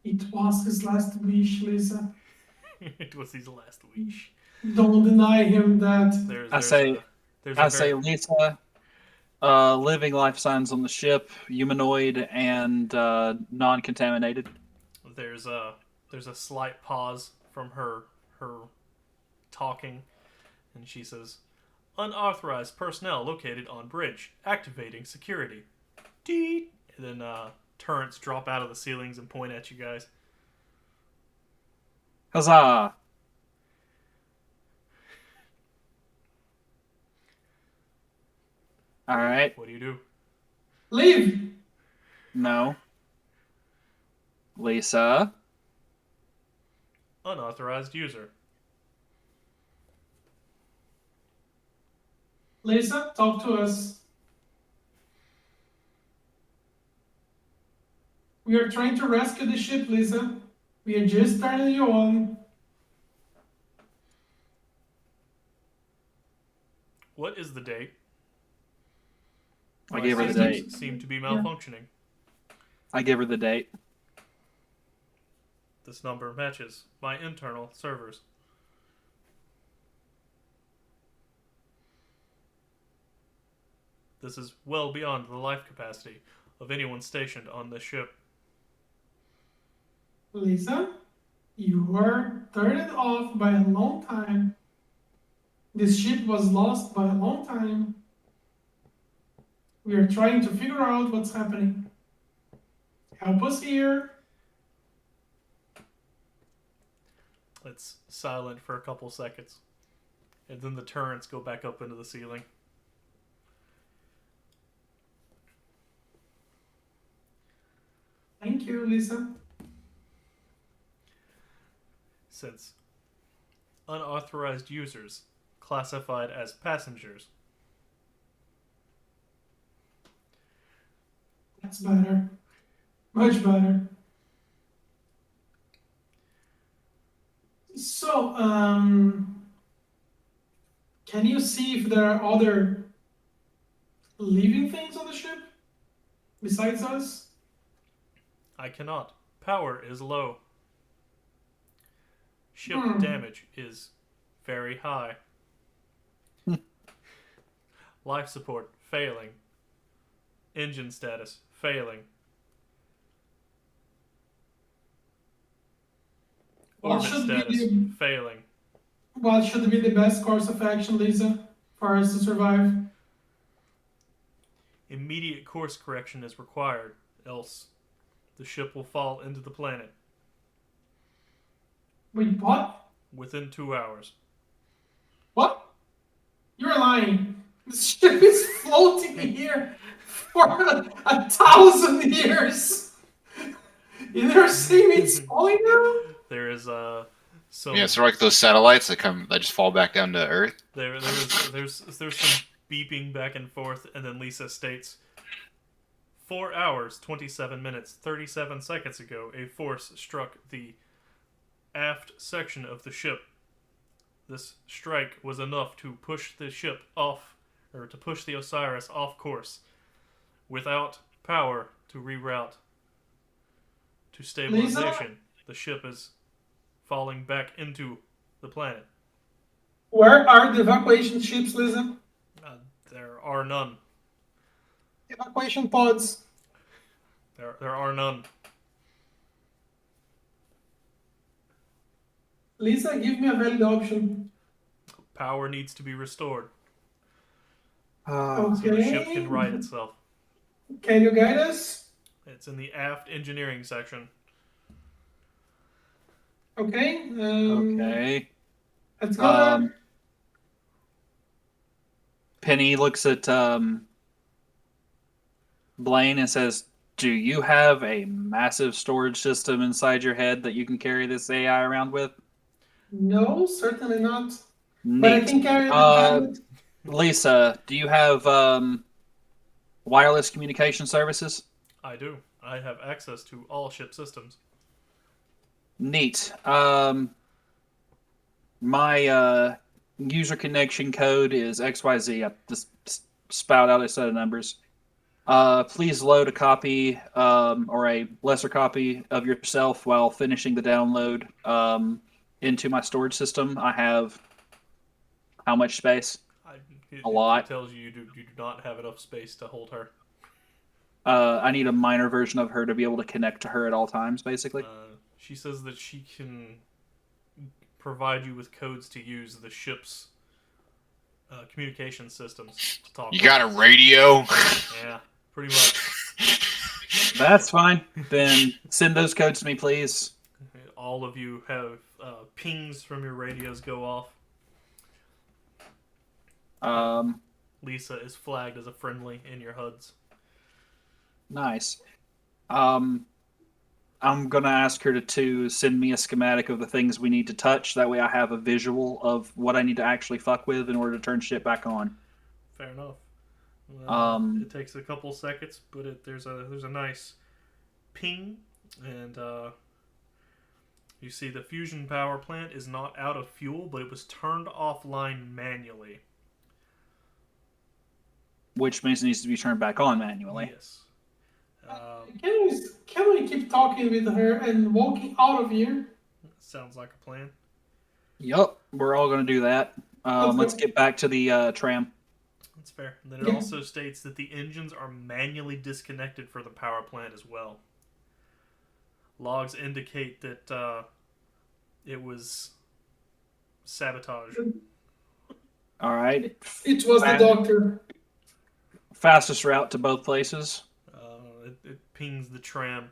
It was his last wish, Lisa. It was his last wish. Don't deny him that. There's, I there's say- a, there's I a say, very, Lisa, living life signs on the ship, humanoid and non-contaminated. there's a slight pause from her talking, and she says, "Unauthorized personnel located on bridge. Activating security." Deet. And then turrets drop out of the ceilings and point at you guys. Huzzah! All right. What do you do? Leave! No. Lisa. Unauthorized user. Lisa, talk to us. We are trying to rescue the ship, Lisa. We are just turning you on. What is the date? I My gave her the systems date. seem to be malfunctioning. I give her the date. This number matches my internal servers. This is well beyond the life capacity of anyone stationed on this ship. Lisa, you were turned off by a long time. This ship was lost by a long time. We are trying to figure out what's happening. Help us here. It's silent for a couple seconds. And then the turrets go back up into the ceiling. Thank you, Lisa. Since unauthorized users classified as passengers. That's better. Much better. So, can you see if there are other living things on the ship besides us? I cannot. Power is low. Ship damage is very high. Life support failing. Engine status failing. What Orbit should status be failing. what should be the best course of action, Lisa, for us to survive? Immediate course correction is required, else the ship will fall into the planet Wait, what? within 2 hours. What? You're lying. The ship is floating here for 1,000 years. You never see me it's falling down? There is some Yeah, so like those satellites that just fall back down to Earth. there's some beeping back and forth, and then Lisa states, 4 hours, 27 minutes, 37 seconds ago, a force struck the aft section of the ship This strike was enough to push the ship off, or to push the Osiris off course. Without power to reroute to stabilization, the ship is falling back into the planet. Where are the evacuation ships, Lisa? There are none. Evacuation pods. There are none. Lisa, give me a valid option. Power needs to be restored Uh, so the ship Okay. can right itself. Can you guide us? It's in the aft engineering section. Okay. okay. Let's go there. Penny looks at Blaine and says, "Do you have a massive storage system inside your head that you can carry this AI around with?" No, certainly not. But I Neat. can carry the tablet. Lisa, do you have wireless communication services? I do. I have access to all ship systems. Neat. My user connection code is XYZ. I just spout out a set of numbers. Please load a copy or a lesser copy of yourself while finishing the download into my storage system. I have how much space? A lot. It tells you do not have enough space to hold her. I need a minor version of her to be able to connect to her at all times, basically. She says that she can provide you with codes to use the ship's communication systems to talk. You got a radio? Yeah, pretty much. That's fine. Then send those codes to me, please. All of you have pings from your radios go off. Lisa is flagged as a friendly in your HUDs. Nice. I'm gonna ask her to send me a schematic of the things we need to touch. That way, I have a visual of what I need to actually fuck with in order to turn shit back on. Fair enough. It takes a couple seconds, but there's a nice ping, and you see the fusion power plant is not out of fuel, but it was turned offline manually. Which means it needs to be turned back on manually. Yes. Can we keep talking with her and walking out of here? Sounds like a plan. Yup, we're all gonna do that. Let's get back to the tram. That's fair. And then it also states that the engines are manually disconnected for the power plant as well. Logs indicate that it was sabotage. All right. It was the doctor. Fastest route to both places. It pings the tram.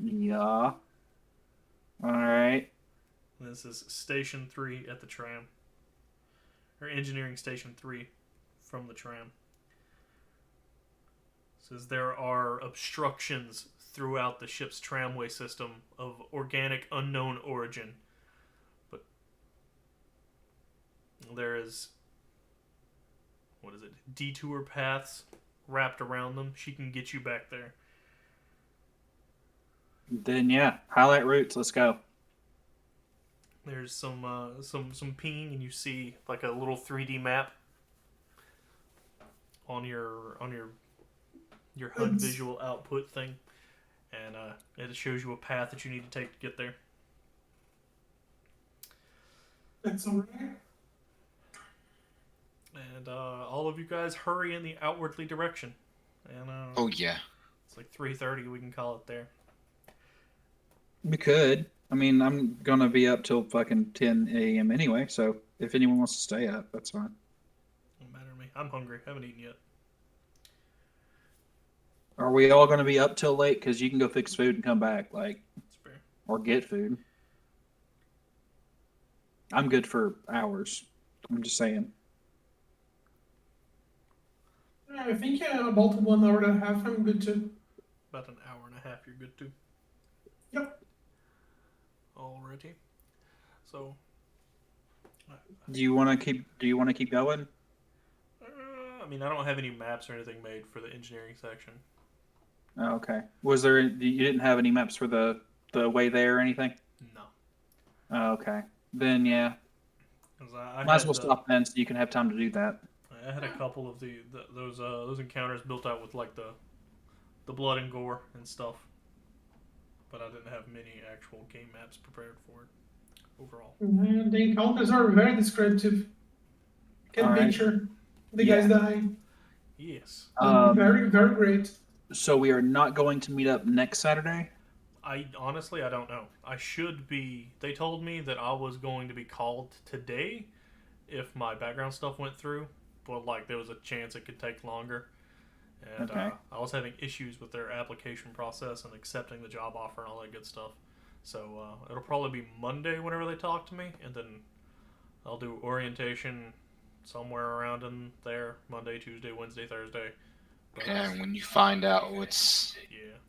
Yeah. All right. This is Station 3 at the tram. Or Engineering Station 3 from the tram. It says there are obstructions throughout the ship's tramway system of organic unknown origin. But there is, detour paths wrapped around them. She can get you back there. Then yeah, highlight routes. Let's go. There's some pinging, and you see like a little 3D map on your HUD visual output thing, and it shows you a path that you need to take to get there. That's alright. And all of you guys hurry in the outwardly direction. And Oh yeah. it's like 3:30. We can call it there. We could. I mean, I'm gonna be up till fucking 10 a.m. anyway. So if anyone wants to stay up, that's fine. Don't matter to me. I'm hungry. Haven't eaten yet. Are we all gonna be up till late? Because you can go fix food and come back, like, It's fair. or get food. I'm good for hours. I'm just saying. I think about 1 hour and a half. I'm good too. About an hour and a half. You're good too. Yep. Alrighty. So. Do you want to keep going? I mean, I don't have any maps or anything made for the engineering section. Oh, okay. Was there? You didn't have any maps for the way there or anything? No. Oh, okay. then yeah, 'Cause I might as had well stop then, so you can have time to do that. I had a couple of those encounters built out with like the blood and gore and stuff, but I didn't have many actual game maps prepared for it overall. And the encounters are very descriptive. Can All right. picture the Yeah. guys dying. Yes. Very, very great. So we are not going to meet up next Saturday. I honestly I don't know. I should be. They told me that I was going to be called today if my background stuff went through, but like there was a chance it could take longer. And Okay. I was having issues with their application process and accepting the job offer and all that good stuff. So it'll probably be Monday whenever they talk to me, and then I'll do orientation somewhere around in there Monday, Tuesday, Wednesday, Thursday. But, And when you find out yeah,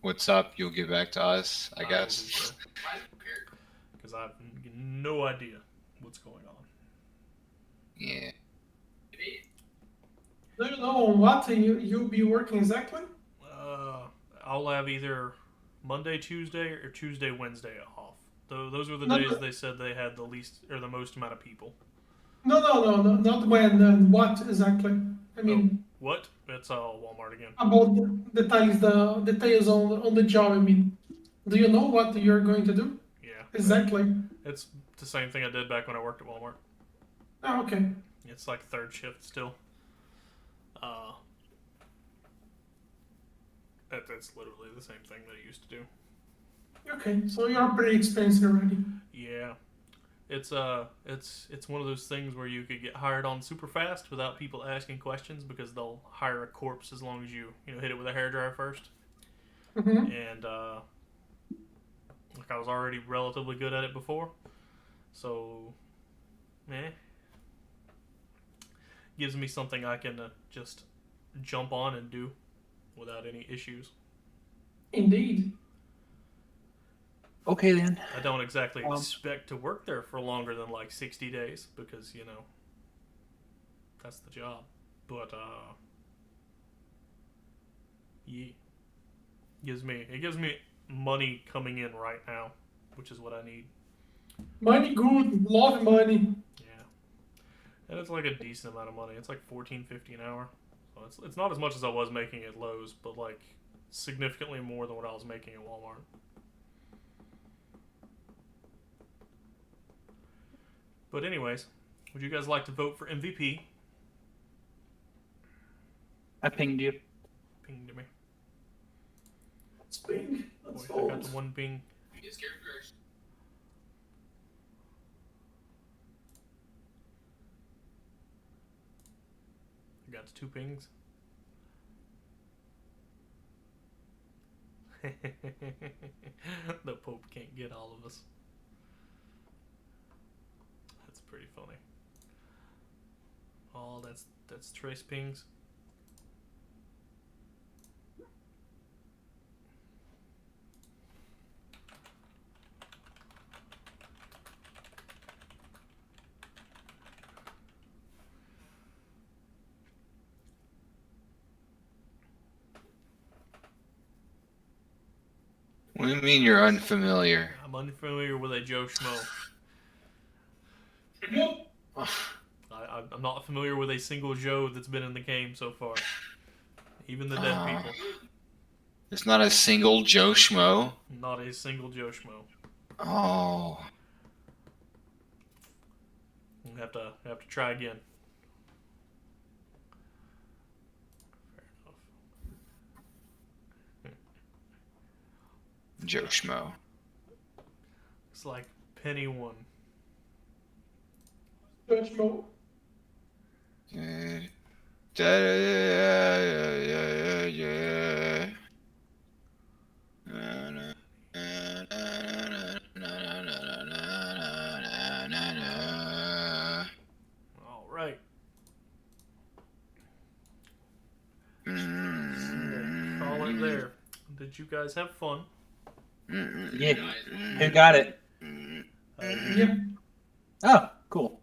what's up, you'll get back to us, I guess. Because I have no idea what's going on. Yeah. Do you know on what you'll be working exactly? I'll have either Monday, Tuesday, or Tuesday, Wednesday off. Those were the No, days no. they said they had the least or the most amount of people. No, not when and what exactly. I mean, What? It's Walmart again. about the details on the job. I mean, do you know what you're going to do Yeah. exactly? It's the same thing I did back when I worked at Walmart. Oh, okay. It's like third shift still. That's literally the same thing that I used to do. Okay, so you're pretty expensive already. Yeah. It's one of those things where you could get hired on super fast without people asking questions because they'll hire a corpse as long as you hit it with a hairdryer first. Mm-hmm. And like I was already relatively good at it before, so gives me something I can just jump on and do without any issues. Indeed. Okay then. I don't exactly expect to work there for longer than like 60 days because that's the job. But yeah, it gives me money coming in right now, which is what I need. Money good, love money. Yeah, and it's like a decent amount of money. It's like $14.50 an hour. So it's not as much as I was making at Lowe's, but like significantly more than what I was making at Walmart. But anyways, would you guys like to vote for MVP? I pinged you. Ping to me. Let's ping. Let's Boy, I got vote. the one ping. I got the two pings. The Pope can't get all of us. That's pretty funny. Oh, that's trace pings. What do you mean you're unfamiliar? I'm unfamiliar with a Joe Schmo. Yep. I'm not familiar with a single Joe that's been in the game so far. Even the dead people. There's not a single Joe Schmo. Not a single Joe Schmo. Oh. We'll have to try again. Fair enough. Joe Schmo. It's like Penny won. Let's vote. All right. Call it there. Did you guys have fun? Yeah. Who got it? Yep. Oh, cool.